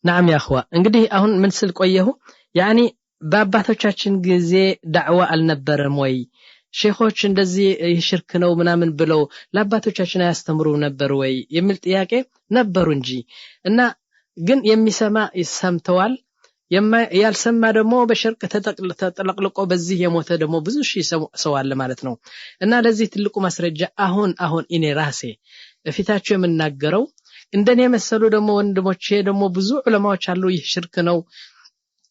نعم يا اخوة እንግዲህ አሁን ምን ስል ቆየሁ ያኒ በአባቶቻችን ጊዜ ዳዕዋ አልነበረም ወይ ሼኾች እንደዚህ ሽርክ ነው ምናምን ብለው ለአባቶቻችን ያስተምሩ ነበር ወይ የሚል ጥያቄ ነበሩ እንጂ እና ግን የሚሰማ ይሰምተዋል ያልሰማ ደግሞ በሽርክ ተጠቅልቆ በዚህ የሞተ ደግሞ ብዙ ሺህ ሰው አለ ማለት ነው እና ለዚህ ትልቁ ማስረጃ አሁን እኔ ራሴ በፊታቸው የምናገረው እንደኔ መሰሉ ደግሞ ወንድሞቼ ደግሞ ብዙ ዑለማዎች አሉ ይህ ሽርክ ነው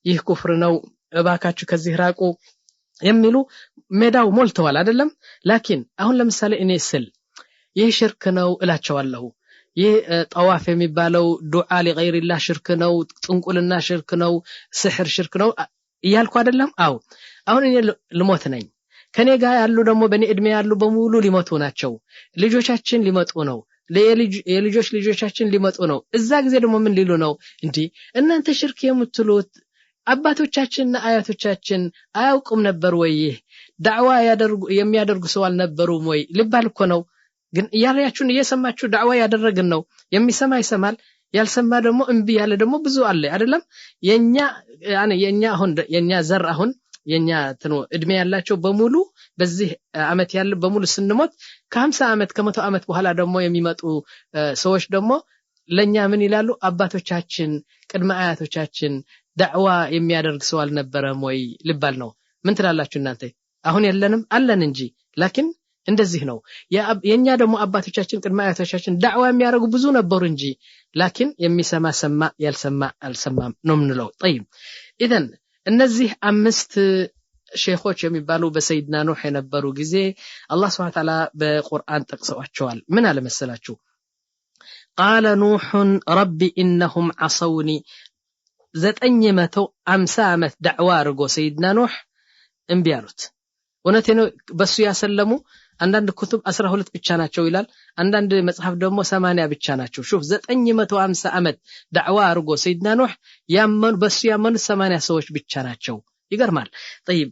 ይህ ኩፍር ነው እባካችሁ ከዚህ ራቁ የሚሉ ሜዳው ሞልተዋል አይደለም ላኪን አሁን ለምሳሌ እኔ ስል ይህ ሽርክ ነው እላቸዋለሁ ይህ ጠዋፍ የሚባለው ዱዓ ለغيرላህ ሽርክ ነው ጥንቁልና ሽርክ ነው ስሕር ሽርክ ነው እያልኩ አይደለም አሁን እኔ ልሞት ነኝ ከኔ ጋር ያሉ ደግሞ በኔ እድሜ ያሉ በሙሉ ሊሞቱ ናቸው ልጆቻችን ሊመጡ ነው ልጆቻችን ሊመጡ ነው እዛ ጊዜ ደግሞ ምን ሊሉ ነው እንዴ እናንተ ሽርክ የምትሉት አባቶቻችንና አያቶቻችን አያውቁም ነበር ወይ ዳዕዋ የሚያደርጉ ሰው አልነበሩም ወይ ልባል እኮ ነው ግን ያላያችሁን እየሰማችሁ ዳዕዋ ያደረግን ነው የሚሰማ ይሰማል ያልሰማ ደግሞ እንቢ ያለ ደግሞ ብዙ አለ አይደለም የኛ ዘር አሁን የኛ እድሜ ያላቸው በሙሉ በዚህ አመት ያለ በሙሉ ስንሞት ከ50 አመት ከ100 አመት በኋላ ደግሞ የሚመጡ ሰዎች ደግሞ ለኛ ምን ይላሉ አባቶቻችን ቅድመ አያቶቻችን ዳዕዋ የሚያደርግ ሰው አልነበረም ወይ ልባል ነው ምን ትላላችሁ እናንተ አሁን የለንም አለን እንጂ ላኪን እንደዚህ ነው የኛ ደግሞ አባቶቻችን ቅድመ አያቶቻችን ዳዕዋ የሚያደርጉ ብዙ ነበሩ እንጂ ላኪን የሚሰማ ሰማ ያልሰማ አልሰማም ነው ምንለው طيب اذا እነዚህ አምስት ሼኾች የሚባሉ በሰይድና ኑህ የነበሩ ጊዜ አላህ Subhanahu Wa Ta'ala በቁርአን ጠቅሰዋቸዋል ምን አለ መሰላችሁ قال نوح رب انهم عصوني 950 ዓመት ዳዕዋ አድርጎ ሰይድና ኑህ እንቢ አሉት ወነቴ ነው በሱ ያሰለሙ አንዳንድ ኩቱብ 12 ብቻ ናቸው ይላል አንዳንድ መጽሐፍ ደግሞ 80 ብቻ ናቸው ሹፍ 950 ዓመት ዳዕዋ አድርጎ ሰይድና ኑህ ያመኑ በሱ ያመኑ 80 ሰዎች ብቻ ናቸው ይገርማል طيب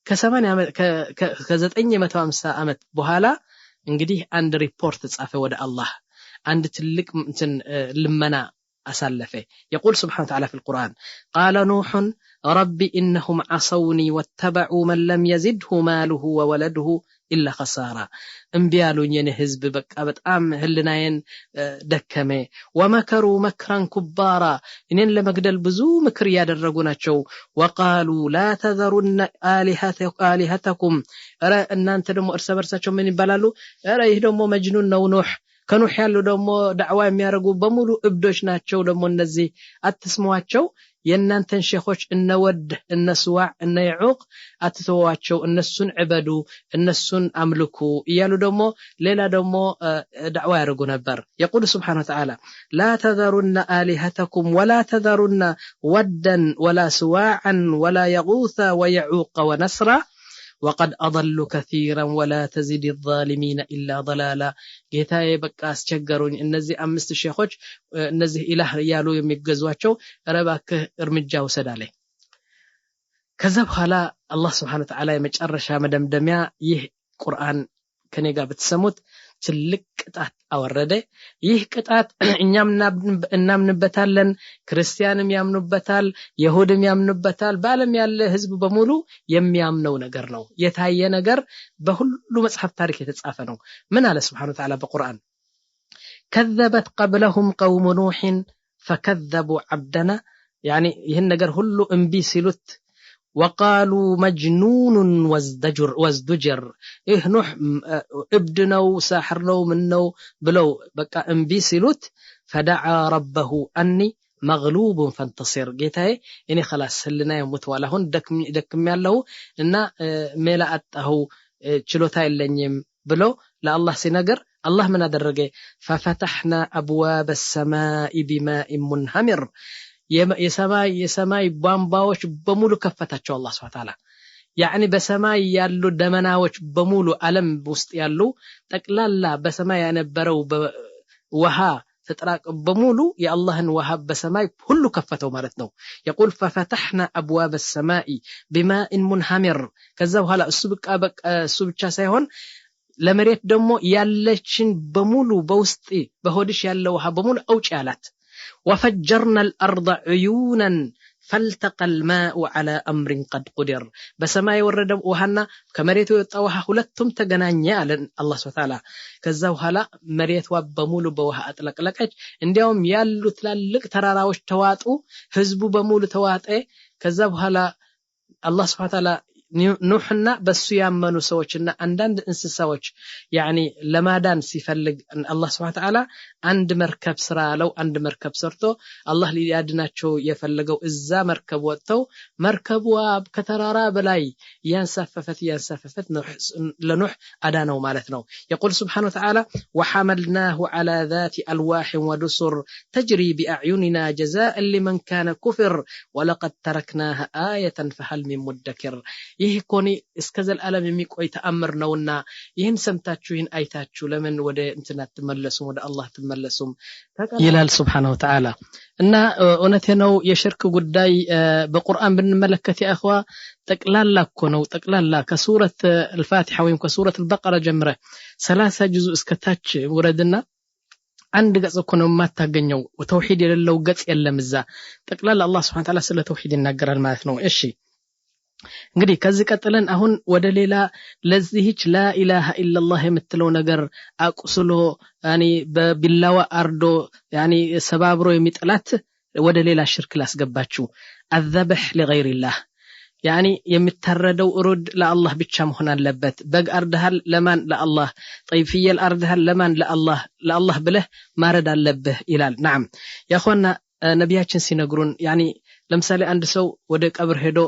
ከ80 ዓመት ከ950 ዓመት በኋላ እንግዲህ አንድ ሪፖርት ጻፈ ወደ አላህ አንድ ትልቅ ልመና أسلفه يقول سبحانه وتعالى في القرآن قال نوح رب إنهم عصوني واتبعوا من لم يزده ماله وولده إلا خسارة انبيالو يني حزب بقى بتام هلناين دكمه ومكروا مكرا كبارا إنن لمقدل بزو مكر يادرغوناچو وقالوا لا تذرن آلهتكم أرى أن أنت دمو أرس برساچو من يبالالو أرى يدمو مجنون نوح ከኑህ ያሉ ደግሞ ዳዕዋ የሚያደርጉ በሙሉ እብዶች ናቸው ደግሞ እነዚህ አትስሟቸው የእናንተን ሼኾች እነወድ እነስዋዕ እነይዑቅ አትተዋቸው እነሱን ዕበዱ እነሱን አምልኩ እያሉ ደግሞ ሌላ ደግሞ ዳዕዋ ያደርጉ ነበር يقول سبحانه وتعالى لا تذرن آلهتكم ولا تذرن ودا ولا سواعا ولا يغوث ويعوق ونسرا وقد أضلوا كثيرا ولا تزيد الظالمين إلا ضلالا ጌታዬ በቃ አስቸገሩኝ እነዚህ አምስት ሼኾች እነዚህ ኢላህ ያሉ የሚገዟቸው ረባክህ እርምጃ ወሰዳለ ከዛ በኋላ አላህ Subhanahu Wa Ta'ala የመጨረሻ መደምደሚያ ይህ ቁርአን ከኔ ጋር በተሰሙት ትልቅ ቅጣት አወረደ ይህ ቅጣት እኛም እናምንበታለን ክርስቲያንም ያምኑበታል ይሁድም ያምኑበታል በአለም ያለ ህዝብ በሙሉ የሚያምነው ነገር ነው የታየ ነገር በሁሉ መጽሐፍ ታሪክ የተጻፈ ነው ምን አለ Subhanahu Wa Ta'ala በቁርአን كذبت قبلهم قوم نوح فكذبوا عبدنا يعني ይህን ነገር ሁሉ እንቢ ሲሉት وقالوا مجنون وازدجر نوح ابدنو ساحرنو منو بلو بقى انبي سيلوت فدعا ربه اني مغلوب فانتصر ጌታዬ እኔ خلاص ህልና የሞት ዋላሁን ደክም ያለው እና መላአጣው ችሎታ የለኝም ብሎ ለአላህ ሲነገር አላህ ምን አደረገ ففتحنا ابواب السماء بماء منهمر የሰማይ ቧንቧዎች በሙሉ ከፈታቸው አላህ Subhanahu Wa Ta'ala يعني በሰማይ ያሉ ደመናዎች በሙሉ ዓለም ውስጥ ያሉ ጠቅላላ በሰማይ የነበረው ውሃ ተጠራቀ በሙሉ የአላህን ውሃ በሰማይ ሁሉ ከፈተው ማለት ነው يقول ففتحنا ابواب السماء بماء منهمر ከዛ በኋላ እሱ ብቻ ሳይሆን ለመሬት ደግሞ ያለችን በሙሉ በውስጥ በሆድሽ ያለው ውሃ በሙሉ አውጪ ያላት وفجرنا الأرض عيونا فالتقى الماء على أمر قد قدر بسماء ورد وهنا كمريت يطوها ሁለቱም ተገናኘ አለ አላህ Subhanahu Ta'ala ከዛ በኋላ መሬቷ በሙሉ በውሃ አጥለቅለቀች እንዲያውም ያሉ ትላልቅ ተራራዎች ተዋጡ ህዝቡ በሙሉ ተዋጠ ከዛ በኋላ አላህ Subhanahu Ta'ala ኑህና በሱ ያመኑ ሰዎችና አንዳንድ እንስሳዎች يعني ለማዳን ሲፈልግ አላህ Subhanahu Ta'ala አንድ መርከብ ስራ አለው አንድ መርከብ ሰርቶ አላህ ሊያድናቸው የፈለገው እዛ መርከብ ወጥተው መርከቧ ከተራራ በላይ ያንሳፈፈት ለኑህ አዳነው ማለት ነው يقول سبحانه وتعالى وحملناه على ذات ألواح ودسر تجري بأعيننا جزاء لمن كان كفر ولقد تركناها آية فهل من مدكر ይህ ኮኒ እስከዘል ዓለም የሚቆይ ተአምር ነውና ይህን ሰምታችሁ ይህን አይታችሁ ለምን ወደ እንትናት ተመለሱም ወደ አላህ ተመለሱም ይላል Subhanahu Wa Ta'ala እና እውነቴ ነው የሽርክ ጉዳይ በቁርአን ብንመለከት ያخوا ጠቅላላ እኮ ነው ጠቅላላ ከሱረት አልፋቲሃ ወይም ከሱረት አልበቀራ ጀምረ 30 ጁዝ እስከታች ወረድና አንድ ገጽ እኮ ነው የማታገኘው ተውሂድ የሌለው ገጽ የለም እዛ ጠቅላላ አላህ Subhanahu Wa Ta'ala ስለ ተውሂድ ይናገራል ማለት ነው እሺ እንግዲህ ከዚህ ቀጥለን አሁን ወደ ሌላ ለዚህች ላ ኢላሃ ኢላላህ የምትለው ነገር አቁስሎ ያኒ በቢላዋ አርዶ ያኒ ሰባብሮ የሚጥላት ወደ ሌላ ሽርክ ላስገባችሁ አዘበህ ለغيرላህ ያኒ የሚታረደው ሩድ ለአላህ ብቻ መሆን አለበት በግ አርደሃል ለማን ለአላህ طيب ፍየል አርደሃል ለማን ለአላህ ብለህ ማረድ አለብህ ይላል نعم ያخواና ነቢያችን ሲነግሩን ያኒ ለምሳሌ አንድ ሰው ወደ ቀብር ሄዶ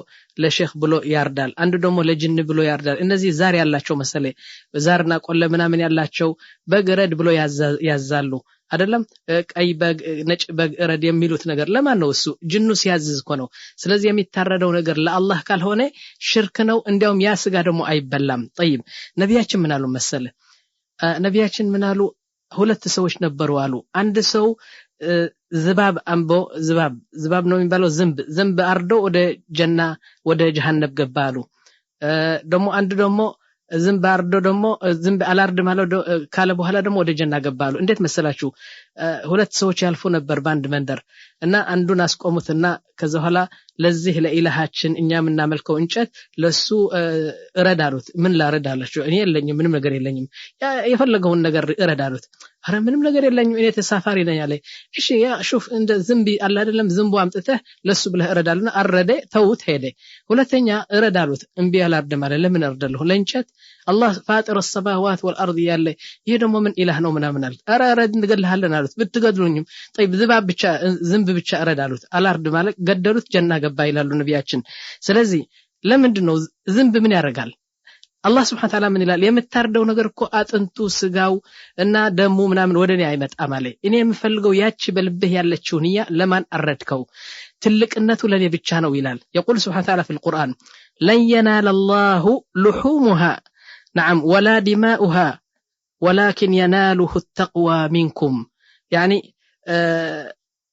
ለሼክ ብሎ ያርዳል አንዱ ደግሞ ለጅን ብሎ ያርዳል እነዚህ ዛር ያላቸው መሰለ ዛርና ቆለ ምናምን ያላቸው በግረድ ብሎ ያዛሉ አይደለም ቀይ በግ ነጭ በግ ረድ የሚሉት ነገር ለማን ነው እሱ ጅኑ ሲያዝዝ እኮ ነው ስለዚህ የሚታረደው ነገር ለአላህ ካልሆነ ሽርክ ነው እንዲያውም ያ ስጋ ደግሞ አይበላም طيب ነቢያችን ምን አሉ መሰለ ነቢያችን ምን አሉ ሁለት ሰዎች ነበሩ አሉ አንድ ሰው ዝባብ አንቦ ዝባብ ነው የሚባለው ዝንብ አርዶ ወደ ጀና ወደ ጀሃነም ገባሉ ደግሞ አንድ ደግሞ ዝንብ አርዶ ደግሞ ዝንብ አላርድ ማለት ካለ በኋላ ደግሞ ወደ ጀና ገባሉ እንዴት መሰላችሁ ሁለት ሰዎች ያልፉ ነበር ባንድ መንደር እና አንዱን አስቆሙትና ከዛ በኋላ ለዚህ ለኢላሃችን እኛም እናመልከው እንጨት ለሱ እረዳሉት ምን ላረዳላችሁ እኔ የለኝም ምንም ነገር የለኝም የፈለገውን ነገር እረዳሉት አረ ምንም ነገር የለኝም እኔ ተሳፋሪ ነኝ አለ እሺ ያ ሹፍ እንደ ዝንቢ አለ አይደለም ዝንቡ አምጥተህ ለሱ ብለህ እረዳሉና አረደ ተውት ሄደ ሁለተኛ እረዳሉት እንቢ ያላርደ ማለት ለምን እረዳለሁ ለእንጨት አላህ ፋጢር السماوات والارض ያለ ይሄ ደግሞ ምን ኢላህ ነው ምናምን አለ አረ እረድ እንገድልሃለን አሉት ብትገድሉኝም طيب ዝባብ ብቻ ዝንብ ብቻ እረዳሉት አላርድ ማለት ገደሉት ጀና ገባ ይላሉ ነቢያችን ስለዚህ ለምንድን ነው ዝንብ ምን ያደርጋል አላህ Subhanahu Ta'ala ምን ይላል የምታርደው ነገር እኮ አጥንቱ ስጋው እና ደሙ ምናምን ወደኔ አይመጣም አለ እኔ የምፈልገው ያቺ በልብህ ያለችው ንያ ለማን አረድከው ትልቅነቱ ለኔ ብቻ ነው ይላል يقول Subhanahu Ta'ala في القرآن لن ينال الله لحومها نعم ولا دماؤها ولكن يناله التقوى منكم يعني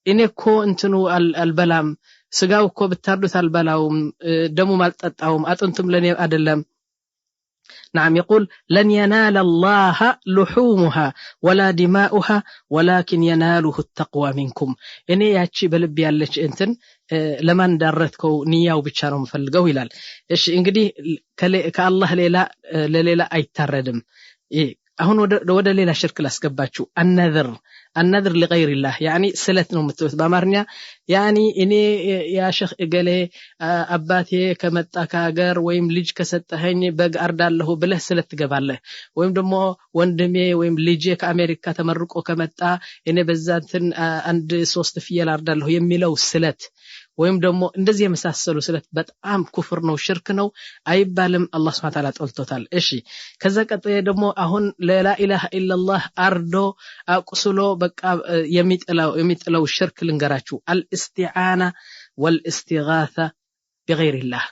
إنكو أنتنو البلام سجاو كو بتردث البلاوم دمو مالتطاوم أتنتم لن أدلم نعم يقول لن ينال الله لحومها ولا دماؤها ولكن يناله التقوى منكم إني ياتشي بلبي يالش انتن لمن دارتكو نياو بتشانو مفلقو يلال إيش انقدي كالله ليلا أيتردم አሁን ወደ ሌላ ሽርክ ላስገባችሁ النذر لغير الله يعني ስለት ነው የምትሉት በአማርኛ يعني እኔ ያ ሼክ እገሌ አባቴ ከመጣ ከሀገር ወይም ልጅ ከሰጠኸኝ በግ አርዳለሁ ብለህ ስለት ትገባለህ ወይም ደግሞ ወንድሜ ወይም ልጄ ከአሜሪካ ተመርቆ ከመጣ እኔ በዛንትን አንድ 3 ፍየል አርዳለሁ የሚለው ስለት ወይም ደግሞ እንደዚህ የመሳሰሉ ስለት በጣም ኩፍር ነው ሽርክ ነው አይባልም አላህ Subhanahu Ta'ala ጠልቶታል እሺ ከዛ ቀጥሎ ደግሞ አሁን ላ ኢላሃ ኢላላህ አርዶ አቁስሎ በቃ የሚጥለው ሽርክ ልንገራችሁ አልኢስቲዓና ወልኢስቲጋሳ بغير الله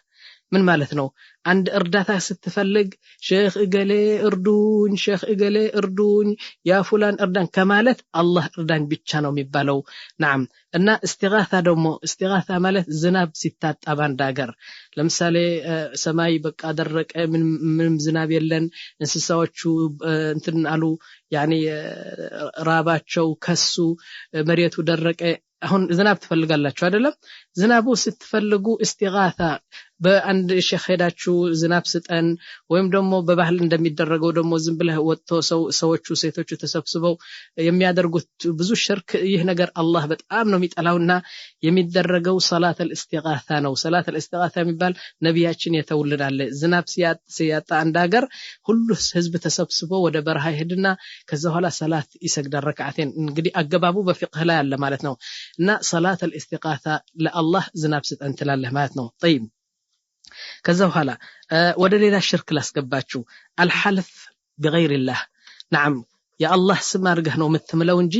ምን ማለት ነው አንድ እርዳታ ስትፈልግ ሼክ እገሌ እርዱኝ ሼክ እገሌ እርዱኝ ያ ፉላን እርዳን ከማለት አላህ እርዳኝ ብቻ ነው የሚባለው نعم እና እስቲጋታ ማለት ዝናብ ሲታጣ ባንድ ሀገር ለምሳሌ ሰማይ በቃ ደረቀ ምንም ዝናብ የለን እንስሳዎቹ እንትን አሉ ያኒ ራባቸው ከሱ መሬቱ ደረቀ አሁን ዝናብ ትፈልጋላችሁ አይደለም ዝናቡ ስትፈልጉ እስቲጋታ በአንድ ሼክ ሄዳችሁ ዝናብ ስጠን ወይም ደግሞ በባህል እንደሚደረገው ደግሞ ዝም ብለህ ወጥቶ ሰዎቹ ሴቶቹ ተሰብስበው የሚያደርጉት ብዙ ሽርክ ይህ ነገር አላህ በጣም ነው የሚጠላውና የሚደረገው ሰላት አልእስቲጋታ ነው ሰላት አልእስቲጋታ የሚባል ነብያችን የተውልናል ዝናብ ሲያጣ አንድ ሀገር ሁሉ ህዝብ ተሰብስቦ ወደ በረሃ ይሄድና ከዛ በኋላ ሰላት ይሰግዳል ረካዓተን እንግዲህ አገባቡ በፍቅህ ላይ ያለ ማለት ነው እና ሰላት አልእስቲጋታ ለአላህ ዝናብ ስጠን ትላለህ ማለት ነው طيب ከዛ በኋላ ወደ ሌላ ሽርክ ላስገባችሁ አልሐልፍ بغير الله نعم يا الله ስም አድርገህ ነው የምትምለው እንጂ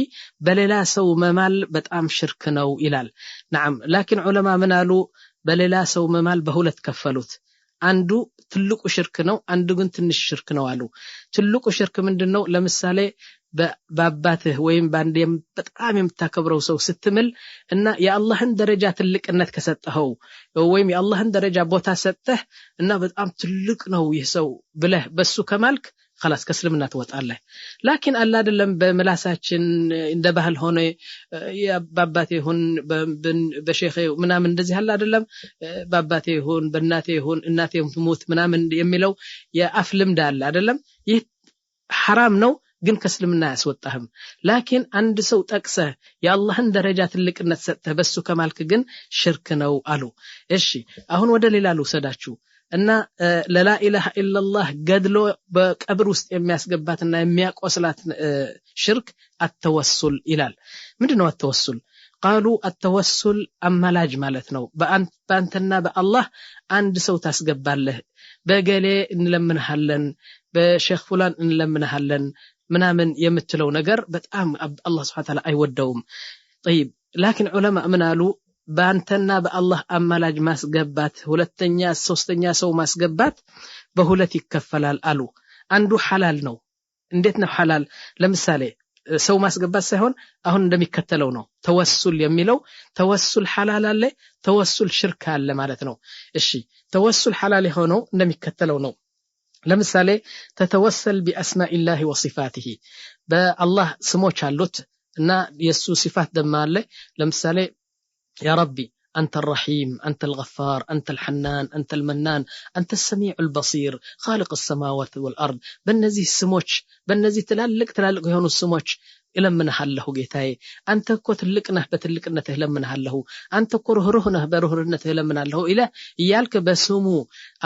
በሌላ ሰው መማል በጣም ሽርክ ነው ይላል نعم لكن ዑለማ ምን አሉ በሌላ ሰው መማል በሁለት ከፈሉት አንዱ ትልቁ ሽርክ ነው አንዱ ግን ትንሽ ሽርክ ነው አሉ ትልቁ ሽርክ ምንድነው ለምሳሌ በአባትህ ወይም ባንዴም በጣም የምታከብረው ሰው ስትምል እና የአላህን ደረጃ ትልቅነት ከሰጠኸው ወይም የአላህን ደረጃ ቦታ ሰጠህ እና በጣም ትልቅ ነው ይህ ሰው ብለህ በሱ ከማልክ خلاص ከስልምና ትወጣለህ ላኪን አላ አይደለም በመላሳችን እንደ ባህል ሆነ በአባቴ ይሁን በሼኽ ምናምን እንደዚህ አላ አይደለም በአባቴ ይሁን በእናቴ ይሁን እናቴ ትሞት ምናምን የሚለው የአፍ ልምድ አለ አይደለም ይህ حرام ነው ግን ከስልምና ያስወጣህም ላኪን አንድ ሰው ጠቅሰ የአላህን ደረጃ ትልቅነት ሰጠህ በሱ ከማልክ ግን ሽርክ ነው አሉ እሺ አሁን ወደ ሌላ ልውሰዳችሁ እና ለላ ኢላሃ ኢላላህ ገድሎ በቀብር ውስጥ የሚያስገባትና የሚያቆስላት ሽርክ አተወሱል ይላል ምንድነው አተወሱል قالوا التوسل አማላጅ ማለት ነው በአንተና በአላህ አንድ ሰው ታስገባለህ በገሌ እንለምንሃለን በሼክ ፉላን እንለምንሃለን ምናምን የምትለው ነገር በጣም አላህ Subhanahu Wa Ta'ala አይወደውም طيب لكن علماء ምን አሉ በአንተና በአላህ አማላጅ ማስገባት ሁለተኛ ሶስተኛ ሰው ማስገባት በሁለት ይከፈላል አሉ አንዱ ሐላል ነው እንዴት ነው ሐላል ለምሳሌ ሰው ማስገባት ሳይሆን አሁን እንደሚከተለው ነው ተወሱል የሚለው ተወሱል ሐላል አለ ተወሱል ሽርክ አለ ማለት ነው እሺ ተወሱል ሐላል የሆነው እንደሚከተለው ነው ለምሳሌ ተተወሰል باسماء وصفاته በአላህ ስሞች አሉት እና የሱ ሲፋት ደማ አለ ለምሳሌ يا ربي أنت الرحيم أنت الغفار أنت الحنان أنت المنان أنت السميع البصير خالق السماوات والأرض بالنزي السموش بالنزي تلالك يهون السموش እለምንሃለሁ ጌታዬ አንተ እኮ ትልቅነህ በትልቅነትህ እለምንሃለሁ አንተ እኮ ሩህሩህነህ በሩህሩህነትህ እለምንሃለሁ ይያልክ በስሙ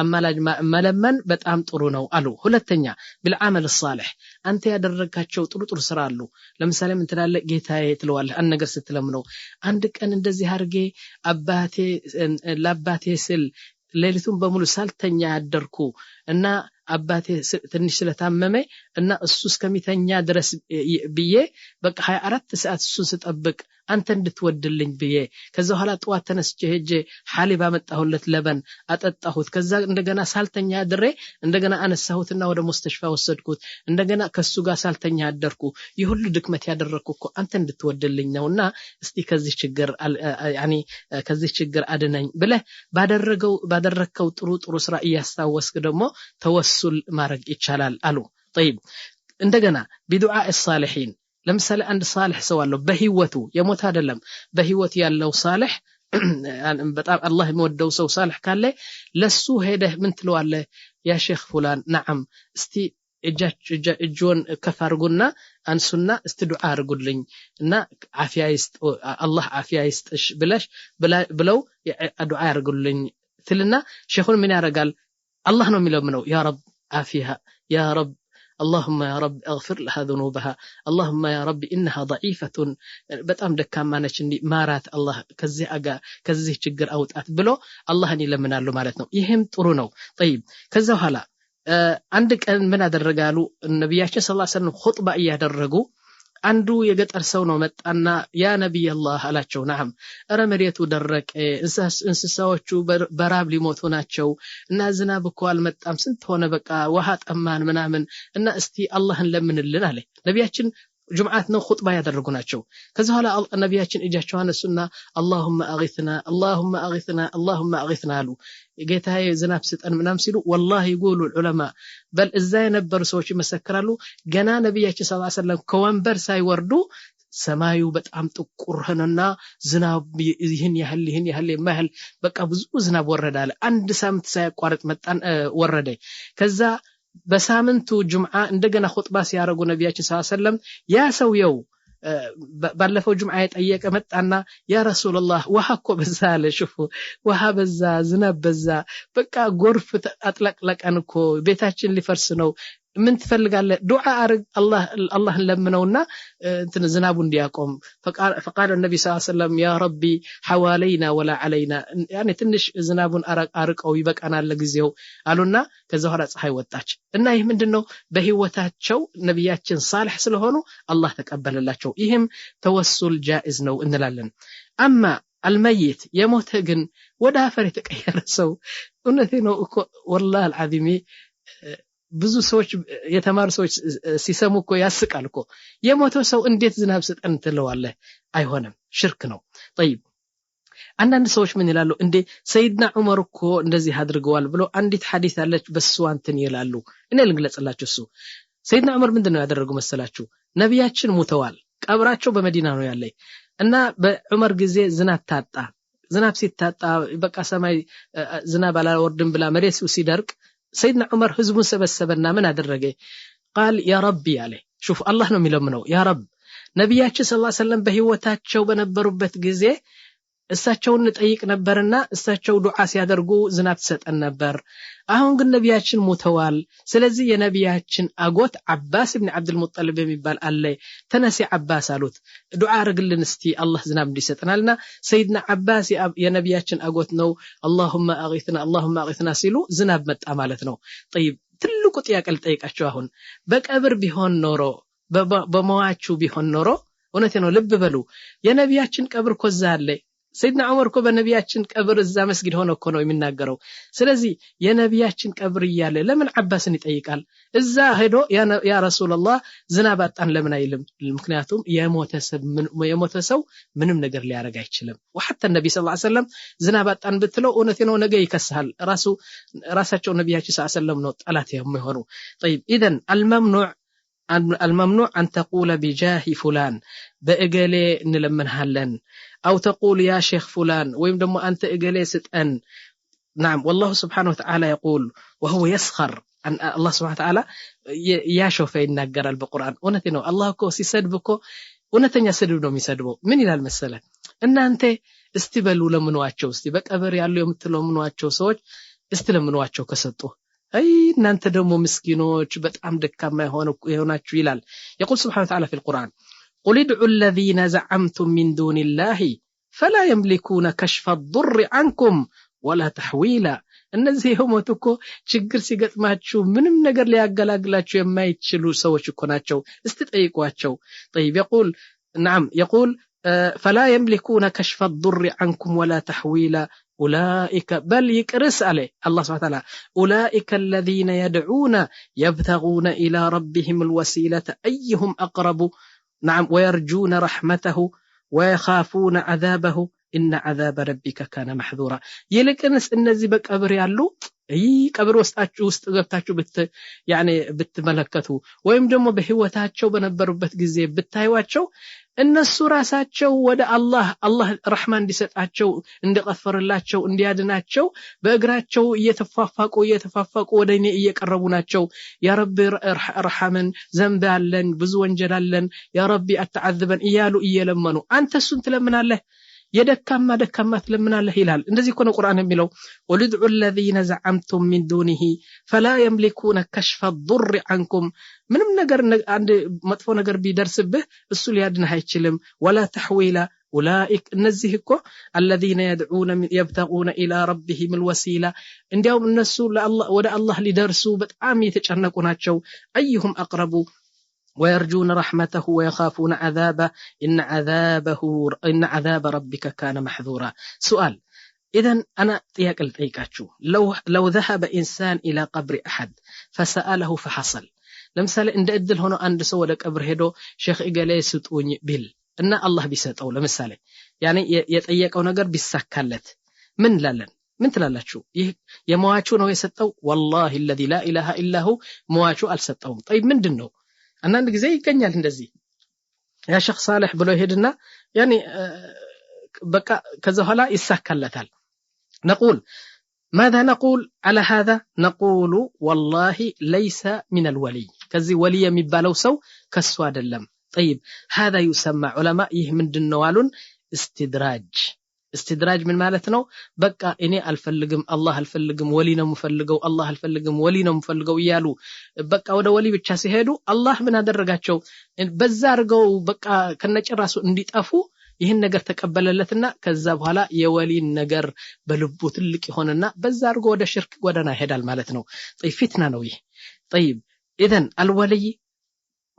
አማላጅ መለመን በጣም ጥሩ ነው አሉ ሁለተኛ بالعمل الصالح አንተ ያደረጋቸው ጥሩ ስራ አሉ ለምሳሌ ምን ትላለህ ጌታዬ ትለዋለህ አንድ ነገር ስትለምነው አንድ ቀን እንደዚህ አርጌ ለአባቴ ስል ሌሊቱን በሙሉ ሳልተኛ ያደርኩ እና አባቴ ትንሽ ስለታመመ እና እሱ እስከሚተኛ ድረስ ብዬ በቃ 24 ሰዓት እሱን ስጠብቅ አንተ እንድትወድልኝ ብዬ ከዛ ኋላ ጧት ተነስቼ ሄጄ ሐሊብ አመጣሁለት ለበን አጠጣሁት ከዛ እንደገና ሳልተኛ ድሬ እንደገና አነሳሁትና ወደ ሙስተሽፋ ወሰድኩት እንደገና ከሱ ጋር ሳልተኛ አደርኩ ይሁሉ ድክመት ያደረኩኮ አንተ እንድትወድልኝ ነውና እስቲ ከዚህ ችግር ያኒ ከዚህ ችግር አድነኝ ብለህ ባደረከው ጥሩ ስራ እያስታወስክ ደግሞ ተወሱል ማድረግ ይቻላል አሉ طيب እንደገና بدعاء الصالحين ለምሳሌ አንድ صالح ሰው አለው በህይወቱ የሞት አይደለም በህይወት ያለው صالح በጣም አላህ የሚወደው ሰው صالح ካለ ለሱ ሄደህ ምን ትለዋለህ ያ ሼክ ፉላን نعم እስቲ እጆን ከፋርጉና አንሱና እስቲ ዱዓ አርጉልኝ እና አፊያ ይስጥ አላህ አፊያ ይስጥሽ ብለው ዱዓ ያርጉልኝ ትልና ሼኹን ምን ያረጋል الله ነው የሚለምነው ያ ረብ አፊያ ያ ረብ اللهم يا رب اغفر لها ذنوبها اللهم يا رب انها ضعيفه በጣም ደካማ ነች እንዲ ማራት አላህ ከዚህ ችግር አውጣት ብሎ አላህን ይለምናሉ ማለት ነው ይሄም ጥሩ ነው طيب ከዛ በኋላ አንድ ቀን ምን አደረጋሉ ነብያችን ሰለላሁ ዐለይሂ ወሰለም ኹጥባ ያደረጉ አንዱ የገጠር ሰው ነው መጣና ያ ነብይ አላህ አላቸው ነዓም አረ መሬቱ ደረቀ እንስሳዎቹ በራብ ሊሞቱ ናቸው እና ዝናብ እኮ አልመጣም ስንት ሆነ በቃ ውሃ ጠማን ምናምን እና እስቲ አላህን ለምንልን አለ ነብያችን ጁምዓት ነው ኹጥባ ያደረጉ ናቸው ከዛ ኋላ ነብያችን እጃቸው አነሱና اللهم اغثنا اللهم اغثنا اللهم اغثنا አሉ ጌታዬ ዝናብ ስጠን ምናም ሲሉ والله يقولوا العلماء بل እዛ የነበሩ ሰዎች ይመሰክራሉ ገና ነብያችን ሰለላሁ ዐለይሂ ወሰለም ከወንበር ሳይወርዱ ሰማዩ በጣም ጥቁር ሆነና ዝናብ ይህን ያህል የማህል በቃ ብዙ ዝናብ ወረደ አለ አንድ ሳምንት ሳይቋረጥ መጣን ወረደ ከዛ በሳምንቱ ጁምዓ እንደገና ኹጥባ ሲያረጉ ነብያችን ሰለላሁ ዐለይሂ ወሰለም ያ ሰውየው ባለፈው ጁምዓ የጠየቀ መጣና ያ ረሱላህ ውሃ እኮ በዛ አለ ሽፉ ውሃ በዛ ዝናብ በዛ በቃ ጎርፍ አጥለቅለቀን እኮ ቤታችን ሊፈርስ ነው ምን ትፈልጋለህ ዱዓ አርግ አላህን ለምነውና እንትን ዝናቡ እንዲያቆም فقال النبي صلى الله عليه وسلم يا ربي حوالينا ولا علينا يعني ትንሽ ዝናቡን አርቀው ይበቃናል ለጊዜው አሉና ከዛ ኋላ ፀሐይ ወጣች እና ይህ ምንድነው በህይወታቸው ነብያችን ሳልህ ስለሆኑ አላህ ተቀበለላቸው ይህም ተወሱል ጃኢዝ ነው እንላለን አማ الميت የሞተ ግን ወደ አፈር የተቀየረ ሰው እውነቴ ነው እኮ والله العظيم ብዙ ሰዎች የተማሩ ሰዎች ሲሰሙ እኮ ያስቃል እኮ የሞተው ሰው እንዴት ዝናብ ስጠን ትለዋለህ አይሆንም ሽርክ ነው طيب አንዳንድ ሰዎች ምን ይላሉ እንዴ ሰይድና ዑመር እኮ እንደዚህ አድርገዋል ብሎ አንዲት ሐዲስ አለች በሱ አንተን ይላሉ እኔ ልግለጽላችሁ እሱ ሰይድና ዑመር ምንድነው ያደረጉ መሰላችሁ ነብያችን ሞተዋል ቀብራቸው በመዲና ነው ያለ እና በዑመር ጊዜ ዝናብ ሲታጣ በቃ ሰማይ ዝናብ አላወርድም ብላ መሬቱ ሲደርቅ سيدنا عمر حزبون سبسبنا من أدرجه قال يا ربي عليه شوف الله نو ميلمنو يا رب نبياتنا صلى الله عليه وسلم بهوتاتቸው በነበሩበት ጊዜ እሳቸውን እንጠይቅ ነበርና እሳቸው ዱዓ ሲያደርጉ ዝናብ ተሰጠን ነበር አሁን ግን ነብያችን ሞተዋል ስለዚህ የነብያችን አጎት አባስ ኢብኑ አብዱል ሙጠሊብ የሚባል አለ ተነሲ አባስ አሉት ዱዓ አርግልን እስቲ አላህ ዝናብ እንዲሰጠናልና ሰይድና አባስ የነብያችን አጎት ነው اللهم اغثنا ሲሉ ዝናብ መጣ ማለት ነው طيب ትልቁ ጥያቄ ልጠይቃችሁ አሁን በቀብር ቢሆን ኖሮ በመዋቹ ቢሆን ኖሮ እውነቴ ነው ልብ በሉ የነብያችን ቀብር ኮዛ አለ ሰይድና ዑመር እኮ በነብያችን ቀብር እዛ መስጊድ ሆነ እኮ ነው የሚናገረው ስለዚህ የነብያችን ቀብር ይያለ ለምን አባስን ይጠይቃል እዛ ሄዶ ያ ረሱላህ ዝናብ አጣን ለምን አይልም ምክንያቱም የሞተ ሰው ምንም ነገር ሊያረጋ አይችልም وحتى النبي صلى الله عليه وسلم ዝናብ አጣን ብትለው እውነቴ ነው ነገ ይከሳል ራሳቸው ነብያችን ሰለላሁ ዐለይሂ ወሰለም ነው ጠላት የሚሆኑ طيب اذا الممنوع أن تقول بجاه فلان بأجلي نلمنهالن أو تقول يا شيخ فلان ويمدم أنت أجلي ستأن نعم والله سبحانه وتعالى يقول وهو يسخر أن الله سبحانه وتعالى يا شوفين نجر بالقرآن ونتنو الله كو سيسدبكو ونتنيا سدبنو ميسدبو من إلى المسألة إن أنت استبلوا لمنواتشو استبك أبر يالو يوم تلو منواتشو سوج استلمنواتشو كسطو أي نانت دمو مسكينوش بتأم دكما يهوناتشو يلال يقول سبحانه وتعالى في القرآن قل ادعوا الذين زعمتم من دون الله فلا يملكون كشف الضر عنكم ولا تحويلا እነዚህ የሞቱኮ ችግር ሲገጥማችሁ ምንም ነገር ሊያገላግላችሁ የማይችሉ ሰዎች እኮ ናቸው እስቲ ጠይቋቸው طيب يقول نعم يقول فلا يملكون كشف الضر عنكم ولا تحويلا أولئك بل يكرس عليه الله سبحانه وتعالى أولئك الذين يدعون يبتغون إلى ربهم الوسيلة أيهم أقرب نعم ويرجون رحمته ويخافون عذابه إن عذاب ربك كان محذورا يلكنس النزي بقبر يالو اي قبر ውስጥ ገብታችሁ ብትመለከቱ ወይም ደግሞ በህይወታቸው በነበሩበት ጊዜ ብታዩዋቸው እነሱ ራሳቸው ወደ አላህ ረህማን እንዲሰጣቸው እንዲቀፈርላቸው እንዲያድናቸው በእግራቸው እየተፋፋቁ ወደኔ እየቀረቡ ናቸው ያ ረቢ ረህማን ዘንብ ያለን ብዙ ወንጀል አለን ያ ረቢ አትዓذበን እያሉ እየለመኑ አንተ እሱን ትለምናለህ يدكما تلمنا الله هلال እንደዚህ እኮ ነው ቁርአን የሚለው ولدعوا الذين زعمتم من دونه فلا يملكون كشف الضر عنكم ምንም ነገር አንድ መጥፎ ነገር ቢደርስብህ እሱ ሊያድንህ አይችልም ولا تحويلا اولئك እነዚህ እኮ الذين يدعون يبتغون الى ربهم الوسيله እንዲያውም እነሱ ለአላህ ወደ አላህ ሊደርሱ በጣም የተጨነቁ ናቸው ايهم اقرب ويرجون رحمته ويخافون عذابه إن عذاب ربك كان محذورا سؤال إذن أنا يقل طيقاتشو لو ذهب إنسان إلى قبر أحد فسأله فحصل لمثال إن دأدل هنا عند سوى قبر هدو شيخ إقالي ستوني بيل إن الله بيسطو لمثال يعني يتأيقو نقر بيساكالت من لالن من تلالاتشو يمواچو نو يسطو والله الذي لا إله إلا هو مواچو ألسطوهم طيب من دنو أنا عندك زي كنيال هندزي يا شيخ صالح بلو يهدنا يعني بقى كذا هلا يساكالتال نقول ماذا نقول على هذا نقول والله ليس من الولي كذي ولي ميبالو سو كسو አይደለም طيب هذا يسمى علماء ይህ ምንድነው አሉን استدراج من ማለት ነው በቃ እኔ አልፈልግም አላህ አልፈልግም ወሊ ነው የምፈልገው አላህ አልፈልግም ወሊ ነው የምፈልገው ይያሉ በቃ ወደ ወሊ ብቻ ሲሄዱ አላህ ምን አደረጋቸው በዛ አርገው በቃ ከነጭራሱ እንዲጠፉ ይህን ነገር ተቀበለለትና ከዛ በኋላ የወሊን ነገር በልቡ ትልቅ ይሆንና በዛ አርጎ ወደ ሽርክ ጎዳና ይሄዳል ማለት ነው طيب فتنه ነው ይሄ طيب اذا الولي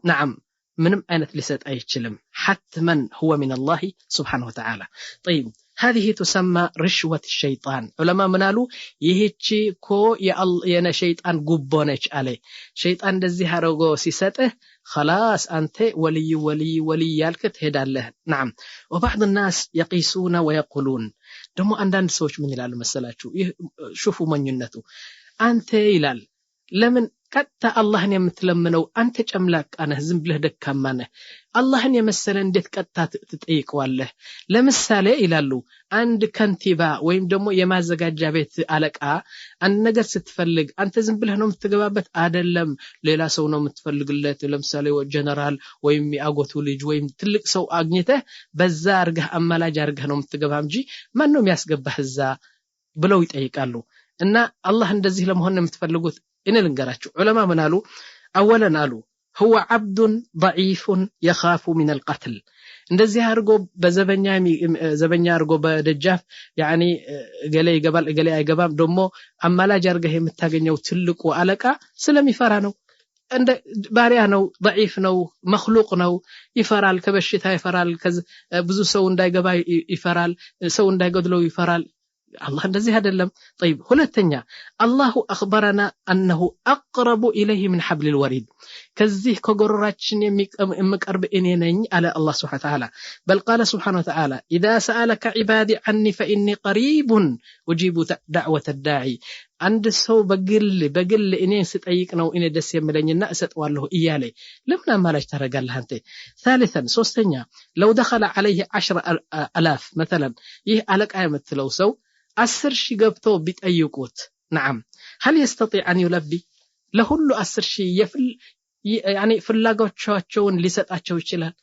نعم ምንም አይነት ሊሰጥ አይችልም حتما هو من الله سبحانه وتعالى طيب هذه تسمى رشوة الشيطان علماء منالو ይህቺ ኮ የነ ሸይጣን ጉቦ ነች አለ ሸይጣን እንደዚህ አረጎ ሲሰጥህ خلاص انت ولي ያልክ ትሄዳለህ نعم وبعض الناس يقيسون ويقولون ደሞ አንዳንድ ሰዎች ምን ይላሉ መሰላችሁ ይህ ሹፉ መኝነቱ አንተ ይላል ለምን ቀጣ አላህን የምትለምነው አንተ ጨምላቃ ነህ ዝም ብለህ ደካማ ነህ አላህን የመሰለ እንዴት ቀጣ ትጠይቀዋለህ ለምሳሌ ይላሉ አንድ ከንቲባ ወይም ደግሞ የማዘጋጃ ቤት አለቃ አንድ ነገር ስትፈልግ አንተ ዝም ብለህ ነው የምትገባበት አይደለም ሌላ ሰው ነው የምትፈልግለት ለምሳሌ ጀነራል ወይም ያጎቱ ልጅ ወይም ትልቅ ሰው አግኝተህ በዛ አርገህ አማላጅ አርገህ ነው የምትገባ እንጂ ማን ነው የሚያስገባህ እዛ ብለው ይጠይቃሉ እና አላህ እንደዚህ ለመሆን የምትፈልጉት إن لنقرأتشو علماء منالو أولا قالوا هو عبد ضعيف يخاف من القتل እንደዚህ አርጎ ዘበኛ አርጎ በደጃፍ يعني ገሌ አይገባም ደሞ አማላጅ አርገህ የምታገኘው ትልቁ አለቃ ስለሚፈራ ነው እንደ ባሪያ ነው ضعيف ነው مخلوق ነው ይፈራል ከበሽታ ይፈራል ብዙ ሰው እንዳይገባ ይፈራል ሰው እንዳይገድለው ይፈራል الله እንደዚህ አይደለም طيب ሁለተኛ الله اخبرنا انه اقرب اليه من حبل الوريد ከዚህ ከጎሮራችን የሚቀርብ እኔ ነኝ አለ الله سبحانه وتعالى بل قال سبحانه وتعالى اذا سالك عبادي عني فاني قريب اجيب دعوه الداعي አንድ ሰው በግል እኔን ስጠይቅ ነው እኔ ደስ የሚለኝና እሰጠዋለሁ እያለ ለምን አማላጅ ታረጋለህ አንተ ثالثا ሶስተኛ لو دخل عليه 10000 مثلا ይህ አለቃ የምትለው ሰው 10 ሺህ ገብቶ ቢጠይቁት نعم هل يستطيع ان يلبي ለሁሉ 10 ሺህ يعني ፍላጎቻቸውን ሊሰጣቸው ይችላል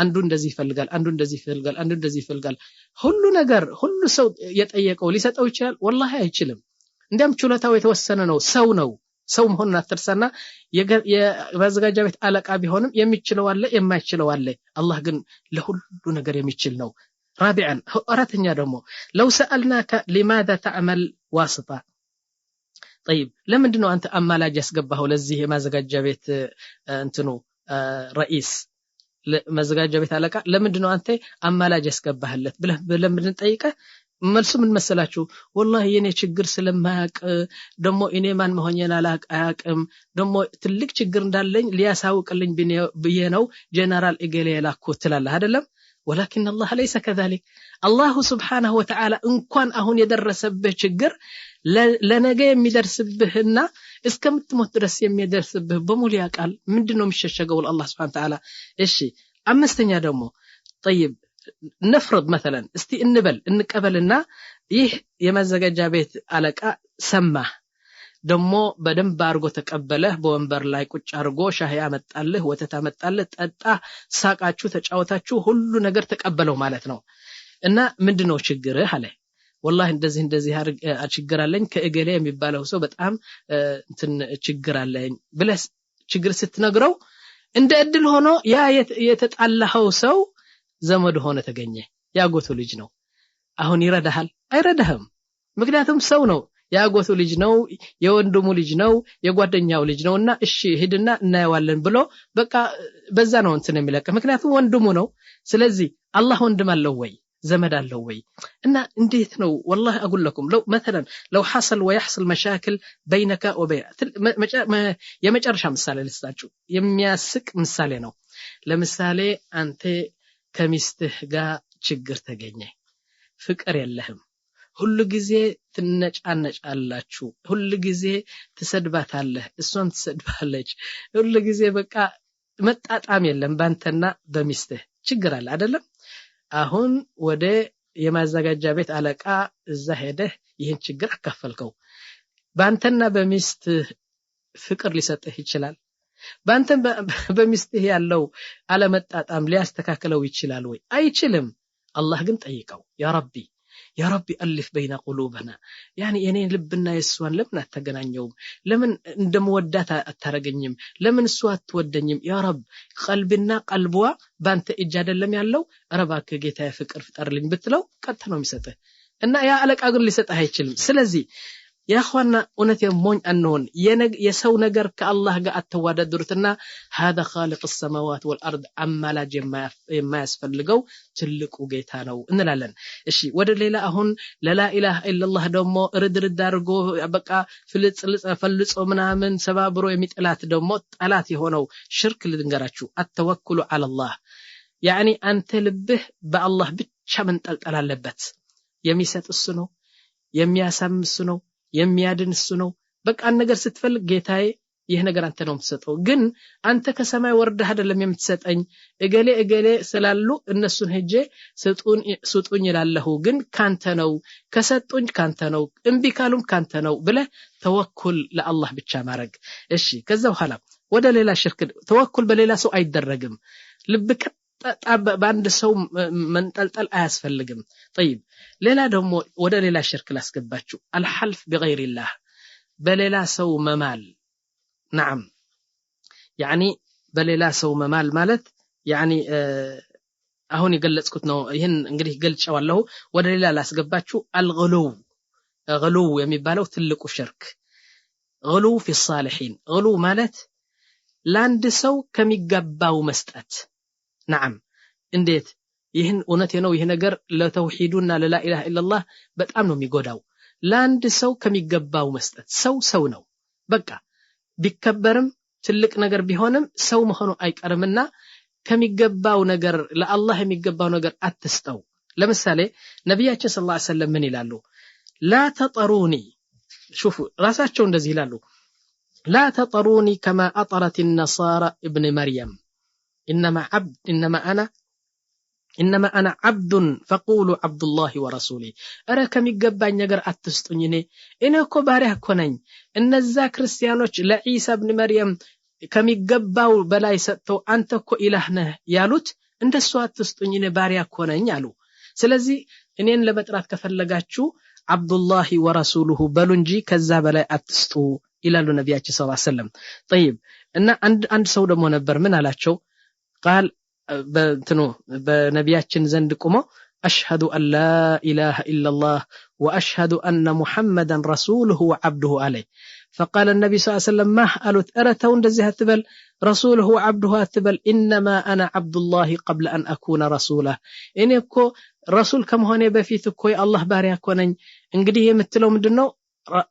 አንዱ እንደዚህ ይፈልጋል አንዱ እንደዚህ ይፈልጋል ሁሉ ነገር ሁሉ ሰው የጠየቀው ሊሰጠው ይችላል والله አይችልም እንደም ችሎታው የተወሰነ ነው ሰው መሆኑን አትርሳና የማዘጋጃ ቤት አለቃ ቢሆንም የሚችለው አለ የማይችለው አለ አላህ ግን ለሁሉ ነገር የሚችል ነው رابعا أراتنيا دمو لو سألناك لماذا تعمل واسطة طيب لمندنو أنت أمالاج يسقبه لزيه ما زقاج بيت أنتنو رئيس ما زقاج بيت لك لمندنو أنت أمالاج يسقبه لت لمندن طيقة መልሱ ምን መሰላችሁ والله የኔ ችግር ስለማያቅ ደሞ እኔ ማን መሆኔን አላቅም ደሞ ትልቅ ችግር እንዳለኝ ሊያሳውቅልኝ በየነው ጀነራል እገሌ ያላኩት ትላለህ አይደለም ولكن الله ليس كذلك الله سبحانه وتعالى ان كان አሁን የደረሰብህ ችግር ለነገ የሚደርስብህና እስከምትሞት ድረስ የሚደርስብህ በሙሉ ያቃል ምንድነው የሚሸሸገው الله سبحانه وتعالى እሺ አምስተኛ ደግሞ طيب نفرض مثلا እስቲ እንቀበልና ይህ የማዘጋጃ ቤት አለቃ ሰማህ ደሞ በደንብ አርጎ ተቀበለህ በወንበር ላይ ቁጭ አርጎ ሻህ ያመጣልህ ወተት ያመጣልህ ጠጣ ሳቃችሁ ተጫወታችሁ ሁሉ ነገር ተቀበለው ማለት ነው እና ምንድነው ችግርህ አለ والله እንደዚህ ችግር አለኝ ከእገሌ የሚባለው ሰው በጣም እንትን ችግር አለኝ ብለስ ችግር ስትነግረው እንደ እድል ሆኖ ያ የተጣላኸው ሰው ዘመድ ሆነ ተገኘ ያጎቱ ልጅ ነው አሁን ይረዳሃል አይረዳህም ምክንያቱም ሰው ነው ያጎቱ ልጅ ነው የወንድሙ ልጅ ነው የጓደኛው ልጅ ነውና እሺ ሄድና እናየዋለን ብሎ በቃ በዛ ነው እንትን የሚለቀ ምክንያቱም ወንድሙ ነው ስለዚህ አላህ ወንድም አለው ወይ زمد اللوي إن انديت نو والله أقول لكم لو حصل ويحصل مشاكل بينك وبين يمجرش مثال لستاجو يمياسك مثال نو لمثالي أنت كمستهجا ችግር ተገኘ ፍቅር የለህም ሁሉ ጊዜ ትነጫነጫላችሁ ሁሉ ጊዜ ትሰድባታለህ እሷም ትሰድባለች ሁሉ ጊዜ በቃ መጣጣም የለም ባንተና በሚስትህ ችግር አለ አይደለም አሁን ወደ የማዘጋጃ ቤት አለቃ እዛ ሄደህ ይህን ችግር አካፈልከው ባንተና በሚስት ፍቅር ሊሰጥህ ይችላል ባንተ በሚስትህ ያለው አለመጣጣም ሊያስተካክለው ይችላል ወይ አይችልም አላህ ግን ጠይቀው ያ ረቢ አልፍ በይነ ቁሉበና يعني የኔ ልብና የሷን ለምን አተገናኘውም ለምን እንደምወዳት አታረገኝም ለምን እሷ አትወደኝም ያ ረብ ቀልብና ቀልቧ ባንተ እጅ አይደለም ያለው አረባከ ጌታዬ ፍቅር ፍጠርልኝ ብትለው ቀጥ ነው የሚሰጥህ እና ያ አለቃ ግን ሊሰጥህ አይችልም ስለዚህ يا اخوانا እውነት የሞኝ አንሆን የሰው ነገር ከአላህ ጋር አተዋደዱትና هذا خالق السماوات والارض አማላጅ የማያስፈልገው ትልቁ ጌታ ነው እንላለን እሺ ወደ ሌላ አሁን ለላ ኢላሃ ኢላላህ ደሞ ርድርድ አድርጎ በቃ ፈልጾ ምናምን ሰባብሮ የሚጥላት ደሞ ጠላት የሆነው ሽርክ ልንገራችሁ አተወኩሉ على الله يعني አንተ ልብህ በአላህ ብቻ መንጠልጠል አለበት የሚሰጥ እሱ ነው የሚያሳም እሱ ነው የሚያድን እሱ ነው በቃ ነገር ስትፈልግ ጌታዬ ይሄ ነገር አንተ ነው የምትሰጠው ግን አንተ ከሰማይ ወርደህ አይደለም የምትሰጠኝ እገሌ ስላሉ እነሱን ሄጄ ስጡኝ ይላልሁ ግን ካንተ ነው ከሰጡኝ ካንተ ነው እንቢ ካሉም ካንተ ነው ብለህ ተወኩል ለአላህ ብቻ ማረግ እሺ ከዛ በኋላ ወደ ሌላ ሽርክ ተወኩል በሌላ ሰው አይደረግም ልብክ በአንድ ሰው መንጠልጠል አያስፈልግም طيب ሌላ ደግሞ ወደ ሌላ ሽርክ ላስገባችሁ الحلف بغير الله በሌላ ሰው መማል نعم يعني በሌላ ሰው መማል ማለት يعني አሁን ይገለጽኩት ነው ይሄን እንግዲህ ገልጫዋለሁ ወደ ሌላ ላስገባችሁ الغلو የሚባለው ትልቁ ሽርክ غلو في الصالحين غلو ማለት ላንድ ሰው ከሚገባው መስጠት نعم እንዴት ይህን እውነት ነው ይሄ ነገር ለተውሂዱና ለላ ኢላሃ ኢላላህ በጣም ነው የሚጎዳው ላንድ ሰው ከሚገባው መስጠት ሰው ነው በቃ ቢከበርም ትልቅ ነገር ቢሆንም ሰው መሆኑ አይቀርምና ከሚገባው ነገር ለአላህ የሚገባው ነገር አትስጠው ለምሳሌ ነብያችን ሰለላሁ ዐለይሂ ወሰለም ምን ይላሉ لا تطروني شوفوا ራሳቸው እንደዚህ ይላሉ لا تطروني كما أطرت النصارى ابن مريم إنما أنا عبد فقولوا عبد الله ورسوله أرى كم يقبعني نجر أتستنيني إنه كباره كونين إن الزا كريستيانوش لعيسى ابن مريم كم يقبوا بلا يسطو أنت كو إلهنا يالوت إنت سوى أتستنيني باريا كونين يالو سلزي إنين لبترات كفلقاتشو عبد الله ورسوله بلنجي كذا بلا أتستو إلى النبي صلى الله عليه وسلم طيب إن عند سودة منبر من على قال بنبياتنا زند قوموا أشهد أن لا إله إلا الله وأشهد أن محمدا رسوله وعبده عليه فقال النبي صلى الله عليه وسلم ما قالوا أرتون دزها تبل رسوله وعبده تبل إنما أنا عبد الله قبل أن أكون رسوله إنكو رسول كم هوني بفيتكو الله باريا كونين انقدي يمثلوا مدنو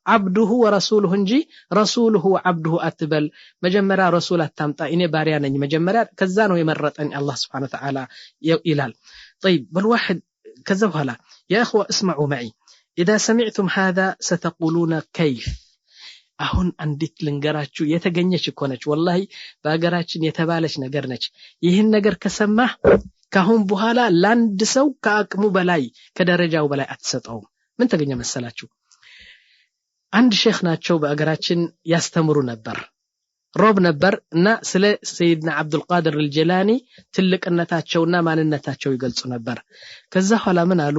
عبده ورسوله انجي رسوله وعبده أتبل مجمرا رسول التامطا إني باريانني مجمرا كزانو يمرطني الله سبحانه وتعالى إلال طيب بالواحد كذبها يا أخوة اسمعوا معي إذا سمعتم هذا ستقولون كيف أهون أنديت لنقراتشو يتغنيش كونش والله باقراتشن يتبالش نقرنش يهن نقر كسمه كهم بهالا لاندسو كاكمو بلاي كدرجاو بلاي أتسطعو من تغني مسلاتشو አንድ ሼክ ናቸው በአገራችን ያስተምሩ ነበር ሮብ ነበር እና ስለ ሰይድና አብዱል ቃድር አልጀላኒ ትልቅነታቸውና ማንነታቸው ይገልጹ ነበር ከዛ ኋላ ምን አሉ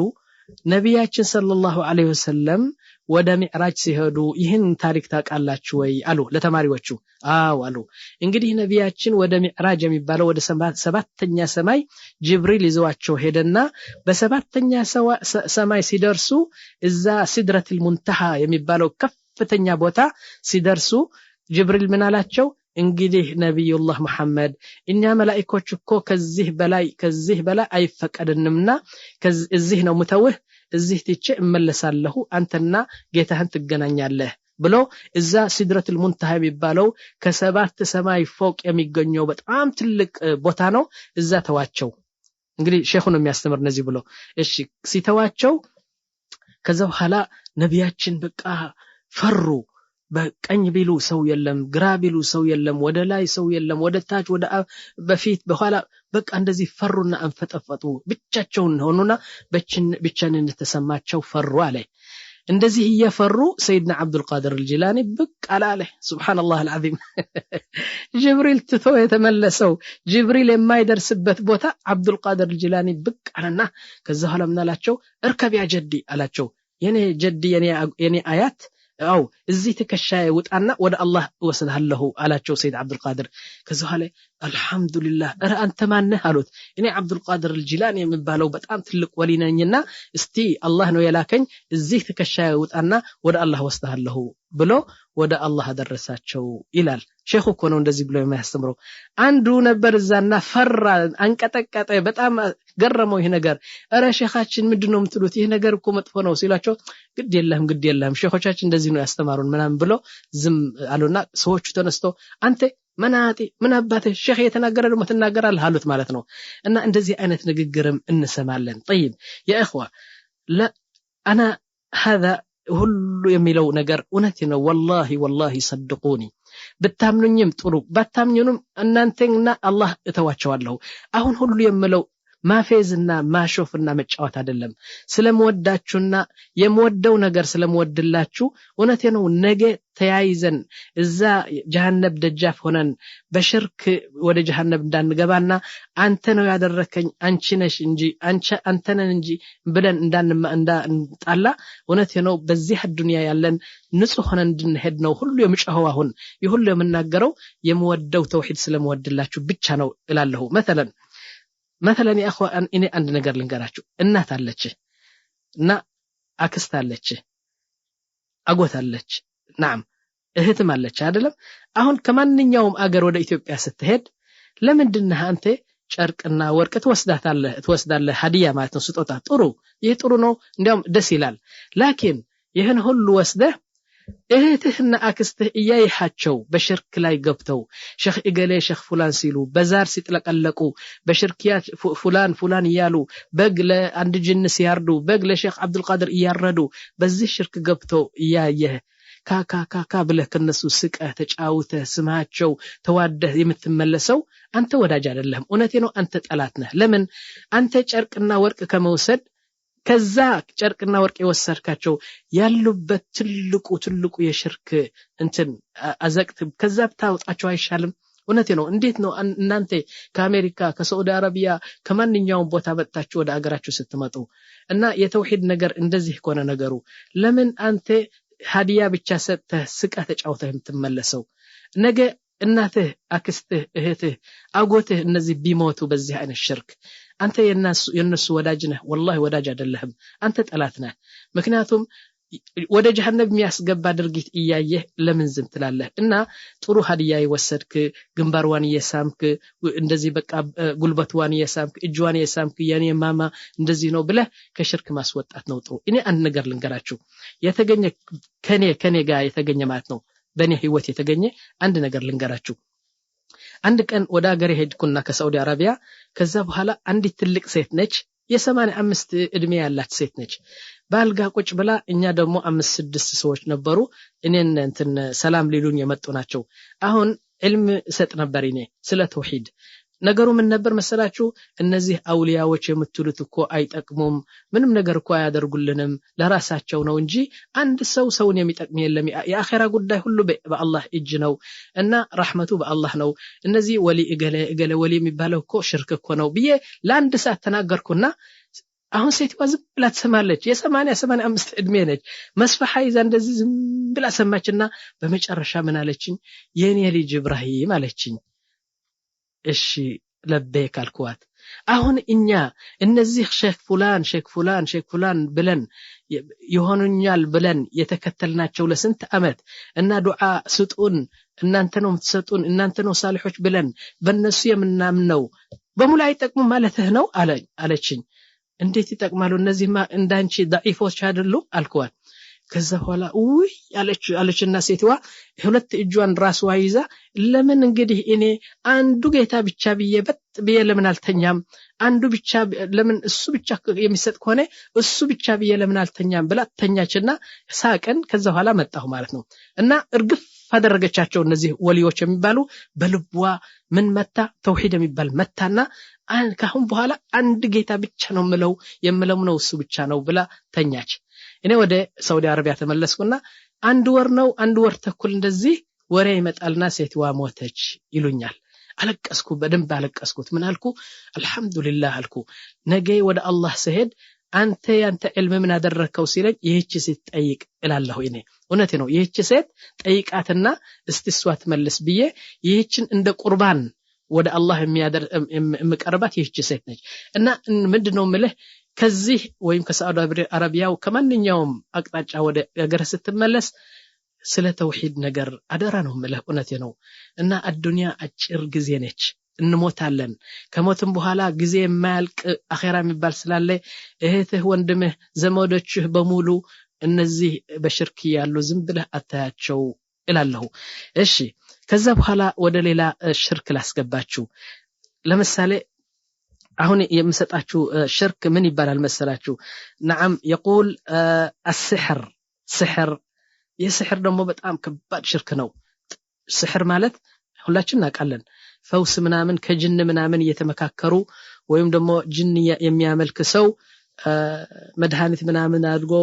ነብያችን ሰለላሁ ዐለይሂ ወሰለም ወደ ሚዕራጅ ሲሄዱ ይህን ታሪክ ታውቃላችሁ ወይ አሉ ለተማሪዎቹ አዎ አሉ እንግዲህ ነቢያችን ወደ ሚዕራጅ የሚባለው ወደ ሰባተኛ ሰማይ ጅብሪል ይዘዋቸው ሄደና በሰባተኛ ሰማይ ሲደርሱ እዛ ሲድረቱል ሙንተሃ የሚባለው ከፍተኛ ቦታ ሲደርሱ ጅብሪል ምን አላቸው እንግዲህ ነብዩላህ መሐመድ እኛ መላእክቶች እኮ ከዚህ በላይ አይፈቀድንምና እዚህ ነው ሙተውህ እዚህ ትቼ እመለሳለሁ አንተና ጌታህን ትገናኛለህ ብሎ እዛ ሲድረቱል ሙንተሃ የሚባለው ከሰባት ሰማይ ፎቅ የሚገኘው በጣም ትልቅ ቦታ ነው እዛ ተዋቸው እንግዲህ ሼኹን የሚያስተምር ነዚህ ብሎ እሺ ሲተዋቸው ከዛ በኋላ ነብያችን በቃ ፈሩ በቀኝ ቢሉ ሰው የለም ግራ ቢሉ ሰው የለም ወደ ላይ ሰው የለም ወደ ታች ወደ በፊት በኋላ በቃ እንደዚህ ፈሩና አንፈጠፈጡ ብቻቸውን ሆኑና ብቻንን ተሰማቸው ፈሩ አለ እንደዚህ እየፈሩ ሰይድና አብዱል ቃድር አልጂላኒ ብቅ አለ ሱብሃንአላህ አልዓዚም ጅብሪል ትቶ የተመለሰው ጅብሪል የማይደርስበት ቦታ አብዱል ቃድር አልጂላኒ ብቅ አለና ከዛ ኋላ ምናላቸው እርከብ ያ ጀዲ አላቸው የኔ ጀዲ የኔ አያት አው እዚህ ተከሻየ ወጣና ወደ አላህ ወሰደሃለሁ አላቸው ሰይድ አብዱል ቃድር ከዛ ኋላ አልহামዱሊላህ አንተ ማነህ አሉት እኔ አብዱል ቃድር አልጂላኒ የሚባለው በጣም ትልቅ ወሊ ነኝና እስቲ አላህ ነው የላከኝ እዚህ ተከሻየ ወጣና ወደ አላህ ወሰደሃለሁ ብሎ ወደ አላህ አደረሳቸው ይላል ሼኹ እኮ ነው እንደዚህ ብሎ የሚያስተምረው አንዱ ነበር እዛና ፈራ አንቀጠቀጠ በጣም ገረመው ይሄ ነገር አረ ሼኻችን ምንድነው የምትሉት ይሄ ነገር እኮ መጥፎ ነው ሲላቸው ግድ የለም ሼኾቻችን እንደዚህ ነው ያስተማሩን ምናምን ብሎ ዝም አሉና ሰዎቹ ተነስቶ አንተ መናጢ ምን አባቴ ሼኽ የተናገረ ደግሞ ተናገራለህ አሉት ማለት ነው እና እንደዚህ አይነት ንግግርም እንሰማለን طيب يا اخوه لا انا هذا ሁሉ የሚለው ነገር እውነት ነው والله صدقوني በታምኑኝም ጥሩ ባታምኙንም እናንተና አላህ እተዋቸዋለሁ አሁን ሁሉ የምለው ማፌዝና ማሾፍና መጫወት አይደለም ስለምወዳችሁና የምወደው ነገር ስለምወድላችሁ እውነቴ ነው ነገ ተያይዘን እዛ ጀሃነም ደጃፍ ሆነን በሽርክ ወደ ጀሃነም እንዳንገባና አንተ ነው ያደረከኝ አንቺ ነሽ እንጂ አንተ ነን እንጂ ብለን እንዳንጣላ እውነቴ ነው በዚህ ዱንያ ያለን ንጹህ ሆነን እንድንሄድ ነው ሁሉ የምጫው አሁን ይሁሉ የምናገረው የምወደው ተውሂድ ስለምወድላችሁ ብቻ ነው እላለሁ مثلا يا اخوان اني عند ነገር ልንገራችሁ እናት አለች እና አክስት አለች አጎት አለች نعم እህትም አለች አይደለም አሁን ከማንኛውም አገር ወደ ኢትዮጵያ ስትሄድ ለምንድነው አንተ ጨርቅና ወርቅ ትወስዳለህ ሀዲያ ማለት ነው ስጦታ ጥሩ ይሄ ጥሩ ነው እንዲያውም ደስ ይላል ላኪን ይሄን ሁሉ ወስደህ እህትህና አክስትህ እያይሃቸው በሽርክ ላይ ገብተው ሼኽ ኢገሌ ሼኽ ፉላን ሲሉ በዛር ሲጥለቀለቁ በሽርክያት ፉላን ይያሉ በግ ለአንድ ጅን ሲያርዱ በግ ለሼኽ አብዱል ቃድር ይያረዱ በዚህ ሽርክ ገብተው እያየህ ካካ ብለህ ከነሱ ስቀህ ተጫውተህ ስማቸው ተዋደህ የምትመለሰው አንተ ወዳጅ አይደለም እውነቴ ነው አንተ ጠላት ነህ ለምን አንተ ጨርቅና ወርቅ ከመውሰድ ከዛ ጨርቅና ወርቅ የወሰድካቸው ያሉበት ትልቁ የሽርክ እንትን አዘቅት ከዛ ብታወጣቸው አይሻልም እውነቴ ነው እንዴት ነው እናንተ ከአሜሪካ ከሳዑዲ አረቢያ ከማንኛውም ቦታ መጣችሁ ወደ አገራችሁ ስትመጡ እና የተውሂድ ነገር እንደዚህ ሆነ ነገሩ ለምን አንተ ሀዲያ ብቻ ሰጥተህ ስቀህ ተጫውተህ የምትመለሰው ነገ እናትህ አክስትህ እህትህ አጎትህ እነዚህ ቢሞቱ በዚህ አይነት ሽርክ አንተ የነሱ ወዳጅ ነህ والله ወዳጅ አይደለህም አንተ ጠላት ነህ ምክንያቱም ወደ ጀሃነም የሚያስገባ ድርጊት እያየህ ለምን ዝም ትላለህ እና ጥሩ ሀዲያ ይወሰድክ ግንባርዋን የሳምክ እንደዚህ በቃ ጉልበትዋን የሳምክ እጅዋን የሳምክ የኔ ማማ እንደዚህ ነው ብለህ ከሽርክ ማስወጣት ነው ጥሩ እኔ አንድ ነገር ልንገራችሁ የተገኘ ከኔ ጋር የተገኘ ማለት ነው በእኔ ህይወት የተገኘ አንድ ነገር ልንገራችሁ አንድ ቀን ወደ አገሬ ሄድኩና ከሳዑዲ አረቢያ ከዛ በኋላ አንዲት ትልቅ ሴት ነች የ85 እድሜ ያላት ሴት ነች ባልጋ ቁጭ ብላ እኛ ደግሞ 5-6 ሰዎች ነበሩ እኔን እንትን ሰላም ሊሉኝ የመጡ ናቸው አሁን ዕልም ሰጥ ነበር እኔ ስለ ተውሂድ ነገሩ ምን ነበር መሰላችሁ እነዚህ አውሊያዎች የምትሉት እኮ አይጠቅሙም ምንም ነገር እኮ አያደርጉልንም ለራሳቸው ነው እንጂ አንድ ሰውን የሚጠቅም የለም የአኺራ ጉዳይ ሁሉ በአላህ እጅ ነው እና ረህመቱ በአላህ ነው እነዚህ ወሊ እገለ ወሊ የሚባለው እኮ ሽርክ እኮ ነው ብዬ ለአንድ ሰዓት ተናገርኩና አሁን ሴትዋ ዝም ብላ ትሰማለች የ85 እድሜ ነች መስፈሃ ይዛ እንደዚህ ዝም ብላ ሰማችና በመጨረሻ ምን አለችኝ የኔ ልጅ ኢብራሂም አለችኝ እሺ ለበይክ አልኳት አሁን እኛ እነዚህ ሼክ ፉላን ብለን ይሆኑኛል ብለን የተከተልናቸው ለስንት አመት እና ዱዓ ስጡን እናንተ ነው የምትሰጡን እናንተ ነው ሳሊሖች ብለን በእነሱ የምናምነው በሙሉ አይጠቅሙ ማለትህ ነው አለችኝ እንዴት ይጠቅማሉ እነዚህማ እንዳንቺ ضعيفዎች አይደሉ አልኳት ከዛ በኋላ ውይ አለችና ሴትዋ ሁለት እጇን ራስዋ ይዛ ለምን እንግዲህ እኔ አንዱ ጌታ ብቻ ብዬ ለምን አልተኛም አንዱ ብቻ ለምን እሱ ብቻ የሚሰጥ ከሆነ እሱ ብቻ ብዬ ለምን አልተኛም ብላ ተኛችና ሳቀን ከዛ በኋላ መጣሁ ማለት ነው እና እርግፍ አደረገቻቸው እነዚህ ወሊዎች የሚባሉ በልቧ ምን መታ ተውሂድ የሚባል መታና ካሁን በኋላ አንድ ጌታ ብቻ ነው የምለው ነው እሱ ብቻ ነው ብላ ተኛች እኔ ወደ ሳውዲ አረቢያ ተመለስኩና አንድ ወር ተኩል እንደዚህ ወሬ ይመጣልና ሴትዋ ሞተች ይሉኛል አለቀስኩ በደንብ አለቀስኩት ምን አልኩ አልহামዱሊላህ አልኩ ነገ ወደ አላህ ሰሄድ አንተ ያንተ ዕልም ምን አደረከው ሲለኝ ይህች ሴት ጠይቅ እላለሁ እኔ እውነቴ ነው ይህች ሴት ጠይቃትና እስቲሷ ትመልስ ብዬ ይህችን እንደ ቁርባን ወደ አላህ የሚቀርባት ይህች ሴት ነች እና ምንድነው ምልህ ከዚህ ወይም ከሳዑዲ አረቢያው ከማንኛውም አቅጣጫ ወደ አገር ስትመለስ ስለ ተውሂድ ነገር አደራ ነው ምልህ እውነቴ ነው እና አዱንያ አጭር ጊዜ ነች እንሞታለን ከሞትም በኋላ ጊዜ የማያልቅ አኺራ የሚባል ስላለ እህትህ ወንድምህ ዘመዶችህ በሙሉ እነዚህ በሽርክ ያሉ ዝም ብለህ አታያቸው እላለሁ እሺ ከዛ በኋላ ወደ ሌላ ሽርክ ላስገባችሁ ለምሳሌ አሁን የምሰጣችሁ ሽርክ ምን ይባላል መሰላችሁ نعم يقول السحر የስሕር ደግሞ በጣም ከባድ ሽርክ ነው ስሕር ማለት ሁላችን እናውቃለን ፈውስ ምናምን ከጅን ምናምን እየተመካከሩ ወይም ደግሞ ጅን የሚያመልክ ሰው መድኃኒት ምናምን አድርጎ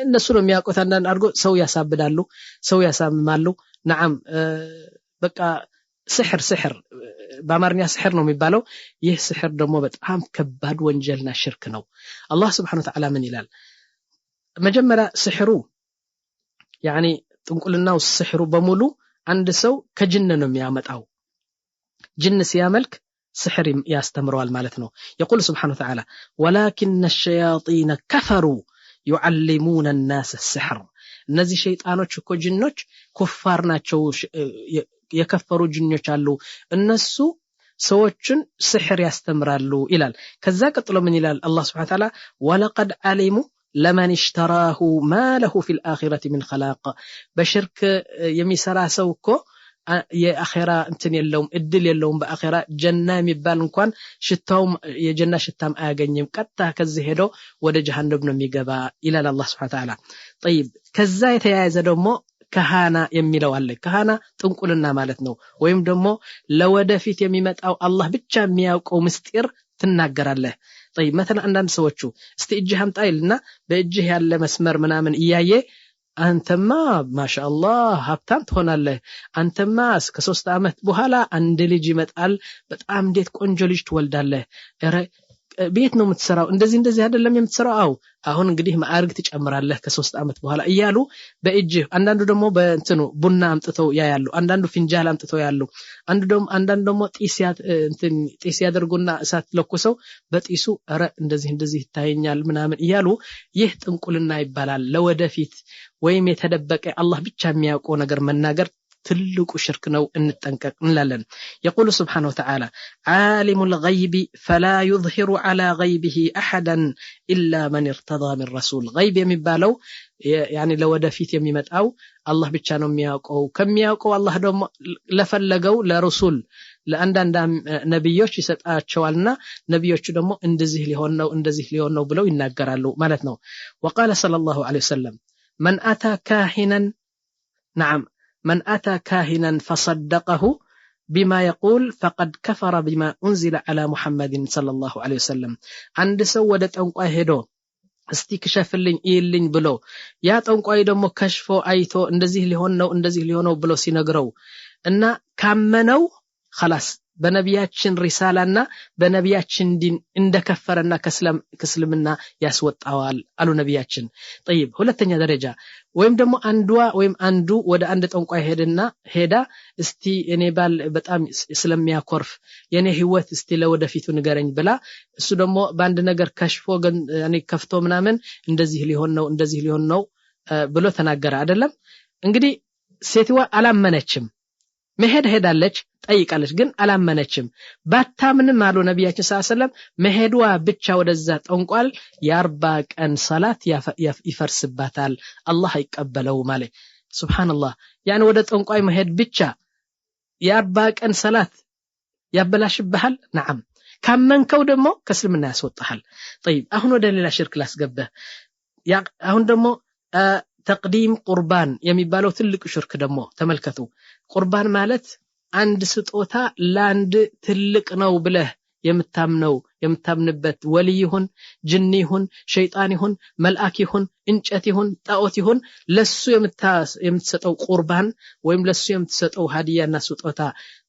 እነሱ ነው የሚያውቁት አንዳንድ አድርጎ ሰው ያሳብዳሉ ሰው ያሳምማሉ نعم በቃ ስሕር በአማርኛ ስሕር ነው የሚባለው ይህ ስሕር ደግሞ በጣም ከባድ ወንጀልና ሽርክ ነው አላህ Subhanahu Wa Ta'ala ምን ይላል መጀመሪያ ስሕሩ يعني ጥንቁልናው ስሕሩ በሙሉ አንድ ሰው ከጅን ነው የሚያመጣው ጅን ሲያመልክ سحر ያስተምረዋል ማለት ነው يقول سبحانه وتعالى ولكن الشياطين كفروا يعلمون الناس السحر እነዚህ ሸይጣኖች እኮ ጅኖች ኩፋር ናቸው የከፈሩ ጅኖች አሉ እነሱ ሰዎችን ስሕር ያስተምራሉ ይላል ከዛ ቀጥሎ ምን ይላል አላህ Subhanahu Wa Ta'ala ولقد علموا لمن اشتراه ما له في الآخرة من خلاق بشرك የሚሰራ ሰው እኮ የአኺራ እንትን የለውም እድል የለውም በአኺራ ጀና የሚባል እንኳን ሽታው የጀና ሽታም አያገኝም ቀጣ ከዚህ ሄዶ ወደ ጀሃነም ነው የሚገባ ይላል አላህ Subhanahu Wa Ta'ala طيب ከዛ የተያያዘ ደግሞ ከሃና የሚለው አለ ከሃና ጥንቁልና ማለት ነው ወይም ደግሞ ለወደፊት የሚመጣው አላህ ብቻ የሚያውቀው ምስጢር ትናገራለህ طيب مثلا አንዳንድ ሰዎቹ እስቲ እጅህ አምጣይልና በእጅህ ያለ መስመር ምናምን እያየ አንተማ ማሻአላህ ሀብታም ትሆናለህ አንተማ እስከ 3 አመት በኋላ አንድ ልጅ ይመጣል በጣም እንዴት ቆንጆ ልጅ ትወልዳለህ ቤት ነው የምትሰራው እንደዚህ አይደለም የምትሰራው አሁን እንግዲህ ማዕርግ ትጨምራለህ ከ3 አመት በኋላ እያሉ በእጅ አንዳንዱ ደግሞ በእንትኑ ቡና አምጥተው ያያሉ አንዳንዱ ፍንጃል አምጥተው ያያሉ አንዳንዱ ደግሞ ጢስ ያደርጉና እሳት ለኩሰው በጢሱ አረ እንደዚህ ይታየኛል ምናምን እያሉ ይህ ጥንቁልና ይባላል ለወደፊት ወይም የተደበቀ አላህ ብቻ የሚያውቀው ነገር መናገር ትልቁ ሽርክ ነው እንጠንቀቅ እንላለን يقول سبحانه وتعالى عالم الغيب فلا يظهر على غيبه احدا الا من ارتضى من رسول غيب የሚባለው يعني ለወደፊት የሚመጣው አላህ ብቻ ነው የሚያውቀው ከሚያውቀው አላህ ደግሞ ለፈለገው ለረሱል ለአንዳንድ ነብዮች ይሰጣቸዋልና ነብዮቹ ደግሞ እንደዚህ ሊሆን ነው ብለው ይናገራሉ ማለት ነው وقال صلى الله عليه وسلم من اتى كاهنا نعم من أتى كاهنا فصدقه بما يقول فقد كفر بما أنزل على محمد صلى الله عليه وسلم عند سودة أنقى هدو استكشفلين إيلين بلو يا تنقى دمو كشفو أيتو اندزيه لهونو بلو سينغرو إنا كامنو خلاص በነቢያችን ሪሳላና በነቢያችን ዲን እንደከፈረና ከእስልምና ያስወጣዋል አሉ ነቢያችን። طيب ሁለተኛ ደረጃ ወይም ደግሞ አንዱ ወደ አንድ ጠንቋይ ሄዳ እስቲ እኔ ባል በጣም ስለሚያኮርፍ የኔ ህይወት እስቲ ለወደፊቱ ንገረኝ ብላ እሱ ደግሞ በአንድ ነገር ከሽፎ እኔ ከፍቶ ምናምን እንደዚህ ሊሆን ነው ብሎ ተናገረ አይደለም። እንግዲህ ሴትዋ አላመነችም። መሄድ ሄዳለች ጠይቃለች ግን አላመነችም። ባታምንም አሉ ነቢያችን ሰለላሁ ዐለይሂ ወሰለም መሄዷ ብቻ ወደዛ ጠንቋል የ40 ቀን ሰላት ይፈርስባታል አላህ አይቀበለው ማለት ሱብሃንአላህ። ያኔ ወደ ጠንቋይ መሄድ ብቻ የ40 ቀን ሰላት ያበላሽብሃል። ነዓም ካመንከው ደግሞ ከእስልምና ያስወጣሃል። طيب አሁን ወደ ሌላ ሽርክ ላስገባህ። አሁን ደግሞ ተቅዲም ቁርባን የሚባለው ትልቅ ሽርክ ደግሞ ተመልከቱ። ቁርባን ማለት አንድ ስጦታ ለአንድ ትልቅ ነው ብለህ የምታምንበት ወልይ ይሁን ጅኒ ይሁን ሸይጣን ይሁን መልአክ ይሁን እንጨት ይሁን ጣዖት ይሁን ለሱ የምትሰጠው ቁርባን ወይም ለሱ የምትሰጠው ሀዲያና ስጦታ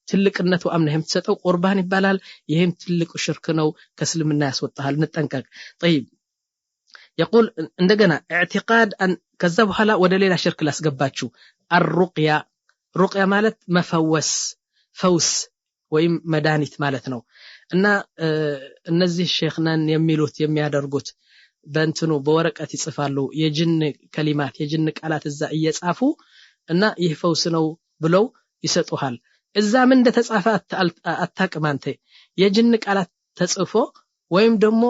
ትልቅነቱ አምነህ የምትሰጠው ቁርባን ይባላል። ይሄም ትልቅ ሽርክ ነው ከእስልምና ያስወጣሃል። እንጠንቀቅ። طيب يقول እንደገና اعتقاد ان ከዛ በኋላ ወደ ሌላ ሽርክ ላስገባችሁ። الرقية ማለት መፈወስ ፈውስ ወይም መድኃኒት ማለት ነው። እና እነዚህ ሼኽናን የሚያደርጉት በእንትኑ በወረቀት ይጽፋሉ የጅን ከሊማት የጅን ቃላት እዛ እየጻፉ እና ይህ ፈውስ ነው ብለው ይሰጡሃል። እዛ ምን እንደተጻፈ አታውቅም አንተ። የጅን ቃላት ተጽፎ ወይም ደግሞ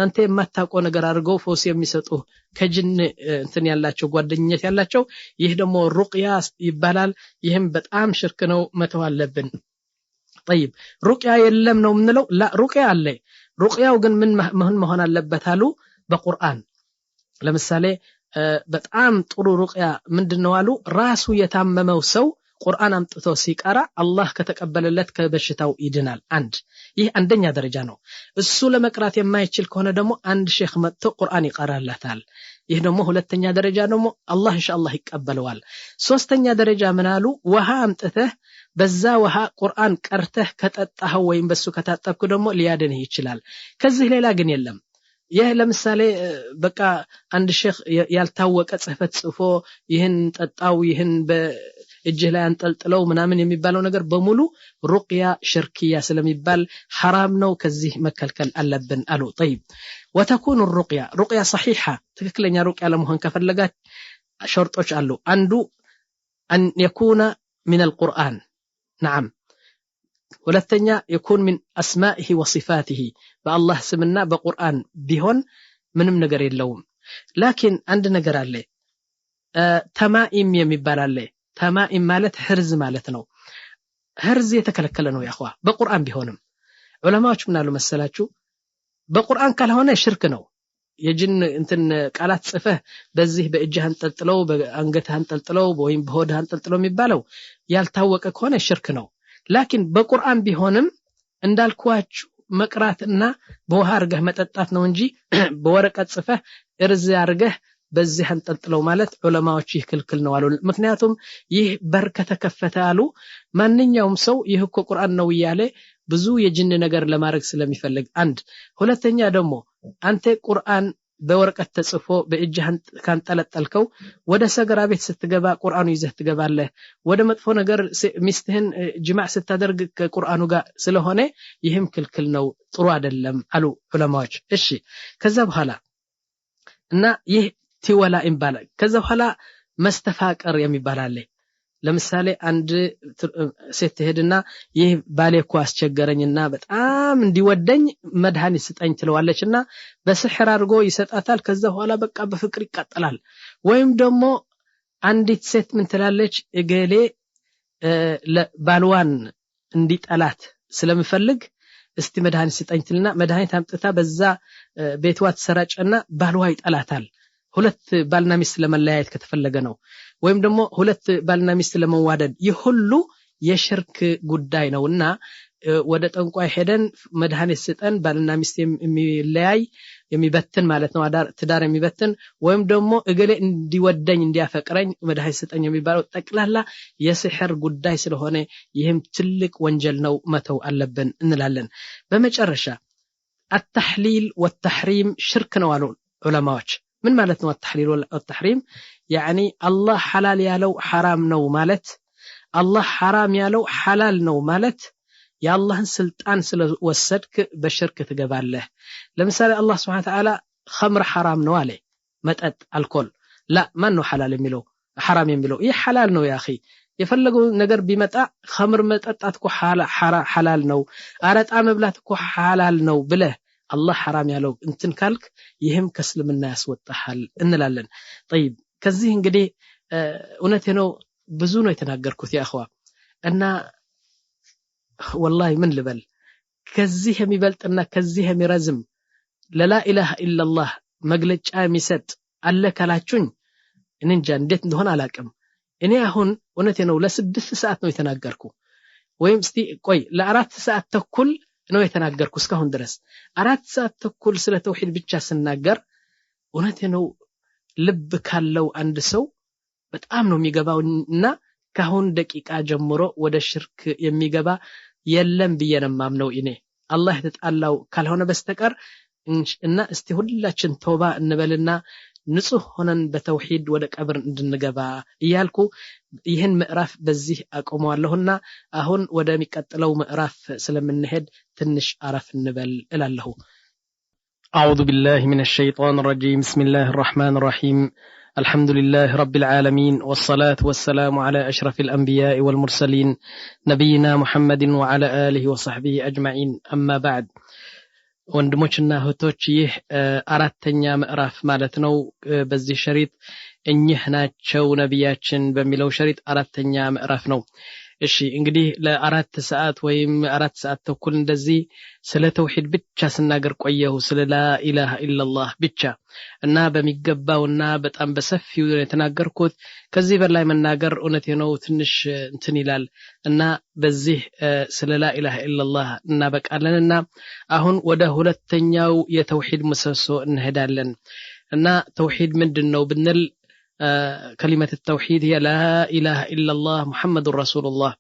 አንተ የማታውቀው ነገር አድርገው ፈውስ የሚሰጡ ከጅን እንትን ያላቸው ጓደኝነት ያላቸው ይህ ደግሞ ሩቅያ ይባላል። ይህም በጣም ሽርክ ነው፣ መተው አለብን። طيب ሩቅያ የለም ነው የምንለው? ላ ሩቅያ አለ። ሩቅያው ግን ምን መሆን አለበት አሉ? በቁርአን ለምሳሌ በጣም ጥሩ ሩቅያ ምንድነው አሉ? ራሱ የታመመው ሰው ቁርአን አምጥቶ ሲቀራ አላህ ከተቀበለለት ከበሽታው ይድናል። ይህ አንደኛ ደረጃ ነው። እሱ ለመቅራት የማይችል ከሆነ ደግሞ አንድ ሼክ መጥቶ ቁርአን ይቀራላታል። ይህ ደግሞ ሁለተኛ ደረጃ ደግሞ አላህ ኢንሻአላህ ይቀበለዋል። ሶስተኛ ደረጃ ምን አሉ? ውሃ አምጥተህ በዛ ውሃ ቁርአን ቀርተህ ከጠጣኸው ወይም በሱ ከታጠብክ ደግሞ ሊያድንህ ይችላል። ከዚህ ሌላ ግን የለም። ይህ ለምሳሌ በቃ አንድ ሼክ ያልታወቀ ጽህፈት ጽፎ ይህን ጠጣው ይህን እጅህ ላይ አንጠልጥለው ምናምን የሚባለው ነገር በሙሉ ሩቅያ ሽርክያ ስለሚባል حرام ነው። ከዚህ መከልከል አለብን አሉ። طيب وتكون الرقية صحيحة ትክክለኛ ሩቅያ ለመሆን ከፈለጋች ሸርጦች አሉ። አንዱ أن يكون من القرآن نعم። ሁለተኛ يكون من أسمائه وصفاته በአላህ ስምና በቁርአን ቢሆን ምንም ነገር የለውም። ላኪን አንድ ነገር አለ። ተማኢም የሚባል አለ። ተማኢም ማለት ህርዝ ማለት ነው። ህርዝ የተከለከለ ነው ያخوا በቁርአን ቢሆንም ዑለማዎች ምን አሉ መሰላችሁ? በቁርአን ካልሆነ ሽርክ ነው። የጅን እንትን ቃላት ጽፈህ በዚህ በእጅህ አንጠልጥለው በአንገትህ አንጠልጥለው ወይም በሆድህ አንጠልጥለው የሚባለው ያልታወቀ ከሆነ ሽርክ ነው። ላኪን በቁርአን ቢሆንም እንዳልኳችሁ መቅራትና በውሃ አርገህ መጠጣት ነው እንጂ በወረቀት ጽፈህ እርዝ አርገህ በዚህ አንጠልጥለው ማለት ዑለማዎች ይህ ክልክል ነው አሉ። ምክንያቱም ይህ በር ከተከፈተ አሉ ማንኛውም ሰው ይህ እኮ ቁርአን ነው እያለ ብዙ የጅን ነገር ለማድረግ ስለሚፈልግ አንድ። ሁለተኛ ደግሞ አንተ ቁርአን በወረቀት ተጽፎ በእጅህ ካንጠለጠልከው ወደ ሰገራ ቤት ስትገባ ቁርአኑ ይዘህ ትገባለህ። ወደ መጥፎ ነገር ሚስትህን ጅማዕ ስታደርግ ከቁርአኑ ጋር ስለሆነ ይህም ክልክል ነው፣ ጥሩ አይደለም አሉ ዑለማዎች። እሺ ከዛ በኋላ እና ይህ ቲወላ ይባላል። ከዛ በኋላ መስተፋቀር የሚባል አለ። ለምሳሌ አንድ ሴት ሄድና ይህ ባሌ እኮ አስቸገረኝና በጣም እንዲወደኝ መድኃኒት ስጠኝ ትለዋለችና በስሕር አድርጎ ይሰጣታል። ከዛ በኋላ በቃ በፍቅር ይቃጠላል። ወይም ደግሞ አንዲት ሴት ምን ትላለች? እገሌ ባልዋን እንዲጠላት ስለምፈልግ እስቲ መድኃኒት ስጠኝ ትልና መድኃኒት አምጥታ በዛ ቤትዋ ትሰራጨና ባልዋ ይጠላታል። ሁለት ባልና ሚስት ለመለያየት ከተፈለገ ነው። ወይም ደግሞ ሁለት ባልና ሚስት ለመዋደድ ይህ ሁሉ የሽርክ ጉዳይ ነውና ወደ ጠንቋይ ሄደን መድኃኒት ስጠን ባልና ሚስት የሚለያይ የሚበትን ማለት ነው ትዳር የሚበትን ወይም ደግሞ እገሌ እንዲወደኝ እንዲያፈቅረኝ መድኃኒት ስጠኝ የሚባለው ጠቅላላ የሲህር ጉዳይ ስለሆነ ይህም ትልቅ ወንጀል ነው መተው አለብን እንላለን በመጨረሻ التحليل والتحريم شرك ነው አሉ ዑለማዎች ምን ማለት ነው التحليل والتحريم يعني الله حلال ያለው حرام ነው ማለት الله حرام ያለው حلال ነው ማለት የአላህን ስልጣን ስለወሰድክ በሽርክ ትገባለህ ለምሳሌ አላህ Subhanahu Wa Ta'ala خمر حرام ነው አለ መጠጥ አልኮል لا ማን ነው حلال የሚለው حرام የሚለው ይህ حلال ነው ያ اخي የፈለገው ነገር ቢመጣ خمر መጠጣት እኮ حلال ነው አረጣ መብላት እኮ حلال ነው ብለህ አላህ حرام ያለው እንትን ካልክ ይህም ከእስልምና ያስወጣሃል እንላለን طيب ከዚህ እንግዲህ እውነቴ ነው ብዙ ነው የተናገርኩት ያ اخوا እና والله ምን ልበል ከዚህ የሚበልጥና ከዚህ የሚረዝም ለላ ኢላሃ ኢላላህ መግለጫ የሚሰጥ አለ ካላችሁኝ እንጃ እንዴት እንደሆነ አላቅም እኔ አሁን እውነቴ ነው ለ6 ሰዓት ነው የተናገርኩ ወይም እስቲ ቆይ ለ4 ሰዓት ተኩል ነው የተናገርኩ እስካሁን ድረስ 4 ሰዓት ተኩል ስለ ተውሂድ ብቻ ስናገር እውነቴ ነው ልብ ካለው አንድ ሰው በጣም ነው የሚገባውና ካሁን ደቂቃ ጀምሮ ወደ ሽርክ የሚገባ የለም በየነማም ነው እኔ አላህ ተጣላው ካልሆነ በስተቀር እና እስቲ ሁላችን ተውባ እንበልና ንጹህ ሆነን በተውሂድ ወደ ቀብር እንድንገባ ይያልኩ ይህን ምዕራፍ በዚህ አቆመዋለሁና አሁን ወደ የሚቀጥለው ምዕራፍ ስለምንሄድ ትንሽ አረፍ እንበል እላለሁ أعوذ بالله من الشيطان الرجيم بسم الله الرحمن الرحيم الحمد لله رب العالمين والصلاة والسلام على أشرف الأنبياء والمرسلين نبينا محمد وعلى آله وصحبه أجمعين أما بعد ወንድሞችና እህቶች ይህ አራተኛ ምዕራፍ ማለት ነው በዚህ ሸሪጥ እኚህ ናቸው ነብያችን በሚለው ሸሪጥ አራተኛ ምዕራፍ ነው እሺ እንግዲህ ለ4 ሰዓት ወይም 4 ሰዓት ተኩል እንደዚህ ስለ ተውሂድ ብቻ ስናገር ቆየሁ ስለ ላ ኢላሃ ኢላላህ ብቻ እና በሚገባውና በጣም በሰፊው የተናገርኩት ከዚህ በላይ መናገር እውነቴ ነው ትንሽ እንትን ይላል እና በዚህ ስለ ላ ኢላሃ ኢላላህ እናበቃለንና አሁን ወደ ሁለተኛው የተውሂድ ምሰሶ እንሄዳለን እና ተውሂድ ምንድነው ብንል كلمة التوحيد هي لا إله إلا الله محمد رسول الله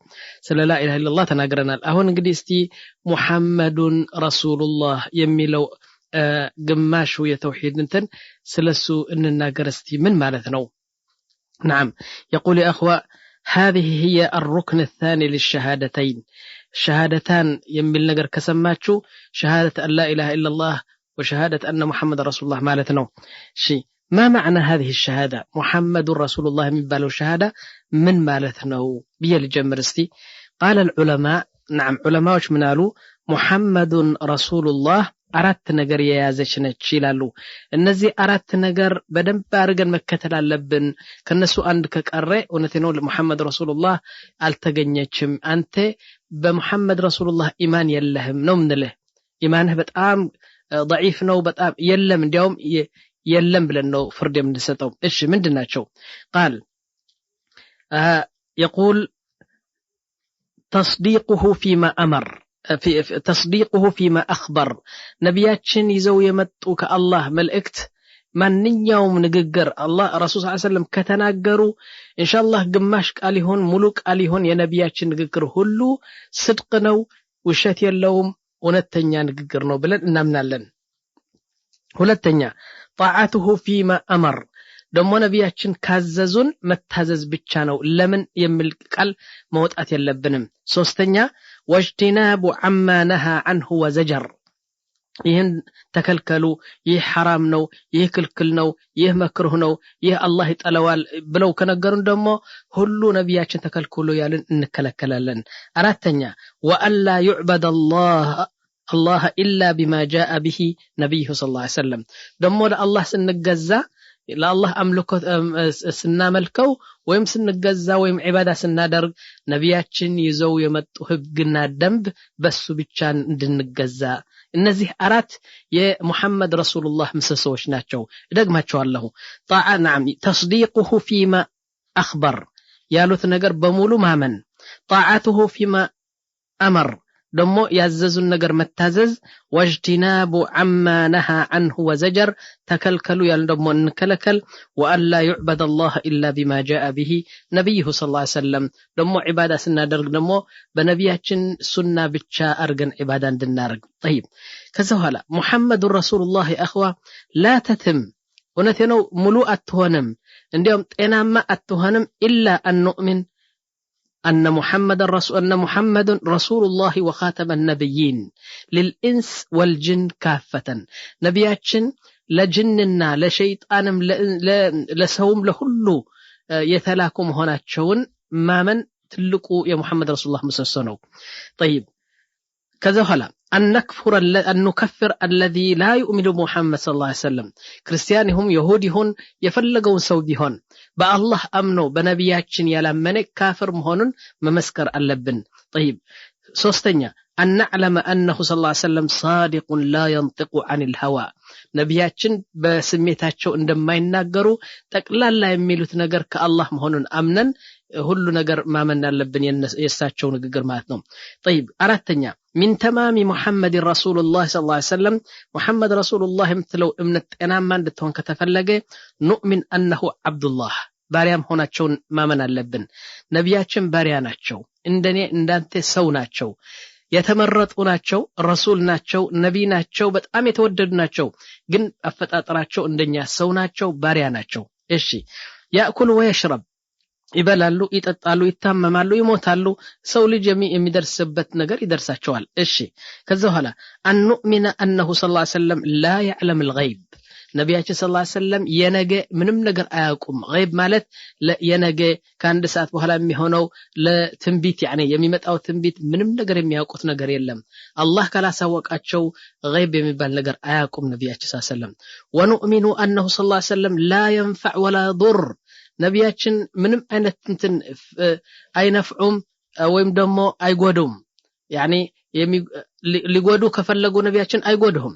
سلا لا إله إلا الله تناقرنا أهون قديستي محمد رسول الله يميلو قماشو يتوحيد نتن سلسو إن الناقرستي من مالتنو نعم يقول يا أخوة هذه هي الركن الثاني للشهادتين شهادتان يميل نقر كسماتشو شهادة أن لا إله إلا الله وشهادة أن محمد رسول الله مالتنو شي ما معنى هذه الشهادة محمد رسول الله من بالو شهادة من مالتنا بيل جمرستي قال العلماء نعم علماء وش منالو محمد رسول الله أردت نجر يازش نتشيلالو النزي أردت نجر بدن بارجن مكتل اللبن كنسو عندك قرئ ونتنو محمد رسول الله التجنيتشم أنت بمحمد رسول الله إيمان يلهم نومن له إيمانه بتأم ضعيف نو بتأم يلم اليوم يلم بلنو فرد من السطو إيش من دناتشو قال يقول تصديقه فيما أمر في تصديقه فيما أخبر نبياتشن يزو يمتو كالله ملئكت من يوم نققر الله رسول صلى الله عليه وسلم كتناقروا إن شاء الله قماش قاليهون ملوك قاليهون يا نبياتشن نققر هلو صدقنو وشات يلوم ونتنيا نققرنو بلن نمنا لن ሁለተኛ طاعته فيما أمر ደሞ ነብያችን ካዘዙን መታዘዝ ብቻ ነው ለምን የሚል ቃል መውጣት የለብንም ሶስተኛ واجتناب عما نهى عنه وزجر ይህን ተከልከሉ ይህ حرام ነው ይህ ክልክል ነው ይህ መክሩህ ነው ይህ አላህ ይጠላዋል ብለው ከነገሩን ደሞ ሁሉ ነብያችን ተከልክሉ ያልን እንከለከላለን አራተኛ وألا يعبد الله إلا بما جاء به نبيه صلى الله عليه وسلم دمو الله سنجزا لا الله أملكه سناملكو ويم سنجزا ويم عبادة سنادرج نبياتشن يزو يمتو هبقنا الدنب بس بيتشان دنجزا النزيه أرات يا محمد رسول الله مسسوش ناتشو دق ما تشو الله طاعة نعم تصديقه فيما أخبر يالو ثنقر بمولو مامن طاعته فيما أمر ደሞ ያዘዙን ነገር መታዘዝ ወጅቲናቡ عما نهى عنه وزجر ተከልከሉ ያል ደሞ እንከለከል ወአላ يعبد الله الا بما جاء به ነብዩ ሰለላሁ ዐለይሂ ወሰለም ደሞ ዒባዳ ስናደርግ ደሞ በነቢያችን ሱና ብቻ አርገን ዒባዳ እንድናረግ طيب ከዛ ኋላ ሙሐመድ ረሱላህ አኽዋ لا تتم እውነቴ ነው ሙሉ አትሆንም እንዲያውም ጤናማ አትሆንም إلا أن نؤمن أن محمد رسول الله وخاتم النبيين للإنس والجن كافة نبياتشن لجننا لشيطانم لسوم لهلو يتلاكم هنا تشون ما من تلقوا يا محمد رسول الله مسسنو طيب كذا هلا أن نكفر الذي لا يؤمن بمحمد صلى الله عليه وسلم كريستيانهم يهوديهم يفلقون سوديهم بالله أمنوا بنبياتشن يلمنك كافر مهونن ممسكر اللبن طيب سوستنيا أن نعلم أنه صلى الله عليه وسلم صادق لا ينطق عن الهوى نبياتشن بسميتاتشو عندما يناقروا تقلال لا يميلوت نقر كالله مهونن أمنا ሁሉ ነገር ማመን አለብን የሳቸው ንግግር ማለት ነው طيب አራተኛ من تمام محمد رسول الله صلى الله عليه وسلم محمد رسول الله ምትለው እምነት ጤናማ እንድትሆን ከተፈለገ نؤمن انه عبد الله ባሪያም ሆናቸውን ማመን አለብን ነቢያችን ባሪያ ናቸው እንደኔ እንዳንተ ሰው ናቸው የተመረጡ ናቸው ረሱል ናቸው ነቢ ናቸው በጣም የተወደዱ ናቸው ግን አፈጣጠራቸው እንደኛ ሰው ናቸው ባሪያ ናቸው እሺ ያእኩል ወይሽረብ ይበላሉ ይጠጣሉ ይታመማሉ ይሞታሉ ሰው ልጅ የሚደርስበት ነገር ይደርሳቸዋል እሺ ከዛ ኋላ አንኡሚና انه صلى الله عليه وسلم لا يعلم الغيب ነብያችን ሰለላሁ ዐለይሂ ወሰለም የነገ ምንም ነገር አያውቁም غيب ማለት የነገ ከአንድ ሰዓት በኋላ የሚሆነው ለትንቢት يعني የሚመጣው ትንቢት ምንም ነገር የሚያውቁት ነገር የለም አላህ ካላሳወቃቸው غيب የሚባል ነገር አያውቁም ነብያችን ሰለላሁ ዐለይሂ ወሰለም ونؤمن انه صلى الله عليه وسلم لا ينفع ولا يضر ነብያችን ምንም አይነት እንትን አይነፍዑም ወይም ደግሞ አይጎዱም يعني ሊጎዱ ከፈለጉ ነብያችን አይጎዱም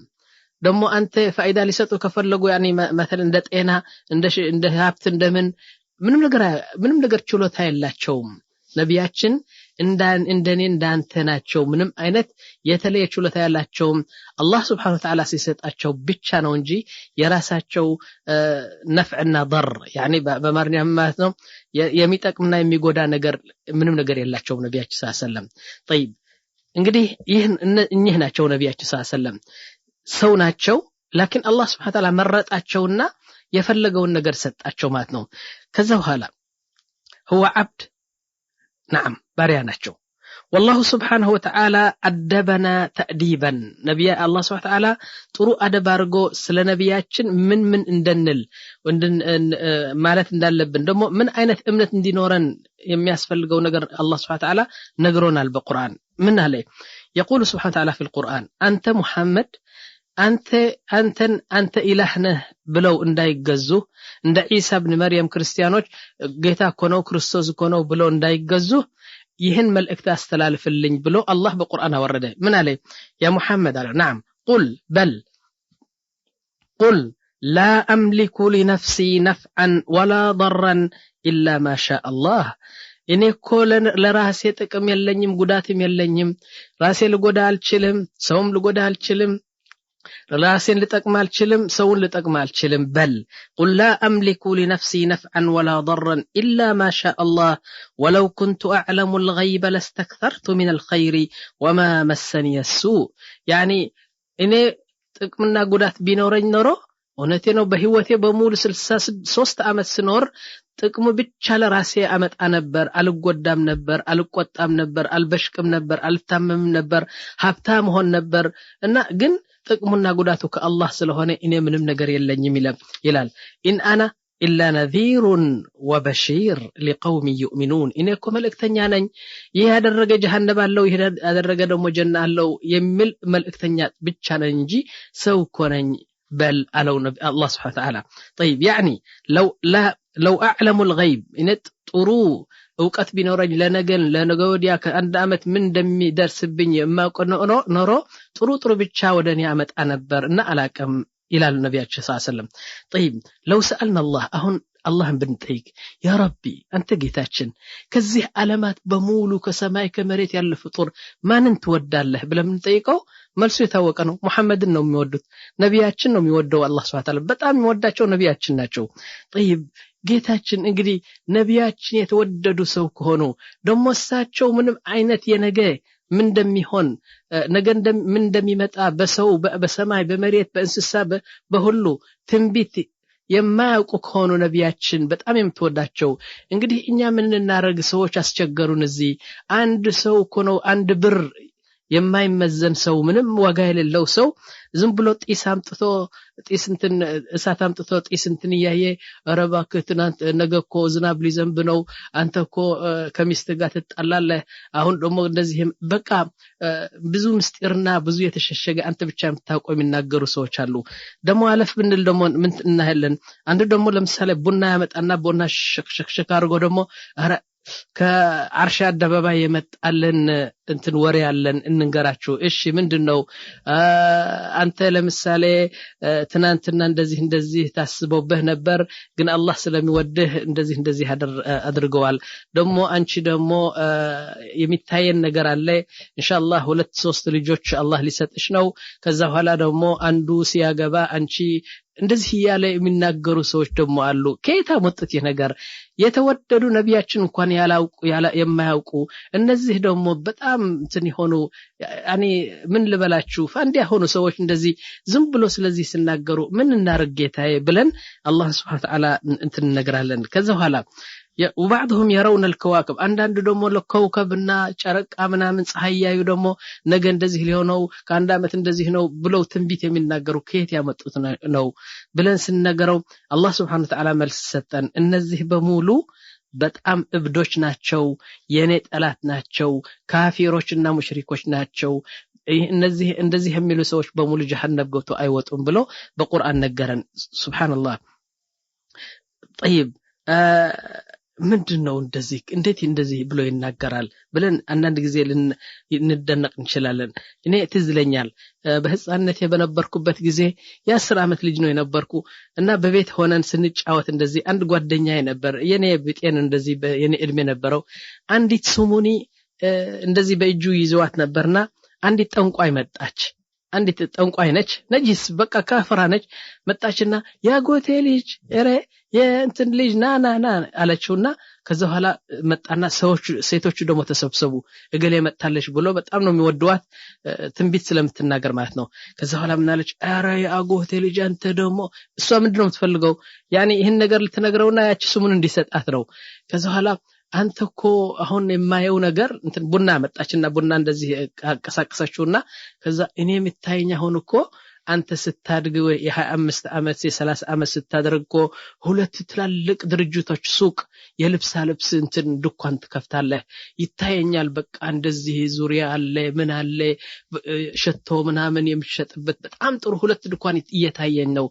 ደግሞ አንተ ፋይዳ ሊሰጡ ከፈለጉ يعني مثلا እንደ ጤና እንደ ሀብት እንደምን ምንም ነገር ችሎታ የላቸውም ነብያችን እንደኔ እንዳንተ ናቸው ምንም አይነት የተለየ ችሎታ ያላቸው አላህ Subhanahu Wa Ta'ala ሲሰጣቸው ብቻ ነው እንጂ የራሳቸው ነፍዕና ضر يعني በማርኛ ማለት ነው የሚጠቅምና የሚጎዳ ነገር ምንም ነገር የላቸው ነብያችን ሰለላሁ ዐለይሂ ወሰለም طيب እንግዲህ እኚህ ናቸው ነብያችን ሰለላሁ ዐለይሂ ወሰለም ሰው ናቸው لكن አላህ Subhanahu Wa Ta'ala መረጣቸውና የፈለገውን ነገር ሰጣቸው ማለት ነው ከዛ በኋላ هو عبد نعم بارياناتشو والله سبحانه وتعالى أدبنا تأديبا نبي الله سبحانه وتعالى ጥሩ አደብ አድርጎ ስለ ነብያችን ምን እንደንል ማለት እንዳለብን ደግሞ ምን አይነት እምነት እንዲኖረን የሚያስፈልገው ነገር አላህ Subhanahu Wa Ta'ala ነግሮናል በቁርአን ምን አለ يقول سبحانه وتعالى في القرآن أنت محمد አንተ ኢላህ ነህ ብለው እንዳይገዙ እንደ ኢሳ ኢብኑ መርየም ክርስቲያኖች ጌታ ኮነው ክርስቶስ ኮነው ብለው እንዳይገዙ ይህን መልእክት አስተላልፍልኝ ብሎ አላህ በቁርአን አወረደ ምን አለ ያ ሙሐመድ አለ نعم قل لا املك لنفسي نفعا ولا ضرا الا ما شاء الله እኔ ኮለን ለራሴ ጥቅም የለኝም ጉዳትም የለኝም ራሴ ልጎዳ አልችልም ሰውም ልጎዳ አልችልም راسين لتقم الشلم سون لتقم الشلم بل قل لا أملك لنفسي نفعا ولا ضرا إلا ما شاء الله ولو كنت أعلم الغيب لاستكثرت من الخير وما مسني السوء يعني إني تقمنا قدات بينورين نورو ونتينو بهوتي بمول سوست أمت سنور تقم بيتشال راسي أمت أنبر ألقدام نبر ألقطام نبر ألبشكم نبر ألتمم نبر هبتام هون نبر إن جن ጥቅሙና ጉዳቱ ከአላህ ስለሆነ እኔ ምንም ነገር የለኝም ይላል ኢን አና ኢላ ነዚሩን ወበሺር لقوم يؤمنون እኔ እኮ መልእክተኛ ነኝ ይሄ ያደረገ ጀሃነም አለው ይሄ ያደረገ ደግሞ ጀና አለው የሚል መልእክተኛ ብቻ ነኝ እንጂ ሰው እኮ ነኝ በል አለው ነብይ አላህ Subhanahu Wa Ta'ala طيب يعني لو اعلم الغيب ان ጥሩ እውቀት ቢኖረኝ ለነገ ወዲያ ከአንድ አመት ምን እንደሚደርስብኝ የማውቀው ኖሮ ጥሩ ብቻ ወደኔ አመጣ ነበር እና አላቀም ይላል ነብያችን ሰለላሁ ዐለይሂ ወሰለም طيب لو سالنا الله አሁን አላህን ብንጠይቅ ያ ረቢ አንተ ጌታችን ከዚህ ዓለማት በሙሉ ከሰማይ ከመሬት ያለ ፍጡር ማንን ትወዳለህ ብለን ብንጠይቀው መልሱ የታወቀ ነው ሙሐመድን ነው የሚወዱት ነቢያችን ነው የሚወደው አላህ Subhanahu Ta'ala በጣም የሚወዳቸው ነቢያችን ናቸው طيب ጌታችን እንግዲህ ነቢያችን የተወደዱ ሰው ከሆኑ ደሞ እሳቸው ምንም አይነት የነገ ምን እንደሚሆን ነገ ምን እንደሚመጣ በሰው በሰማይ በመሬት በእንስሳ በሁሉ ትንቢት የማያውቁ ከሆኑ ነቢያችን በጣም የምትወዳቸው እንግዲህ እኛ ምን እናረግ ሰዎች አስቸገሩን እዚህ አንድ ሰው ነው አንድ ብር የማይመዘን ሰው ምንም ዋጋ የሌለው ሰው ዝም ብሎ ጢስ አምጥቶ ጢስ እንትን እሳት አምጥቶ ጢስ እንትን ያየ አረባክ ትናንት ነገኮ ዝናብ ሊዘንብ ነው አንተኮ ከሚስት ጋር ትጣላለህ አሁን ደግሞ እንደዚህ በቃ ብዙ ምስጢርና ብዙ የተሸሸገ አንተ ብቻ የምታውቀው የሚናገሩ ሰዎች አሉ ደግሞ አለፍ ብንል ደግሞ ምን እናያለን አንዱ ደግሞ ለምሳሌ ቡና ያመጣና ቡና ሸክሸክ አድርጎ ደግሞ አረ ከአርሻ አደባባይ የመጣልን እንትን ወሬ ያለን እንንገራችሁ እሺ ምንድነው አንተ ለምሳሌ ትናንትና እንደዚህ ታስቦብህ ነበር ግን አላህ ስለሚወድህ እንደዚህ አድርገዋል ደግሞ አንቺ ደግሞ የሚታየን ነገር አለ ኢንሻአላህ 2-3 ልጆች አላህ ሊሰጥሽ ነው ከዛ በኋላ ደግሞ አንዱ ሲያገባ አንቺ እንደዚህ ያለ የሚናገሩ ሰዎች ደግሞ አሉ ከየታ መጥት ነገር የተወደዱ ነቢያችን እንኳን የማያውቁ እነዚህ ደግሞ በጣም እንትን ይሆኑ ያኔ ምን ልበላችሁ ፈንዲ ያሆኑ ሰዎች እንደዚህ ዝም ብሎ ስለዚህ ሲናገሩ ምን እናርግ ጌታዬ ብለን አላህ Subhanahu Wa Ta'ala እንትን ነገራለን ከዛ በኋላ وبعضهم يرون الكواكب አንዳንዱ ደግሞ ለኮከብና ጨረቃ ምናምን ፀሐይ ያዩ ደግሞ ነገ እንደዚህ ሊሆነው ከአንድ አመት እንደዚህ ነው ብለው ትንቢት የሚናገሩ ከየት ያመጡት ነው ብለን ስንነገረው አላህ Subhanahu Wa Ta'ala መልስ ሰጠን እነዚህ በሙሉ በጣም እብዶች ናቸው የኔ ጠላት ናቸው ካፊሮችና ሙሽሪኮች ናቸው እነዚህ እንደዚህ የሚሉ ሰዎች በሙሉ ጀሃነም ገብተው አይወጡም ብሎ በቁርአን ነገረን ሱብሃንአላህ طيب ምንድነው እንደዚህ እንዴት እንደዚህ ብሎ ይናገራል ብለን አንዳንድ ጊዜ ልንደነቅ እንችላለን እኔ ትዝለኛል በህፃንነቴ በነበርኩበት ጊዜ የ10 አመት ልጅ ነው የነበርኩ እና በቤት ሆነን ስንጫወት እንደዚህ አንድ ጓደኛዬ ነበር የኔ ብጤን እንደዚህ የኔ እድሜ ነበረው አንዲት ሱሙኒ እንደዚህ በእጁ ይዘዋት ነበርና አንዲት ጠንቋይ መጣች አንዲት ጠንቋይ ነች ነጂስ በቃ ካፍራ ነች መጣችና ያጎቴ ልጅ እረ የእንትን ልጅ ና አለችውና ከዛ በኋላ መጣና ሴቶቹ ደግሞ ተሰብሰቡ እገሌ መጣለች ብሎ በጣም ነው የሚወዷት ትንቢት ስለምትናገር ማለት ነው ከዛ በኋላ ምን አለች አረ ያጎቴ ልጅ አንተ ደግሞ እሷ ምንድነው የምትፈልገው ያኒ ይሄን ነገር ልትነግረውና ያቺ ስሙን እንዲሰጣት ነው ከዛ በኋላ አንተኮ አሁን የማየው ነገር እንትን ቡና መጣችና ቡና እንደዚህ አቀሳቀሰችውና ከዛ እኔ የምታየኝ አሁን እኮ አንተ ስታድግ የ25 አመት የ30 አመት ስታደርጎ ሁለት ትላልቅ ድርጅቶች ሱቅ የልብስ እንትን ዱካን ትከፍታለህ ይታየኛል በቃ እንደዚህ ዙሪያ አለ ምን አለ ሸቶ ምናምን የሚሸጥበት በጣም ጥሩ ሁለት ዱካን እየታየኝ ነው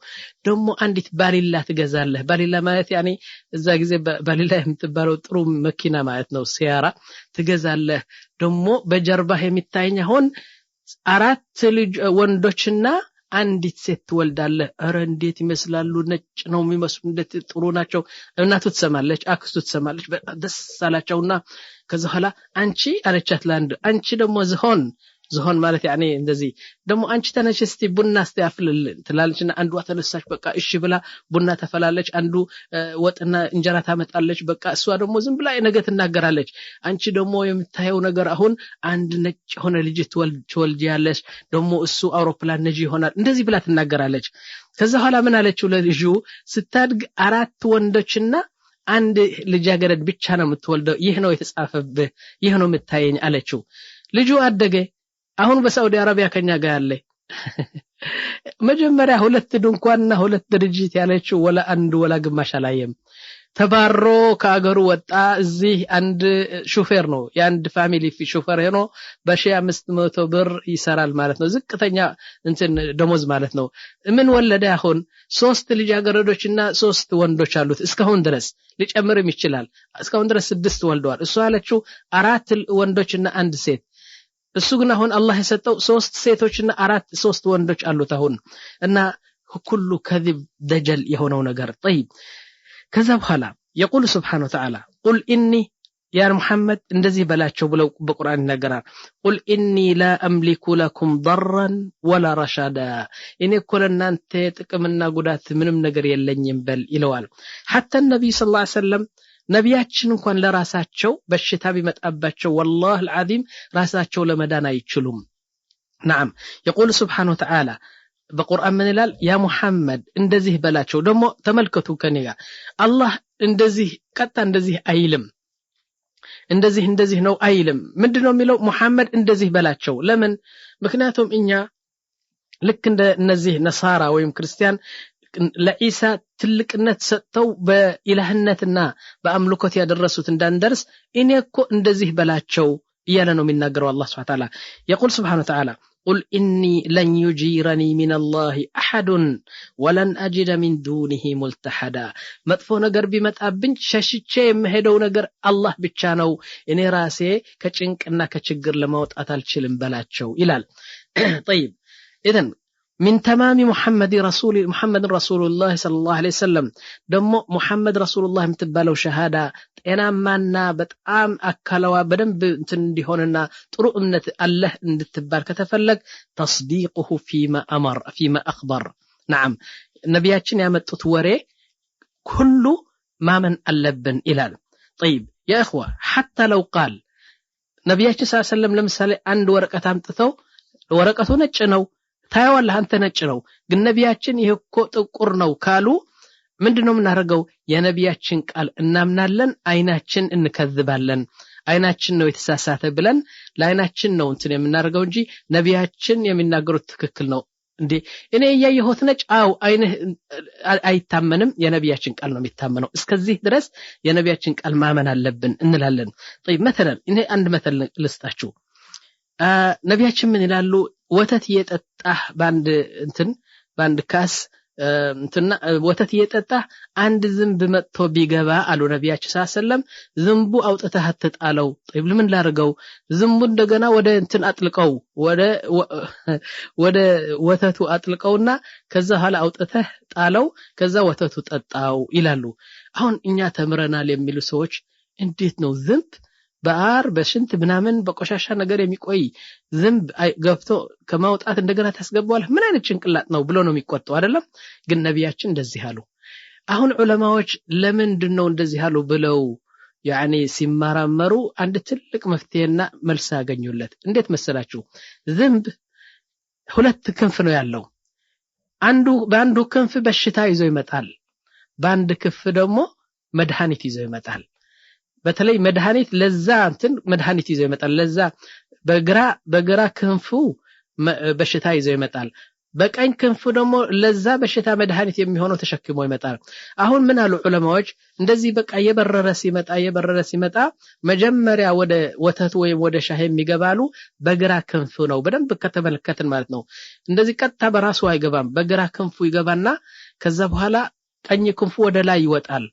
ደግሞ አንዲት ባሊላ ትገዛለህ ባሊላ ማለት ያኔ እዛ ጊዜ ባሊላ የምትባለው ጥሩ መኪና ማለት ነው ሲያራ ትገዛለህ ደግሞ በጀርባህ የሚታየኝ አሁን 4 ልጅ ወንዶችና አንዲት ሴት ትወልዳለህ አረ እንዴት ይመስላሉ ነጭ ነው የሚመስሉ እንዴት ጥሩ ናቸው እናቱ ትሰማለች አክስቱ ትሰማለች ደስ አላቸውና ከዛ በኋላ አንቺ አለቻት ላንድ አንቺ ደግሞ ዝሆን ማለት ያኔ እንደዚህ ደግሞ አንቺ ተነሽ እስቲ ቡና እስቲ አፍልል ትላለችና አንዷ ተነሳች በቃ እሺ ብላ ቡና ተፈላለች አንዱ ወጥና እንጀራ ታመጣለች በቃ እሷ ደግሞ ዝም ብላ ነገ ትናገራለች አንቺ ደግሞ የምታየው ነገር አሁን አንድ ነጭ ሆነ ልጅ ትወልጂያለሽ ደግሞ እሱ አውሮፕላን ነጂ ይሆናል እንደዚህ ብላ ትናገራለች ከዛ በኋላ ምን አለችው ለልጁ ስታድግ 4 ወንዶችና አንድ ልጃገረድ ብቻ ነው የምትወልደው ይህ ነው የተጻፈብህ ይህ ነው የምታየኝ አለችው ልጁ አደገ አሁን በሳውዲ አረቢያ ከኛ ጋር ያለ መጀመሪያ 2 ድንኳንና 2 ድርጅት ያለችው ወላ አንድ ወላ ግማሽ አላየም ተባሮ ከአገሩ ወጣ እዚህ አንድ ሹፌር ነው የአንድ ፋሚሊ ሹፌር ሆኖ በ1500 ብር ይሰራል ማለት ነው ዝቅተኛ እንትን ደሞዝ ማለት ነው ምን ወለደ አሁን 3 ልጃገረዶችና 3 ወንዶች አሉት እስካሁን ድረስ ሊጨምርም ይችላል እስካሁን ድረስ 6 ወልደዋል እሱ አለችው 4 ወንዶችና አንድ ሴት እሱ ግን አሁን አላህ የሰጠው 3 ሴቶችና 3 ወንዶች አሉት አሁን እና ሁሉ ከذب ደጀል የሆነው ነገር طيب ከዛ በኋላ يقول سبحانه وتعالى قل إني يا محمد እንደዚህ በላቸው ብለው በቁርአን ይናገራል قل إني لا أملك لكم ضرا ولا رشدا እኔ እኮ ለእናንተ ጥቅምና ጉዳት ምንም ነገር የለኝም በል ይለዋል حتى النبي صلى الله عليه وسلم ነቢያችን እንኳን ለራሳቸው በሽታ ቢመጣባቸው والله العظيم ራሳቸው ለመዳን አይችሉም نعم يقول سبحانه وتعالى በቁርአን ምን ይላል ያ ሙሐመድ እንደዚህ በላቸው ደግሞ ተመልከቱ ከኔጋ አላህ እንደዚህ ቀጣ እንደዚህ አይልም እንደዚህ ነው አይልም ምንድነው የሚለው ሙሐመድ እንደዚህ በላቸው ለምን ምክንያቱም እኛ ልክ እንደ እነዚህ ነሳራ ወይም ክርስቲያን ለኢሳ ትልቅነት ሰጥተው በኢላህነትና በአምልኮት ያደረሱት እንዳንደርስ እኔ እኮ እንደዚህ በላቸው እያለ ነው የሚናገረው አላህ Subhanahu Wa Ta'ala يقول سبحانه وتعالى قل إني لن يجيرني من الله أحد ولن أجد من دونه ملتحدا መጥፎ ነገር ቢመጣብኝ ሸሽቼ የምሄደው ነገር አላህ ብቻ ነው እኔ ራሴ ከጭንቅና ከችግር ለማውጣት አልችልም በላቸው ይላል طيب اذا من تمام محمد رسول الله صلى الله عليه وسلم ደሞ محمد رسول الله የምትባለው ሸሃዳ ጤናማና በጣም አካላዋ በደንብ እንትን እንዲሆንና ጥሩ እምነት አላህ እንድትባል ከተፈለግ تصديقه فيما اخبر نعم ነቢያችን ያመጡት ወሬ ሁሉ ማመን አለብን ይላል طيب يا اخوه حتى لو قال ነቢያችን ሰለላሁ ዐለይሂ ወሰለም ለምሳሌ አንድ ወረቀት አምጥተው ወረቀቱ ነጭ ነው ታያዋለህ አንተ ነጭ ነው ግን ነቢያችን ይሄ እኮ ጥቁር ነው ካሉ ምንድነው የምናደርገው የነቢያችን ቃል እናምናለን አይናችን እንከዝባለን አይናችን ነው የተሳሳተ ብለን ለአይናችን ነው እንትን የምናደርገው እንጂ ነቢያችን የሚናገሩት ትክክል ነው እንዴ እኔ ያየሁት ነጭ አይነ አይታመንም የነቢያችን ቃል ነው የሚታመነው እስከዚህ ድረስ የነቢያችን ቃል ማመን አለብን እንላለን طيب مثلا እኔ አንድ መተል ልስጣችሁ ነቢያችን ምን ይላሉ ወተት እየጠጣህ ባንድ ካስ እንትና ወተት እየጠጣህ አንድ ዝንብ መጥቶ ቢገባ አሉ ነቢያችን ሰለላም ዝንቡ አውጥተህ አትጣለው طيب ለምን ላርገው ዝንቡ እንደገና ወደ እንትን አጥልቀው ወደ ወተቱ አጥልቀውና ከዛ ኋላ አውጥተህ ጣለው ከዛ ወተቱ ጠጣው ይላሉ አሁን እኛ ተምረናል የሚሉ ሰዎች እንዴት ነው ዝንብ በአር በሽንት ምናምን በቆሻሻ ነገር የሚቆይ ዝንብ ገብቶ ከማውጣት እንደገና ታስገባዋለህ ምን አይነት ጭንቅላት ነው ብሎ ነው የሚቆጣው አይደለም ግን ነቢያችን እንደዚህ አሉ አሁን ዑለማዎች ለምንድነው እንደዚህ አሉ ብለው ያኒ ሲማራመሩ አንድ ትልቅ መፍትሄና መልስ ያገኙለት እንዴት መሰላችሁ ዝንብ ሁለት ክንፍ ነው ያለው በአንዱ ክንፍ በሽታ ይዞ ይመጣል በአንድ ክንፍ ደግሞ መድኃኒት ይዞ ይመጣል በተለይ መድኃኒት ለዛ እንትን መድኃኒት ይዘው ይመጣል ለዛ በግራ ክንፉ በሽታ ይዘው ይመጣል በቀኝ ክንፉ ደግሞ ለዛ በሽታ መድኃኒት የሚሆነው ተሸክሞ ይመጣል አሁን ምን አሉ ዑለማዎች እንደዚህ በቃ የበረረ ሲመጣ መጀመሪያ ወደ ወተት ወይ ወደ ሻህ የሚገባሉ በግራ ክንፉ ነው በደንብ ከተመለከትን ማለት ነው እንደዚህ ቀጥታ በራሱ አይገባም በግራ ክንፉ ይገባና ከዛ በኋላ ቀኝ ክንፉ ወደ ላይ ይወጣል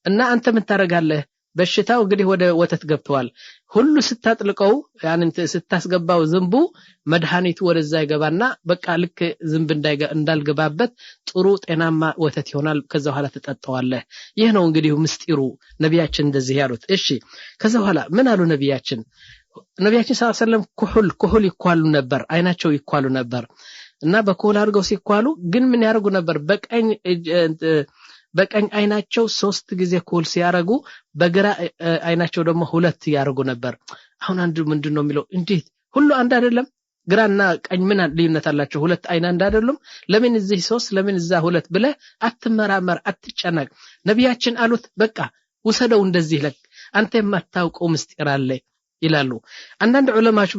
እና አንተ ምን ታረጋለህ በሽታው እንግዲህ ወደ ወተት ገብቷል ሁሉ ስታጥልቀው ያን ስታስገባው ዝንቡ መድኃኒቱ ወደዛ ይገባና በቃ ልክ ዝንብ እንዳልገባበት ጥሩ ጤናማ ወተት ይሆናል ከዛ በኋላ ተጠጣዋለህ ይሄ ነው እንግዲህ ምስጢሩ ነቢያችን እንደዚህ ያሉት እሺ ከዛ በኋላ ምን አሉ ነቢያችን ሰለላሁ ዐለይሂ ወሰለም ኩሁል ይኳሉ ነበር አይናቸው ይኳሉ ነበር እና በኩሁል አድርገው ሲኳሉ ግን ምን ያርጉ ነበር በቀኝ አይናቸው 3 ጊዜ ኩል ሲያረጉ በግራ አይናቸው ደግሞ 2 ያርጉ ነበር አሁን አንዱ ምንድነው የሚለው እንዴት ሁሉ አንድ አይደለም ግራና ቀኝ ምን ልዩነት አላቸው 2 አይና አንድ አይደለም ለምን እዚህ 3 ለምን እዛ 2 ብለ አትመራመር አትጨነቅ ነቢያችን አሉት በቃ ወሰደው እንደዚህ ለክ አንተ የማታውቀው ምስጢር አለ ይላሉ አንዳንድ ዑለማዎች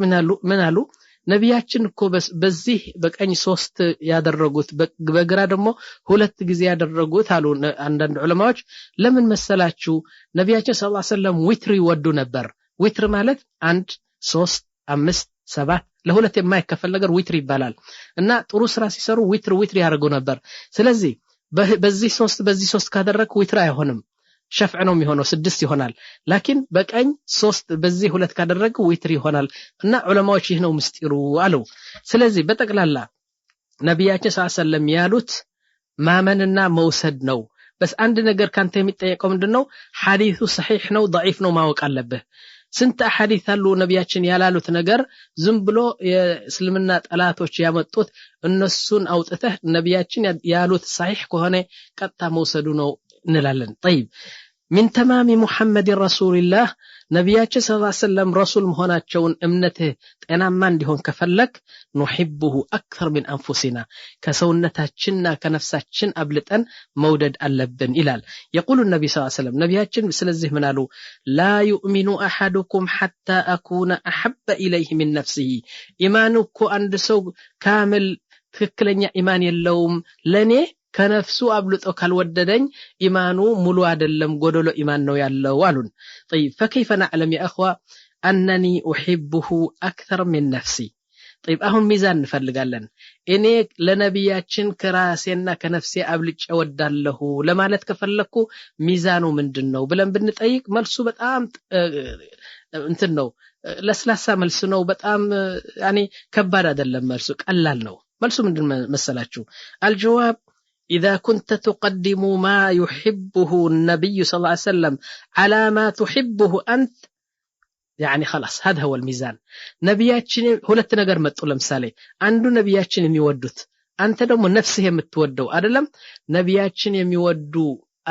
ምን አሉ ነቢያችን እኮ በዚህ በቀኝ 3 ያደረጉት በግራ ደግሞ 2 ጊዜ ያደረጉት አሉ አንዳንድ ዑለማዎች ለምን መሰላችሁ ነቢያችን ሰለላሁ ዐለይሂ ወሰለም ዊትር ይወዱ ነበር ዊትር ማለት 1 3 5 7 ለሁለት የማይከፈል ነገር ዊትር ይባላል እና ጥሩ ስራ ሲሰሩ ዊትር ያደርጉ ነበር ስለዚህ በዚህ 3 ካደረክ ዊትር አይሆንም ሸፍዕ ነው የሚሆነው 6 ይሆናል ላኪን በቀኝ 3 በዚህ 2 ካደረገ ዊትር ይሆናል እና ዑለማዎች ይህ ነው ምስጢሩ አሉ ስለዚህ በጠቅላላ ነቢያችን ሰለላሁ ዐለይሂ ወሰለም ያሉት ማመንና መውሰድ ነው بس አንድ ነገር ካንተ የሚጠየቀው ምንድነው ሐዲሱ صحيح ነው ضعيف ነው ማወቅ አለብህ ስንት ሐዲስ አሉ ነብያችን ያላሉት ነገር ዝም ብሎ የእስልምና ጠላቶች ያመጡት እነሱን አውጥተህ ነብያችን ያሉት صحيح ከሆነ ቀጣ መውሰዱ ነው እንላለን طيب من تمام محمد رسول الله ነብያችን ሰለላሁ ዐለይሂ ወሰለም ረሱል መሆናቸውን እምነትህ ጤናማ እንዲሆን ከፈለክ نحبه اكثر من انفسنا ከሰውነታችንና ከነፍሳችን አብልጠን መውደድ አለብን ይላል يقول النبي صلى الله عليه وسلم ነብያችን ስለዚህ ምን አሉ لا يؤمن احدكم حتى اكون احب اليه من نفسه ኢማኑኮ አንድ ሰው ካምል ትክክለኛ ኢማን የለውም ለኔ ከነፍሱ አብልጦ ካልወደደኝ ኢማኑ ሙሉ አይደለም ጎደሎ ኢማን ነው ያለው አሉን طيب فكيف نعلم يا اخوه انني احبه اكثر من نفسي طيب አሁን ሚዛን እንፈልጋለን እኔ ለነብያችን ከራሴና ከነፍሴ አብልጬ ወዳለሁ ለማለት ከፈለኩ ሚዛኑ ምንድነው ብለን ብንጠይቅ መልሱ በጣም እንትን ነው ለስላሳ መልስ ነው በጣም ያኒ ከባድ አይደለም መልሱ ቀላል ነው መልሱ ምንድነው መሰላችሁ الجواب إذا كنت تقدم ما يحبه النبي صلى الله عليه وسلم على ما تحبه أنت يعني خلاص هذا هو الميزان نبياتشن ሁለት ነገር መጡ ለምሳሌ አንዱ ነብያችን የሚወዱት አንተ ደግሞ ነፍስህ የምትወደው አይደለም ነብያችን የሚወዱ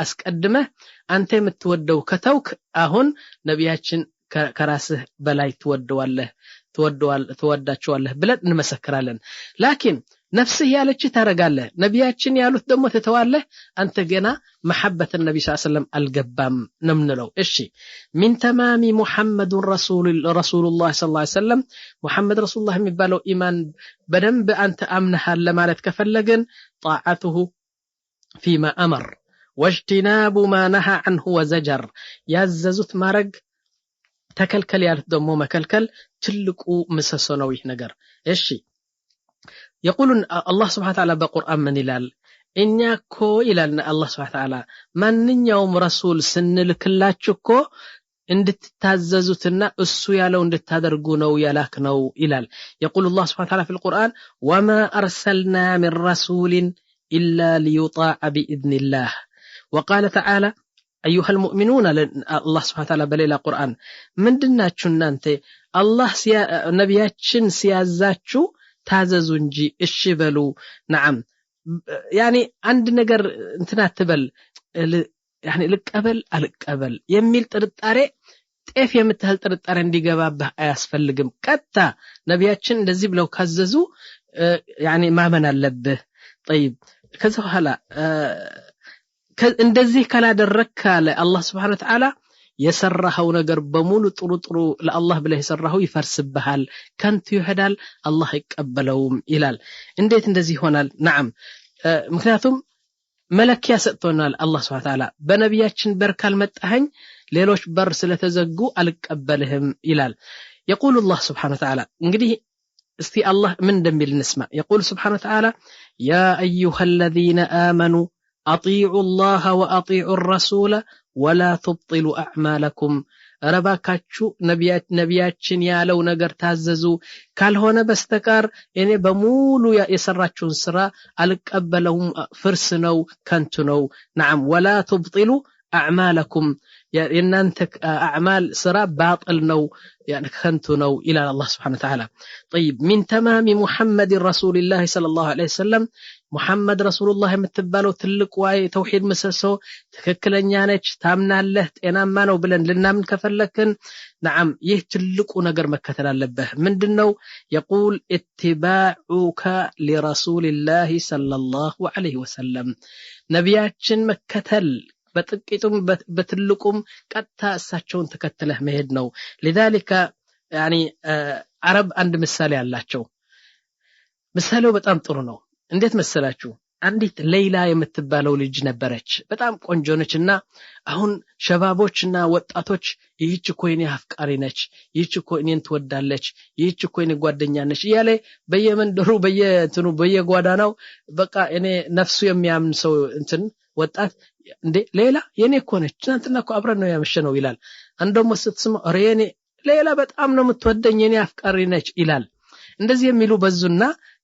አስቀድመህ አንተ የምትወደው ከተውክ አሁን ነብያችን ከራስህ በላይ ትወዳቸዋለህ ብለን እንመሰክራለን ላኪን ነፍስህ ያለች ታረጋለህ ነብያችን ያሉት ደግሞ ተተዋለህ አንተ ገና محبة النبي صلى الله عليه وسلم الجبام نمنلو إشي من تمام محمد رسول الله صلى الله عليه وسلم محمد رسول الله مبالو إيمان بنب أنت أمنها لما نتكفلقن طاعته فيما أمر واجتناب ما نهى عنه وزجر يززت مرق تكلكل يالت دمو مكلكل تلقو مسسنوي نقر إشي يقول الله سبحانه وتعالى بقرآن من إلال إنياكو إلالنا الله سبحانه وتعالى من يوم رسول سن لكلاتشكو اندت تاززتنا السيالو اندت تادرقونو يلاكنو إلال يقول الله سبحانه وتعالى في القرآن وما أرسلنا من رسول إلا ليطاع بإذن الله وقال تعالى أيها المؤمنون الله سبحانه وتعالى بليل القرآن من دناتشو نانتي الله نبياتشن سيازاتشو ታዘዙ እንጂ እሺ በሉ نعم يعني አንድ ነገር እንትና ተበል يعني ልቀበል አልቀበል የሚል ጥርጣሬ ጤፍ የምትል ጥርጣሬ እንዲገባብህ አያስፈልግም ቀጣ ነብያችን እንደዚህ ብለው ካዘዙ يعني ማመን አለብህ طيب ከዛ በኋላ እንደዚህ ካላደረክ አለ አላህ Subhanahu Wa Ta'ala የሰራው ነገር በሙሉ ጥሩ ለአላህ ብለህ የሰራው ይፈርስብሃል ከንቱ ይሄዳል አላህ ይቀበለውም ይላል እንዴት እንደዚህ ይሆናል نعم ምክንያቱም መለኪያ ሰጥቶናል አላህ Subhanahu Wa Ta'ala በነብያችን በርካል መጣኸኝ ሌሎች በር ስለተዘጉ አልቀበልህም ይላል يقول الله سبحانه وتعالى እንግዲህ እስቲ አላህ ምን እንደሚል እንስማ يقول سبحانه وتعالى يا ايها الذين امنوا اطيعوا الله واطيعوا الرسول ولا تبطلوا اعمالكم ረባካችሁ ነብያችን ያለው ነገር ታዘዙ ካልሆነ በስተቀር እኔ በሙሉ የሰራችሁን ስራ አልቀበለውም ፍርስ ነው ከንቱ ነው نعم ولا تبطلوا اعمالكم የእናንተ اعمال ስራ باطل ነው يعني ከንቱ ነው الى الله سبحانه وتعالى طيب من تمام محمد رسول الله صلى الله عليه وسلم محمد رسول الله የምትባለው ትልቅ ዋይ ተውሂድ መሰሶ ትክክለኛ ነች ታምናለህ ጤናማ ነው ብለን ልናምን ከፈለክን نعم ይህ ትልቁ ነገር መከተል አለበት ምንድነው يقول اتباعك لرسول الله صلى الله عليه وسلم ነብያችን መከተል በጥቂቱም በትልቁም ቀጥታ እሳቸውን ተከተለህ መሄድ ነው لذلك يعني አረብ አንድ ምሳሌ አላቸው ምሳሌው በጣም ጥሩ ነው እንዴት መሰላችሁ አንዲት ሌይላ የምትባለው ልጅ ነበረች በጣም ቆንጆ ነችና አሁን ሸባቦችና ወጣቶች ይህች ኮይኔ አፍቃሪ ነች ይህች ኮይኔን ትወዳለች ይህች ኮይኔ ጓደኛ ነች ያለ በየመንደሩ በየእንትኑ በየጓዳናው በቃ እኔ ነፍሱ የሚያምን ሰው እንትን ወጣት እንዴ ሌላ የኔ እኮ ነች ትናንትና እኮ አብረን ነው ያመሸነው ይላል አንደሞ ስትስማ ሬኔ ሌላ በጣም ነው የምትወደኝ የኔ አፍቃሪ ነች ይላል እንደዚህ የሚሉ በዙና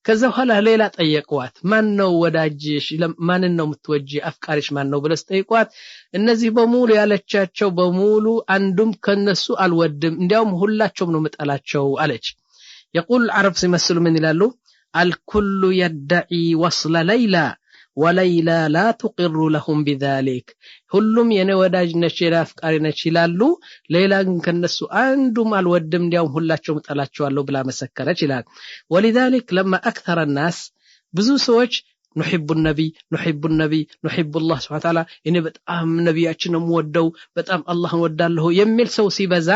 ከዛ በኋላ ሌላ ጠየቁዋት ማን ነው ወዳጅሽ ማን ነው የምትወጂ አፍቃሪሽ ማን ነው ብለስ ጠይቋት እነዚህ በሙሉ ያለቻቸው በሙሉ አንዱም ከነሱ አልወድም እንዲያውም ሁላቸውም ነው መጣላቸው አለች يقول العرب ሲመስሉ ምን ይላሉ الكل يدعي وصل ليلى وليلى لا تقر لهم بذلك ሁሉም የኔ ወዳጅ ነች አፍቃሪ ነች ይላሉ ሌላ ግን ከነሱ አንዱም አልወድም እንዲያውም ሁላቸውም ጠላቸዋለሁ ብላ መሰከረች ይላል ولذلك لما اكثر الناس ብዙ ሰዎች نحب النبي نحب النبي نحب الله سبحانه وتعالى እኔ በጣም ነብያችን ነው ወደው በጣም አላህን ወዳለሁ የሚል ሰው ሲበዛ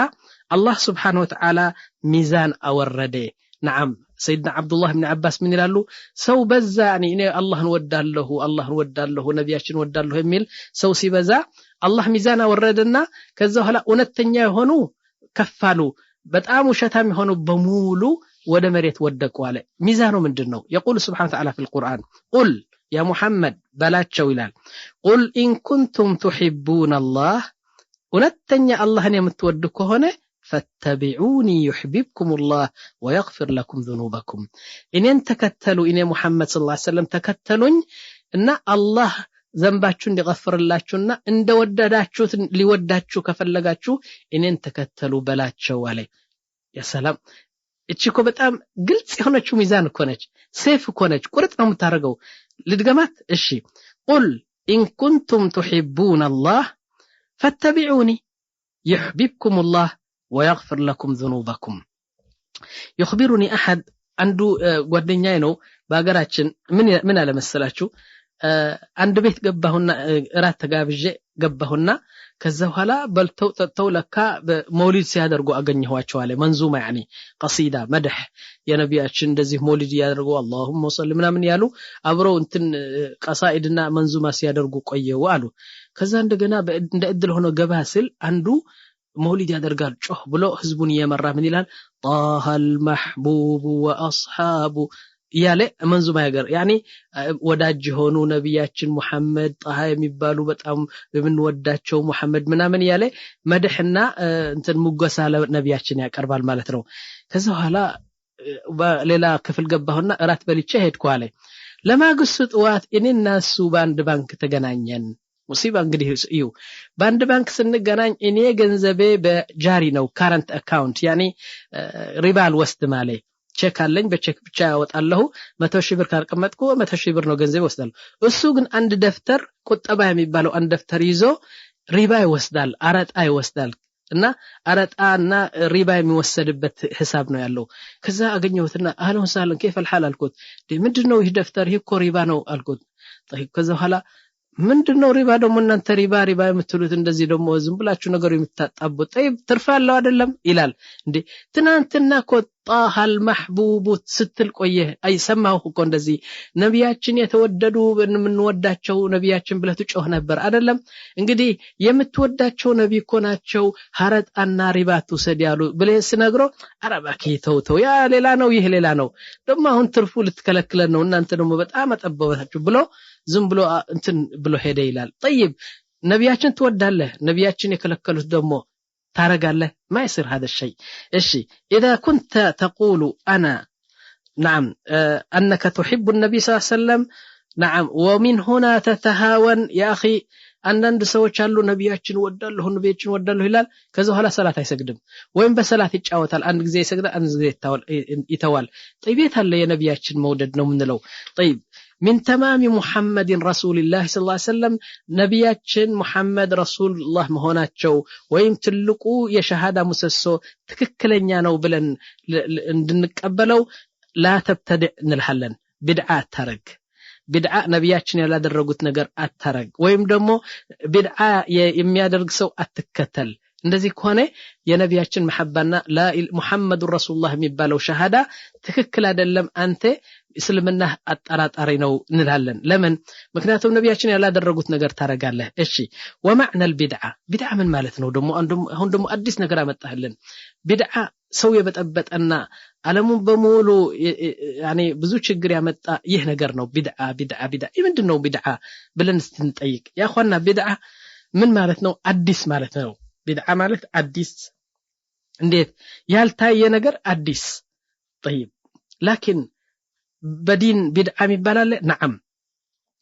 الله سبحانه وتعالى ميزان أورده نعم سيدنا عبد الله بن عباس من يلالو سو بزا يعني إني الله نوداله نبياشن وداله يميل سو سيبزا الله ميزان أوردنا كذا هلا ونتنيا هونو كفالو بتأمو شتام هونو بمولو ودا مريت ودقوا عليه ميزانه من دنو يقول سبحانه وتعالى في القرآن قل يا محمد بلات شويلال قل إن كنتم تحبون الله ونتنيا الله نمتودكو هنا فاتبعوني يحببكم الله ويغفر لكم ذنوبكم إن تكتلوا إن محمد صلى الله عليه وسلم تكتلون إن الله ذنباتشون يغفر اللهشون إن دودداتشو لوداتشو كفلقاتشو إن تكتلوا بلاتشو عليه يا سلام እቺኮ በጣም ግልጽ የሆነችው ሚዛን ኮነች ሴፍ ኮነች ቁርጥ ነው የምታረገው ልድገማት እሺ قل إن كنتم تحبون الله فاتبعوني يحببكم الله ويغفر لكم ذنوبكم يخبرني أحد عنده ጓደኛዬ ነው በአገራችን ምን አለ መሰላችሁ አንድ ቤት ገባሁና እራት ተጋብዤ ገባሁና ከዛ በኋላ በልተው ተጠው ለካ መውሊድ ሲያደርጉ አገኘኋቸው አለ መንዙማ يعني قصيده مدح የነቢያችን እንደዚህ መውሊድ ያደርጉ اللهم صل ምናምን ያሉ አብረው እንትን ቀሳኢድና መንዙማ ሲያደርጉ ቆየው አሉ ከዛ እንደገና እንደ እድል ሆኖ ገባ ሲል አንዱ مولد يادرقال ጮህ ብሎ ህዝቡን እየመራ ምን ይላል طه المحبوب واصحابه ያለ መንዙማ ያገር يعني ወዳጅ ሆኑ ነብያችን መሐመድ ጣሃ የሚባሉ በጣም የምንወዳቸው መሐመድ ምናምን ያለ መድህና እንትን ሙገሳ ለነብያችን ያቀርባል ማለት ነው ከዛ በኋላ በሌላ ክፍል ገባሁና እራት በልቼ ሄድኩ አለ ለማግስቱ ጥዋት እኔና እሱ በአንድ ባንክ ተገናኘን ሙሲባ እንግዲህ እዩ በአንድ ባንክ ስንገናኝ እኔ ገንዘቤ በጃሪ ነው ካረንት አካውንት يعني ሪባል ወስድ ማለት ቼክ አለኝ በቼክ ብቻ ያወጣለሁ 100 ሺህ ብር ካርቀመጥኩ 100 ሺህ ብር ነው ገንዘብ ወስዳል እሱ ግን አንድ ደፍተር ቁጠባ የሚባለው አንድ ደፍተር ይዞ ሪባ ይወስዳል አረጣ ይወስዳል እና አረጣና ሪባ የሚወሰድበት ሂሳብ ነው ያለው ከዛ አገኘሁትና አህለን ሰህለን كيف الحال አልኩት ምንድነው ይህ ደፍተር ይህ እኮ ሪባ ነው አልኩት طيب ከዛ በኋላ ምንድነው ሪባ ደግሞ እናንተ ሪባ የምትሉት እንደዚህ ደግሞ ዝም ብላችሁ ነገሩ የምታጣቡት طيب ትርፋለው አይደለም ይላል እንዴ ትናንትና ጣህ المحبوب ስትል ቆየ አይሰማው እኮ እንደዚህ ነብያችን የተወደዱ ምንወዳቸው ነብያችን ብለህ ትጮህ ነበር አይደለም እንግዲህ የምትወዳቸው ነብይ እኮ ናቸው ሐረጣና ሪባቱ ሰዲያሉ ብለስ ነግሮ አረባኪ ተውተው ያ ሌላ ነው ይሄ ሌላ ነው ደግሞ አሁን ትርፉ ልትከለክለን ነው እናንተ ደግሞ በጣም አጠበባችሁ ብሎ ዝም ብሎ እንትን ብሎ ሄደ ይላል طيب ነብያችን ትወዳለህ ነብያችን የከለከሉት ደግሞ تارجاله ما يصير هذا الشيء إيشي إذا كنت تقول أنا نعم أنك تحب النبي صلى الله عليه وسلم نعم ومن هنا تتهاون يا أخي أن سوى شالو نبياتشن ودله نبياتشن ودله هلال كذا هلا صلاة يسجدم وين بصلاة يتجاوز الآن زي سجد أن زي يتوال طيب يتهلا يا نبياتشن مودد نوم لو طيب من تمام محمد رسول الله صلى الله عليه وسلم نبياتشن محمد رسول الله مهوناتشو ويم تلقوا يا شهادة مسسو تككلنيا نو بلن نقبلو لا تبتدع نلحلن بدعات ترك بدعة نبياتشن ያላደረጉት ነገር አታረግ ወይም ደግሞ بدعة የሚያደርግ ሰው አትከተል እንደዚህ ከሆነ የነቢያችን መሐባና ላ ሙሐመድ ረሱላህ የሚባለው ሸሃዳ ትክክል አይደለም አንተ እስልምና አጣራጣሪ ነው እንላለን ለምን ምክንያቱም ነቢያችን ያላደረጉት ነገር ታረጋለህ እሺ ወማዕና البدعه بدعه ምን ማለት ነው ደግሞ አሁን ደግሞ አዲስ ነገር አመጣህልን بدعه ሰው የበጠበጠና ዓለሙን በሙሉ يعني ብዙ ችግር ያመጣ ይህ ነገር ነው بدعه ምንድነው بدعه ብለን እንጠይቅ ያ ኹዋና بدعه ምን ማለት ነው አዲስ ማለት ነው بدعه ማለት አዲስ እንዴት ያልታየ ነገር አዲስ طيب لكن بدين بدعة مبالال نعم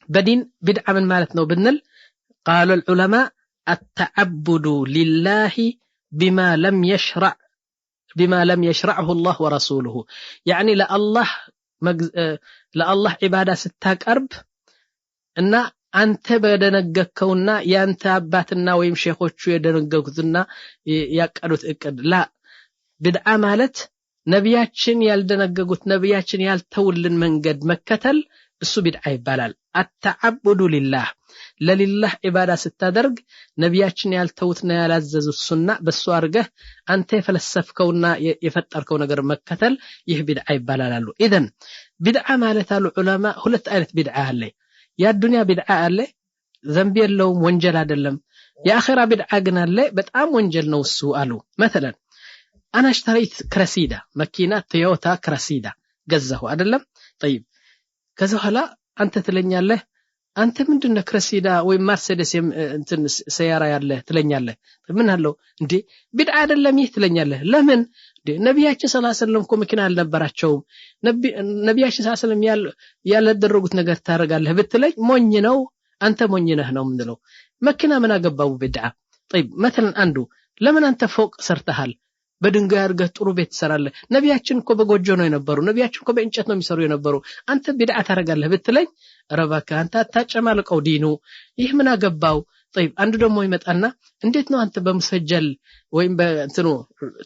بدين بدعة من مالتنا بنل قال العلماء التعبد لله بما لم يشرعه الله ورسوله يعني لله عبادة ستاقرب እና አንተ በደነገከውና ያንተ አባትና ወይም ሼኾቹ የደነገጉትና ያቀዱት እቅድ ላ بدዓ ማለት ነብያችን ያልደነገጉት ነብያችን ያልተውልን መንገድ መከተል እሱ بدዓ ይባላል التعبد لله ለሊላህ ኢባዳ ስታደርግ ነብያችን ያልተውትና ያላዘዙት ሱና በሱ አርገህ አንተ የፈለሰፍከውና የፈጠርከው ነገር መከተል ይህ بدዓ ይባላል አሉ ኢዘን بدዓ ማለት አሉ ዑለማ ሁለት አይነት بدዓ አለ ያ ዱንያ بدዓ አለ ዘንብ የለውም ወንጀል አይደለም የአኺራ بدዓ ግን አለ በጣም ወንጀል ነው እሱ አሉ مثلا انا اشتريت كرسيدا ماكينه تويوتا كرسيدا ገዛሁ አይደለም طيب ከዛ ኋላ አንተ ትለኛለህ አንተ ምንድነው ክረሲዳ ወይ ማርሴዲስ እንትን ሰያራ ያለ ትለኛለህ ምን አለው እንዴ بدዓ አይደለም ይህ ትለኛለህ ለምን እንዴ ነብያችን ሰለላሁ ዐለይሂ ወሰለም እኮ መኪና አልነበራቸው ነብያችን ሰለላሁ ዐለይሂ ወሰለም ያላደረጉት ነገር ታረጋለህ ብትለኝ ሞኝ ነው አንተ ሞኝ ነህ ነው ምንለው መኪና ምን አገባው بدዓ طيب مثلا አንዱ ለምን አንተ ፎቅ ሰርተሃል በድንጋይ አርገህ ጥሩ ቤት ሰራለህ ነብያችን እኮ በጎጆ ነው የነበሩ ነብያችን እኮ በእንጨት ነው የሚሰሩ የነበሩ አንተ بدዓ ታረጋለህ ብትለኝ ረባካ አንተ አታጨማልቀው ዲኑ ይህ ምን አገባው طيب አንዱ ደግሞ ይመጣና እንዴት ነው አንተ በመሰጀል ወይም በእንትኑ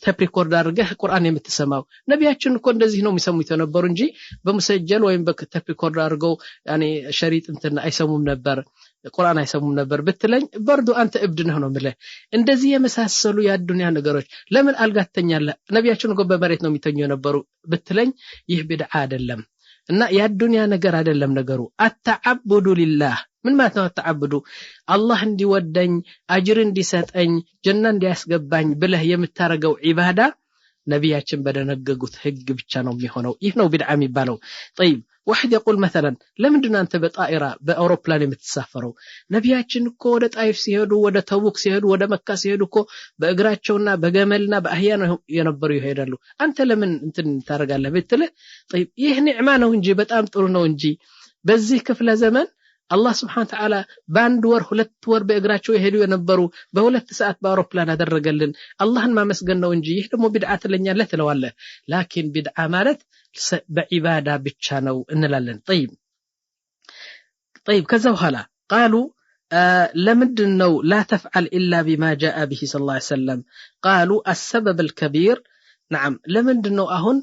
ቴፕ ሪኮርድ አድርገህ ቁርአን የምትሰማው ነብያችን እኮ እንደዚህ ነው የሚሰሙት የነበሩ እንጂ በመሰጀል ወይም በቴፕ ሪኮርድ አድርገው ያኔ ሸሪጥ እንትን አይሰሙም ነበር ቁርአን አይሰሙም ነበር ብትለኝ በርዱ አንተ እብድ ነህ ነው ማለት እንደዚህ የመሳሰሉ ያዱንያ ነገሮች ለምን አልጋተኛለህ ነብያችን እኮ በመሬት ነው የሚተኙ የነበሩ ብትለኝ ይህ بدዓ አይደለም እና ያዱንያ ነገር አይደለም ነገሩ التعبد لله ምን ማለት ነው ተዓብዱ አላህ እንዲወደኝ አጅር እንዲሰጠኝ ጀና እንዲያስገባኝ ብለህ የምታረገው ዒባዳ ነብያችን በደነገጉት ህግ ብቻ ነው የሚሆነው ይህ ነው بدዓ የሚባለው طيب واحد يقول مثلا ለምንድነው አንተ በጣኢራ በአውሮፕላን የምትሳፈረው ነብያችን እኮ ወደ ጣይፍ ሲሄዱ ወደ ተቡክ ሲሄዱ ወደ መካ ሲሄዱ እኮ በእግራቸውና በገመልና በአህያ ነው የነበሩ ይሄዳሉ አንተ ለምን እንትን ታረጋለህ ብትልህ طيب ይህ ኒዕማ ነው እንጂ በጣም ጥሩ ነው እንጂ በዚህ ክፍለ ዘመን አላህ Subhanahu Wa Ta'ala በአንድ ወር ሁለት ወር በእግራቸው ይሄዱ የነበሩ በሁለት ሰዓት በአውሮፕላን አደረገልን አላህን ማመስገን ነው እንጂ ይህ ደግሞ بدዓ ትለኛለህ ትለዋለህ ላኪን بدዓ ማለት በዒባዳ ብቻ ነው እንላለን طيب ከዛ በኋላ قالوا لمدنو لا تفعل إلا بما جاء به صلى الله عليه وسلم قالوا السبب الكبير نعم لمدنو አሁን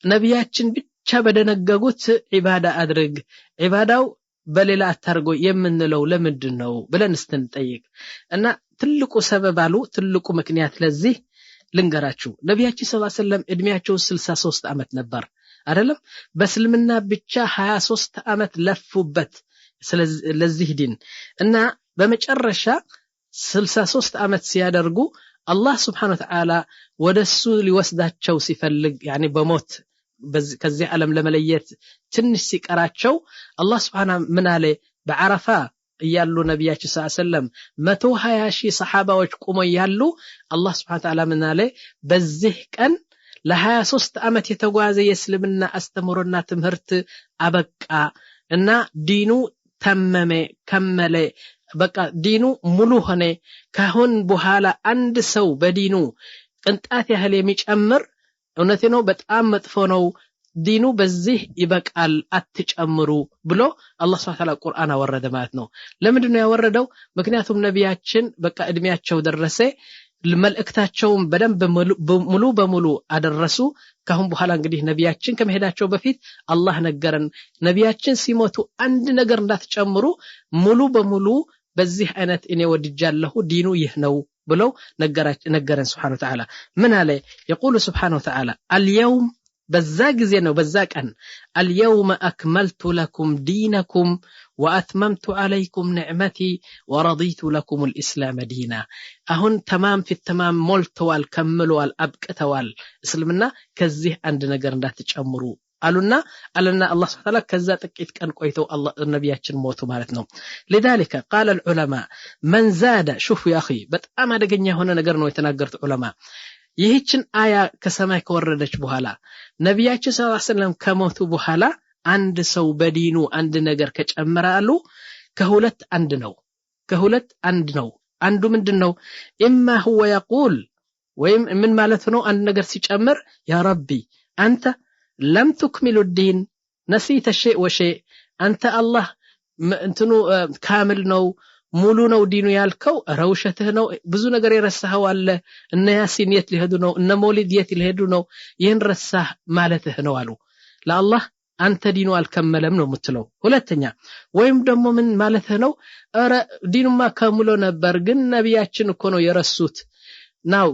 ነብያችን ብቻ በደነገጉት ዒባዳ አድርግ ዒባዳው በሌላ አታርጎ የምንለው ለምንድነው ብለን እንጠይቅ እና ትልቁ ሰበብ አሉ ትልቁ ምክንያት ለዚህ ልንገራችሁ ነብያችን ሰለላሁ ዐለይሂ ወሰለም እድሜያቸው 63 አመት ነበር አይደለም በእስልምና ብቻ 23 አመት ለፉበት ለዚህ ዲን እና በመጨረሻ 63 አመት ሲያደርጉ አላህ Subhanahu Wa Ta'ala ወደሱ ሊወስዳቸው ሲፈልግ يعني በሞት ከዚህ ዓለም ለመለየት ትንሽ ሲቀራቸው አላህ Subhanahu ምን አለ በአረፋ ያሉ ነብያችን ሰለላሁ ዐለይሂ ወሰለም 120 ሺህ ሰሃባዎች ቆመው ያሉ አላህ Subhanahu Wa Ta'ala ምን አለ በዚህ ቀን ለ23 አመት የተጓዘ የእስልምና አስተምሮና ትምህርት አበቃ እና ዲኑ ተመመ ከመለ በቃ ዲኑ ሙሉ ሆነ ካሁን በኋላ አንድ ሰው በዲኑ ቅንጣት ያህል የሚጨምር እውነቴ ነው በጣም መጥፎ ነው ዲኑ በዚህ ይበቃል አትጨምሩ ብሎ አላህ Subhanahu Wa Ta'ala ቁርአን አወረደ ማለት ነው ለምንድነው ያወረደው ምክንያቱም ነብያችን በቃ እድሜያቸው ደረሰ መልእክታቸውን በደንብ ሙሉ በሙሉ አደረሱ ካሁን በኋላ እንግዲህ ነብያችን ከመሄዳቸው በፊት አላህ ነገረን ነብያችን ሲሞቱ አንድ ነገር እንዳትጨምሩ ሙሉ በሙሉ በዚህ አይነት እኔ ወድጃለሁ ዲኑ ይህ ነው ብለው ነገረን Subhanahu Wa Ta'ala ምን አለ يقول سبحانه وتعالى اليوم በዛ ጊዜ ነው በዛ ቀን اليوم أكملت لكم دينكم وأتممت عليكم نعمتي ورضيت لكم الإسلام دينا አሁን تمام في التمام ሞልተዋል ከመለዋል አብቅተዋል እስልምና ከዚህ አንድ ነገር እንዳትጨምሩ አሉና አላህ Subhanahu Wa Ta'ala ከዛ ጥቂት ቀን ቆይተው አላህ ነብያችን ሞቱ ማለት ነው لذلك قال العلماء من زاد شوف يا اخي በጣም አደገኛ የሆነ ነገር ነው የተናገሩት ዑለማ ይህችን አያ ከሰማይ ከወረደች በኋላ ነብያችን ሰለላሁ ዐለይሂ ወሰለም ከሞቱ በኋላ አንድ ሰው በዲኑ አንድ ነገር ከጨመረ አሉ ከሁለት አንድ ነው አንዱ ምንድነው ኢማ هو يقول ወይም ምን ማለት ነው አንድ ነገር ሲጨምር ያ ረቢ አንተ ለም تكمل الدين نسيت الشيء وشيء አንተ አላህ እንትኑ ካምል ነው ሙሉ ነው ዲኑ ያልከው ረውሸትህ ነው ብዙ ነገር የረሳኸው አለ እነ ያሲን የት ሊሄዱ ነው እነ መውሊድ የት ሊሄዱ ነው ይህን ረሳህ ማለትህ ነው አሉ ለአላህ አንተ ዲኑ አልከመለም ነው የምትለው ሁለተኛ ወይም ደግሞ ምን ማለትህ ነው አረ ዲኑማ ከሙሉ ነበር ግን ነቢያችን እኮ ነው የረሱት ናው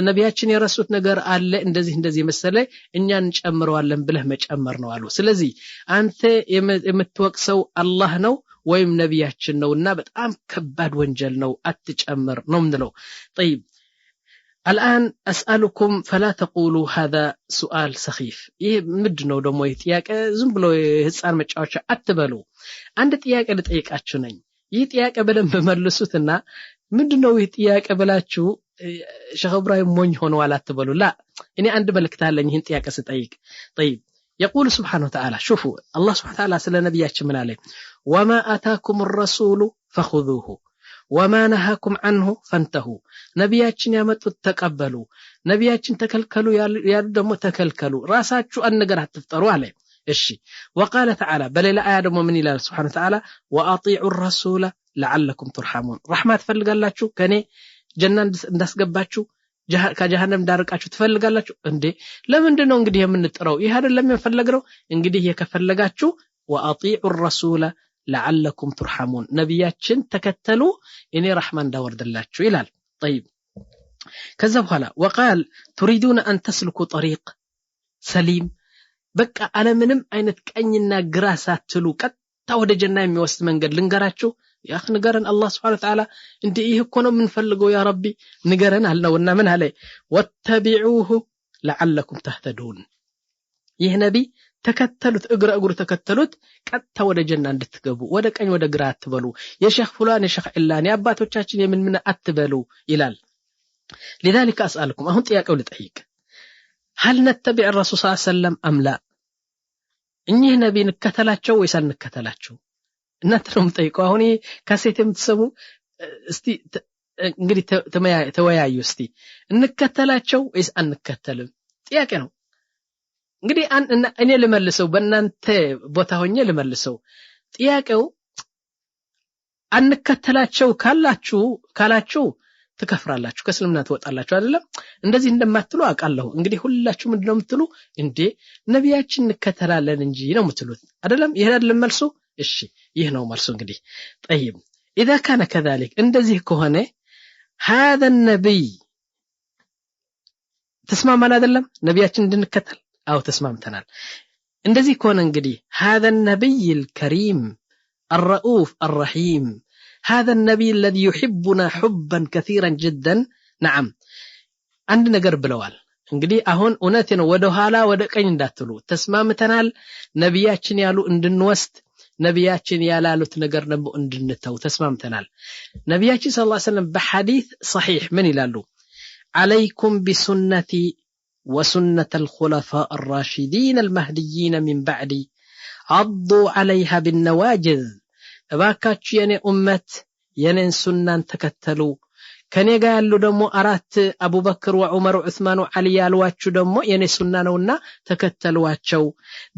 ነቢያችን የረሱት ነገር አለ እንደዚህ መሰለ እኛን ጨምረዋለን ብለህ መጨመር ነው አሉ ስለዚህ አንተ የምትወቅሰው አላህ ነው ወይም ነቢያችን ነውና በጣም ከባድ ወንጀል ነው አትጨምር ነው ምንለው طيب الان اسالكم فلا تقولوا هذا سؤال سخيف ይሄ ምንድነው ደግሞ ጥያቄ ዝም ብሎ ህፃን መጫወቻ አትበሉ አንድ ጥያቄ ልጠይቃችሁ ነኝ ይህ ጥያቄ በደንብ መልሱትና ምንድነው ይህ ጥያቄ ብላችሁ ሼኽ ኢብራሂም ሞኝ ሆነዋል አትበሉ لا እኔ አንድ መልእክት አለኝ ይህን ጥያቄ ስጠይቅ طيب يقول سبحانه وتعالى شوفوا الله سبحانه وتعالى ስለ ነብያችን ምን አለ وما اتاكم الرسول فخذوه وما نهاكم عنه فانتهوا ነብያችን ያመጡት ተቀበሉ ነብያችን ተከልከሉ ያሉ ደግሞ ተከልከሉ ራሳችሁ አንገር አትፍጠሩ አለ እሺ وقال تعالى በሌላ አያ ደግሞ ምን ይላል سبحانه وتعالى واطيعوا الرسول لعلكم ترحمون رحمه ትፈልጋላችሁ ከኔ ጀና እንዳስገባችሁ ከጀሃነም እንዳርቃችሁ ትፈልጋላችሁ እንዴ ለምንድን ነው እንግዲህ የምንጥረው ይሄ አይደለም የፈለግነው እንግዲህ የከፈለጋችሁ واطيعوا الرسول لعلكم ترحمون ነብያችን ተከተሉ እኔ ረህማ እንዳወርድላችሁ ይላል طيب ከዛ በኋላ وقال تريدون ان تسلكوا طريق سليم በቃ አለምንም አይነት ቀኝና ግራ ሳትሉ ቀጥታ ወደ ጀና የሚወስድ መንገድ ልንገራችሁ يا اخي نغرن الله سبحانه وتعالى انت ايه እኮ ነው የምንፈልገው يا ربي ንገረን አለውና ምን አለ واتبعوه لعلكم تهتدون ይህ ነቢ ተከተሉት እግሩ ተከተሉት ቀጥታ ወደ ጀና እንድትገቡ ወደ ቀኝ ወደ ግራ አትበሉ የሼኽ ፉላን የሼኽ ኢላን ያባቶቻችን የምን አትበሉ ይላል لذلك اسالكم አሁን ጥያቄው ልጠይቅ هل نتبع الرسول صلى الله عليه وسلم ام لا እኚህ ነቢ እንከተላቸው ወይስ አንከተላቸው እናንተ ነው የምጠይቀው አሁን ካሴት የምትሰሙ እስቲ እንግዲህ ተወያዩ እስቲ እንከተላቸው ወይስ አንከተልም ጥያቄ ነው እንግዲህ እኔ ልመልሰው በእናንተ ቦታ ሆኜ ልመልሰው ጥያቄው አንከተላቸው ካላችሁ ትከፍራላችሁ ከእስልምና ትወጣላችሁ አይደለም እንደዚህ እንደማትሉ አውቃለሁ እንግዲህ ሁላችሁ ምንድነው የምትሉ እንዴ ነቢያችን እንከተላለን እንጂ ነው የምትሉት አይደለም ይሄ አይደለም መልሱ እሺ ይህ ነው መልሱ እንግዲህ طيب اذا كان كذلك እንደዚህ ከሆነ هذا النبي ተስማማን አይደለም ነቢያችን እንድንከተል አው ተስማምተናል እንደዚህ ከሆነ እንግዲህ هذا النبي الكريم الرؤوف الرحيم هذا النبي الذي يحبنا حبا كثيرا جدا نعم አንድ ነገር ብለዋል እንግዲህ አሁን እውነቴ ነው ወደ ኋላ ወደ ቀኝ እንዳትሉ ተስማምተናል ነቢያችን ያሉ እንድንወስድ ነቢያችን ያላሉት ነገር ደግሞ እንድንተው ተስማምተናል ነቢያችን ሰለላሁ ዐለይሂ ወሰለም በሐዲስ صحيح ምን ይላሉ عليكم بسنتي وسنة الخلفاء الراشدين المهديين من بعدي عضوا عليها بالنواجذ እባካችሁ የኔ ኡመት የኔን ሱናን ተከተሉ ከኔ ጋር ያሉ ደግሞ አራት አቡበክር ወዑመር ወዑስማን ወዓሊ ያሏችሁ ደግሞ የኔ ሱና ነውና ተከተሏቸው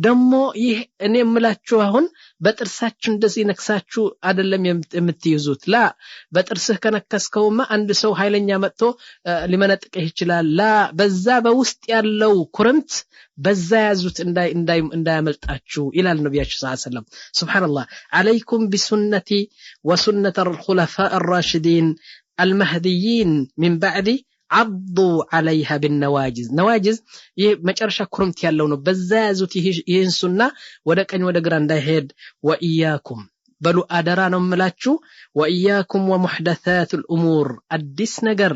ደግሞ ይህ እኔ የምላችሁ አሁን በጥርሳችሁ እንደዚህ ነክሳችሁ አይደለም የምትይዙት ላ በጥርስህ ከነከስከውማ አንድ ሰው ኃይለኛ መጥቶ ሊመነጥቀህ ይችላል ላ በዛ በውስጥ ያለው ኩርምት በዛ ያዙት እንዳያመልጣችሁ ይላል ነብያችን ሰለላሁ ዐለይሂ ወሰለም ሱብሃንአላህ عليكم بسنتي وسنة الخلفاء الراشدين المهديين من بعدي عضوا عليها بالنواجذ نواجذ መጨረሻ ኩርምት ያለው ነው በዛ ያዙት ይህን ሱና ወደ ቀኝ ወደ ግራ እንዳይሄድ وإياكم በሉ አደራ ነው የምላችሁ وإياكم ومحدثات الأمور አዲስ ነገር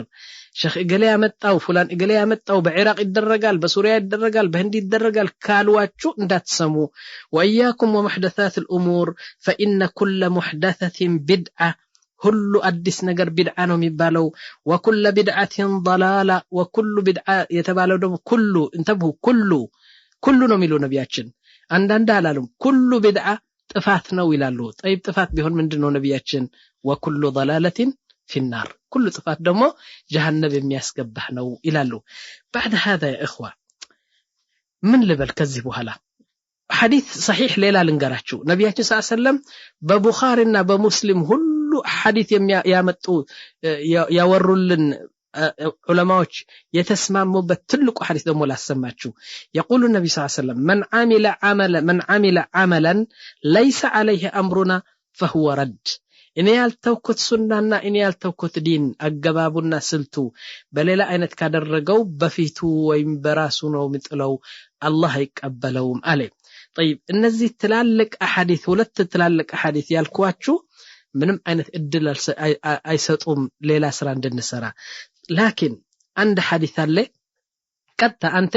ሼኽ እገሌ ያመጣው ፉላን እገሌ ያመጣው በኢራቅ ይደረጋል በሱሪያ ይደረጋል በህንድ ይደረጋል ካልዋችሁ እንዳትሰሙ وإياكم ومحدثات الأمور فإن كل محدثة بدعة ሁሉ አዲስ ነገር ቢድዓ ነው የሚባለው وكل بدعة ضلالة وكل بدعة የተባለው ደግሞ ኩሉ እንተብሁ ኩሉ ነው የሚሉ ነብያችን አንዳንድ አላሉም ኩሉ ቢድዓ ጥፋት ነው ይላሉ طيب ጥፋት ቢሆን ምንድነው ነብያችን ወኩሉ ضلالة في النار ኩሉ ጥፋት ደግሞ ጀሃነም የሚያስገባህ ነው ይላሉ بعد هذا يا اخوه ምን ልበል ከዚህ በኋላ ሐዲስ صحيح ሌላ ልንገራችሁ ነብያችን ሰለላሁ ዐለይሂ ወሰለም በቡኻሪና በሙስሊም ሁሉ ሐዲስ ያመጡ ያወሩልን ዑለማዎች የተስማሙበት ትልቁ ሐዲስ ደግሞ ላሰማችሁ يقول النبي صلى الله عليه وسلم من عمل عملا ليس عليه امرنا فهو رد እኔ ያልተውኩት ሱናና እኔ ያልተውኩት ዲን አገባቡና ስልቱ በሌላ አይነት ካደረገው በፊቱ ወይም በራሱ ነው ምጥለው አላህ አይቀበለውም አለ طيب እነዚህ ትላልቅ አሐዲስ ሁለት ትላልቅ አሐዲስ ያልኳችሁ ምንም አይነት እድል አይሰጡም ሌላ ስራ እንድንሰራ لكن عند حديث አለ ቀጥታ አንተ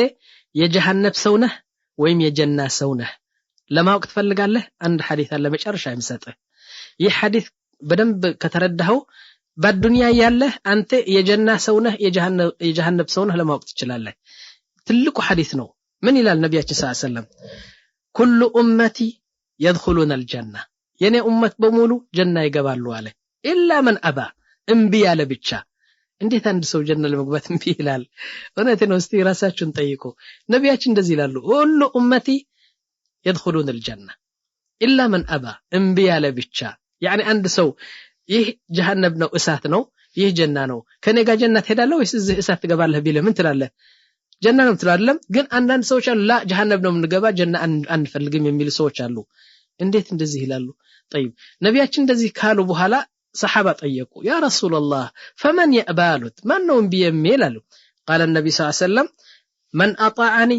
የጀሃነም ሰው ነህ ወይም የጀና ሰው ነህ ለማወቅ ትፈልጋለህ አንድ ሐዲስ አለ መጨረሻ የሚሰጥህ ይህ ሐዲስ በደንብ ከተረዳኸው በዱንያ ያለህ አንተ የጀና ሰው ነህ የጀሃነም ሰው ነህ ለማወቅ ትችላለህ ትልቁ ሐዲስ ነው ምን ይላል ነብያችን ሰለላሁ ዐለይሂ ወሰለም ኩሉ ኡመቲ يدخلون الجنه የኔ ኡመት በሙሉ ጀና ይገባሉ አለ ኢላ من ابى እምቢ ያለ ብቻ እንዴት አንድ ሰው ጀና ለመግባት እምቢ ይላል እውነት ነው እስቲ ራሳችሁን ጠይቁ ነብያችን እንደዚህ ይላሉ ሁሉ ኡመቲ يدخلون الجنه الا من ابى እምቢ ያለ ብቻ يعني አንድ ሰው ይህ ጀሃነም ነው እሳት ነው ይህ ጀና ነው ከኔ ጋር ጀነት ሄዳለሁ ወይስ እዚህ እሳት ትገባለህ ቢለ ምን ትላለህ ጀና ነው ትላለህ ግን አንዳንድ ሰዎች አሉ ላ ጀሃነም ነው የምንገባ ጀና አንፈልግም የሚሉ ሰዎች አሉ እንዴት እንደዚህ ይላሉ طيب ነብያችን እንደዚህ ካሉ በኋላ ሰሃባ ጠየቁ ያ ረሱላህ فمن يقبلت ማን ነው እምቢ የሚላሉ قال النبي صلى الله عليه وسلم من اطاعني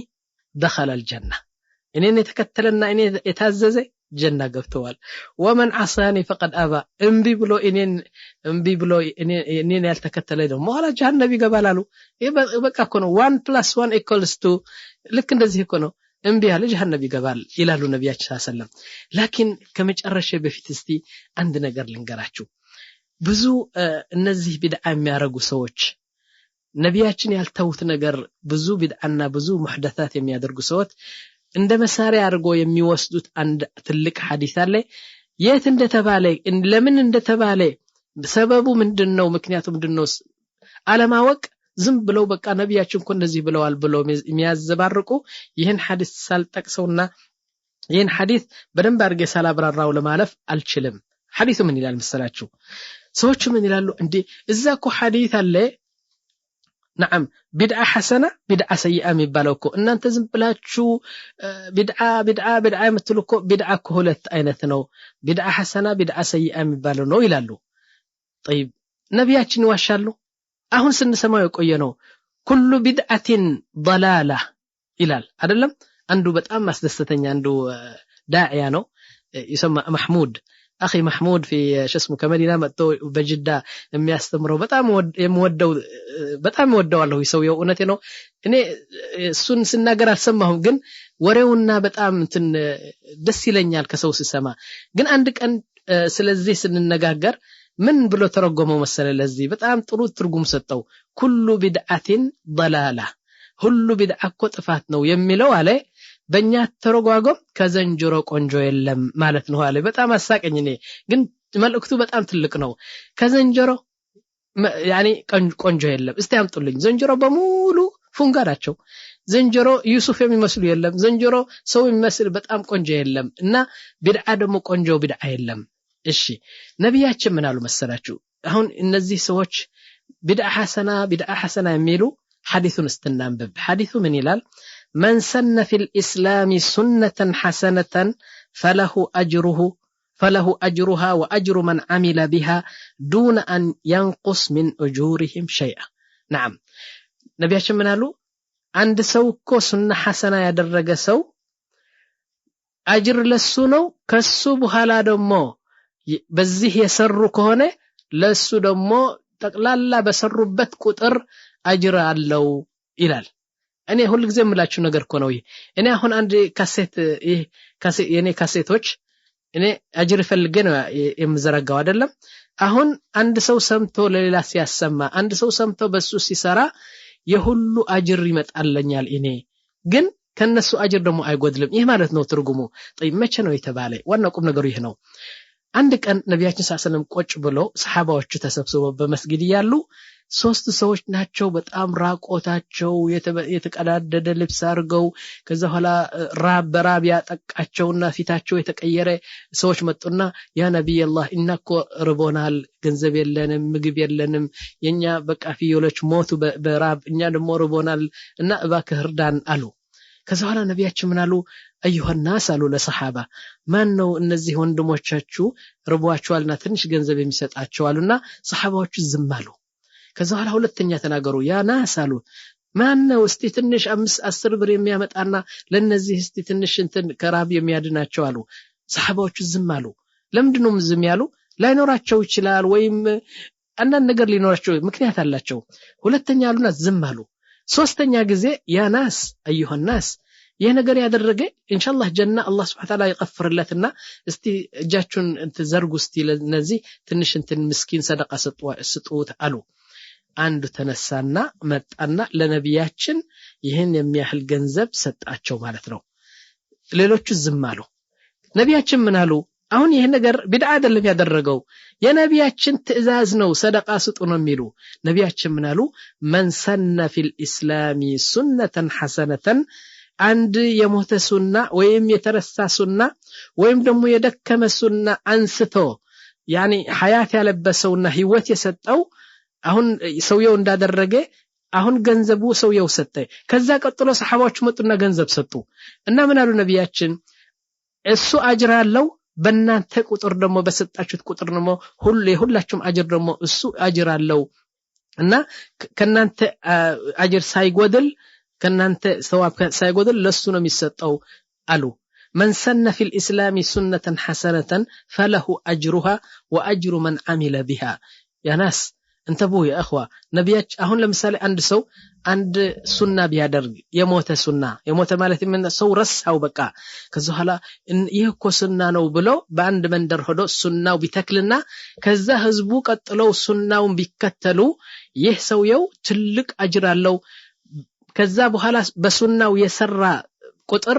دخل الجنه እኔን የተከተለና እኔ የታዘዘ ጀና ገብተዋል ومن عصاني فقد ابى እምቢ ብሎ እኔን ያልተከተለ ደግሞ ኋላ ጀሃነም ይገባላሉ በቃ እኮ ነው 1 + 1 = 2 ልክ እንደዚህ እኮ ነው እምቢ ያለ ጀሃነም ይገባል ይላሉ ነብያችን ሰለላሁ ዐለይሂ ወሰለም ላኪን ከመጨረሻ በፊት እስቲ አንድ ነገር ልንገራችሁ ብዙ እነዚህ ቢድዓ የሚያረጉ ሰዎች ነብያችን ያልተውት ነገር ብዙ ቢድዓና ብዙ ሙህደታት የሚያደርጉ ሰዎች እንደ መሳሪያ አድርጎ የሚወስዱት አንድ ትልቅ ሐዲስ አለ የት እንደተባለ ለምን እንደተባለ ሰበቡ ምንድነው ምክንያቱ ምንድነው አለማወቅ ዝም ብለው በቃ ነብያችን እኮ እንደዚህ ብለዋል ብለው የሚያዘባርቁ ይህን ሐዲስ ሳልጠቅሰውና ይህን ሐዲስ በደንብ አድርጌ ሳላብራራው ለማለፍ አልችልም ሐዲሱ ምን ይላል መሰላችሁ ሰዎች ምን ይላሉ እንዴ እዛ እኮ ሐዲስ አለ نعم بدعة حسنة بدعة سيئة የሚባለው እኮ እናንተ ዝም ብላችሁ بدعة የምትሉኮ بدعة ሁለት አይነት ነው بدعة حسنة بدعة سيئة የሚባለው ነው ይላሉ طيب ነብያችን ይዋሻሉ አሁን ስንሰማው የቆየ ነው ኩሉ ቢድዓቲን ضلاله ይላል አይደለም አንዱ በጣም ማስደስተኛ አንዱ ዳዒያ ነው ይሰማ محمود اخي محمود في اسمه كمدينه መጥቶ በጅዳ የሚያስተምረው በጣም ወደዋለሁ ይሰውየው እውነቴ ነው እኔ እሱን ስናገር አልሰማሁም ግን ወሬውና በጣም እንትን ደስ ይለኛል ከሰው ሲሰማ ግን አንድ ቀን ስለዚህ ስንነጋገር ምን ብሎ ተረጎመው መሰለ ለዚህ በጣም ጥሩ ትርጉም ሰጠው ኩሉ ቢድዓቲን ضلاله ሁሉ ቢድዓ እኮ ጥፋት ነው የሚለው አለ በእኛ ተረጓጎም ከዘንጀሮ ቆንጆ የለም ማለት ነው አለ በጣም አሳቀኝ እኔ ግን መልእክቱ በጣም ትልቅ ነው ከዘንጀሮ ያኒ ቆንጆ የለም እስቲ አምጡልኝ ዘንጀሮ በሙሉ ፉንጋራቸው ዘንጀሮ ዩሱፍ የሚመስሉ የለም ዘንጀሮ ሰው የሚመስል በጣም ቆንጆ የለም እና ቢድዓ ደግሞ ቆንጆ ቢድዓ የለም እሺ ነብያችን ምን አሉ መሰላችሁ አሁን እነዚህ ሰዎች ቢድዓ ሐሰና የሚሉ ሐዲሱን استنانبب ሐዲሱ ምን ይላል من سن في الإسلام سنة حسنة فله أجرها وأجر من عمل بها دون أن ينقص من أجورهم شيئا نعم نبياتنا منالو عند سوكو سنة حسنة يدرج سو أجر للسنو كسو بحالا دمو بزيه يسرو كهونه لسو دمو تقلالا بسربت كتر أجر اللو إلال እኔ ሁሉ ጊዜ የምላችሁ ነገር እኮ ነው እኔ አሁን አንድ ካሴት የኔ ካሴቶች እኔ አጅር ፈልጌ ነው የምዘረጋው አይደለም አሁን አንድ ሰው ሰምቶ ለሌላ ሲያሰማ አንድ ሰው ሰምቶ በሱ ሲሰራ የሁሉ አጅር ይመጣልኛል እኔ ግን ከነሱ አጅር ደግሞ አይጎድልም ይህ ማለት ነው ትርጉሙ طيب መቼ ነው የተባለ ዋናው ቁም ነገሩ ይሄ ነው አንድ ቀን ነብያችን ሰለላሁ ቁጭ ብለው ሰሃባዎቹ ተሰብስበው በመስጊድ ያሉ ሶስት ሰዎች ናቸው በጣም ራቆታቸው የተቀዳደደ ልብስ አርገው ከዛ ኋላ ራብ ያጠቃቸውና ፊታቸው የተቀየረ ሰዎች መጡና ያ ነብይ አላህ ኢንኮ ርቦናል ገንዘብ የለንም ምግብ የለንም የኛ በቃ ፍየሎች ሞቱ በራብ እኛ ደግሞ ርቦናል እና እባክህ እርዳን አሉ ከዛ ኋላ ነብያችን ምን አሉ አዩሃ الناس አሉ ለሰሃባ ማን ነው እነዚህ ወንድሞቻችሁ ርቧቸዋልና ትንሽ ገንዘብ የሚሰጣቸው አሉና ሰሃባዎቹ ዝም አሉ ከዛ ኋላ ሁለተኛ ተናገሩ ያ ናስ አሉ ማን ነው እስቲ ትንሽ 10 ብር የሚያመጣና ለነዚህ እስቲ ትንሽ እንትን ከራብ የሚያድናቸው አሉ ሰሃባዎቹ ዝም አሉ ለምንድነው ዝም ያሉ ላይኖራቸው ይችላል ወይም አንዳንድ ነገር ሊኖራቸው ምክንያት አላቸው ሁለተኛ አሉና ዝም አሉ ሶስተኛ ጊዜ ያ ናስ አዩሃ الناس ይሄ ነገር ያደረገ ኢንሻአላህ ጀና አላህ Subhanahu Ta'ala ይቀፍርለትና እስቲ እጃችሁን ዘርጉ እስቲ ለነዚህ ትንሽ እንትን ምስኪን ሰደቃ ስጡት አሉ አንዱ ተነሳና መጣና ለነብያችን ይሄን የሚያህል ገንዘብ ሰጣቸው ማለት ነው ሌሎቹ ዝም አሉ ነብያችን ምን አሉ አሁን ይሄ ነገር ቢድዓ አይደለም ያደረገው የነብያችን ትእዛዝ ነው ሰደቃ ስጡ ነው የሚሉ ነብያችን ምን አሉ መን ሰነ ፊል ኢስላሚ ሱነተን ሐሰነተን አንድ የሞተ ሱና ወይም የተረሳ ሱና ወይም ደግሞ የደከመ ሱና አንስቶ ያኒ ሐያት ያለበሰውና ህይወት የሰጠው አሁን ሰውየው እንዳደረገ አሁን ገንዘቡ ሰውየው ሰጠ ከዛ ቀጥሎ ሰሃባዎቹ መጡና ገንዘብ ሰጡ እና ምን አሉ ነብያችን እሱ አጅር አለው በእናንተ ቁጥር ደግሞ በሰጣችሁት ቁጥር ደግሞ ሁላችሁም አጅር ደግሞ እሱ አጅር አለው እና ከናንተ አጅር ሳይጎድል ከናንተ ሰዋብ ሳይጎድል ለሱ ነው የሚሰጠው አሉ من سن في الإسلام سنة حسنة فله أجرها وأجر من عمل بها يا ناس انتبهوا يا اخوه ነብያች አሁን ለምሳሌ አንድ ሰው አንድ ሱና ቢያደርግ የሞተ ማለት ምን ሰው ረሳው በቃ ከዛ ኋላ ይሄ እኮ ሱና ነው ብሎ በአንድ መንደር ሆዶ ሱናው ቢተክልና ከዛ ህዝቡ ቀጥለው ሱናውን ቢከተሉ ይህ ሰውየው ትልቅ አጅር አለው ከዛ በኋላ በሱናው የሰራ ቁጥር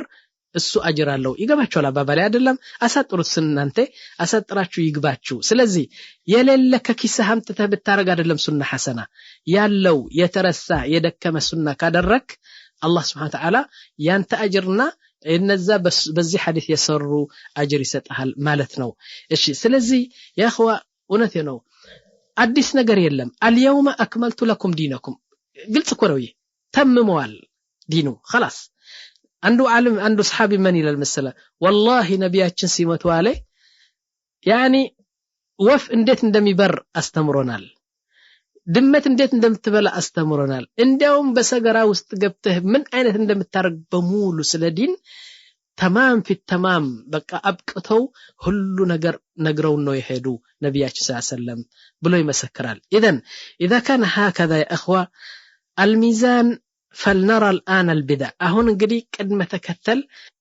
እሱ አጅር አለው ይገባችኋል አባባል አይደለም አሳጥሩት እናንተ አሳጥራችሁ ይግባችሁ ስለዚህ የሌለ ከኪስህ አምጥተህ ብታረግ አይደለም ሱና ሐሰና ያለው የተረሳ የደከመ ሱና ካደረክ አላህ Subhanahu Ta'ala ያንተ አጅርና እነዛ በዚህ ሐዲስ የሰሩ አጅር ይሰጣል ማለት ነው እሺ ስለዚህ ያ اخዋ እውነቴ ነው አዲስ ነገር የለም اليوم اكملت لكم دينكم ግልጽ እኮ ነው ተምመዋል ዲኑ خلاص አንዱ ሰሃቢ ምን ይላል መሰለ والله ነብያችን ሲመቱ አለ ያኒ ወፍ እንዴት እንደሚበር አስተምሮናል ድመት እንዴት እንደምትበላ አስተምሮናል እንዲያውም በሰገራ ውስጥ ገብተህ ምን አይነት እንደምታረግ በሙሉ ስለ ዲን تمام في التمام በቃ አብቅተው ሁሉ ነገር ነግረው ነው የሄዱ ነብያችን ሰለላሁ ዐለይሂ ወሰለም ብሎ ይመሰክራል اذا كان هكذا يا اخوه الميزان فلنرى الآن البدع هون እንግዲህ ቅድመ ተከተል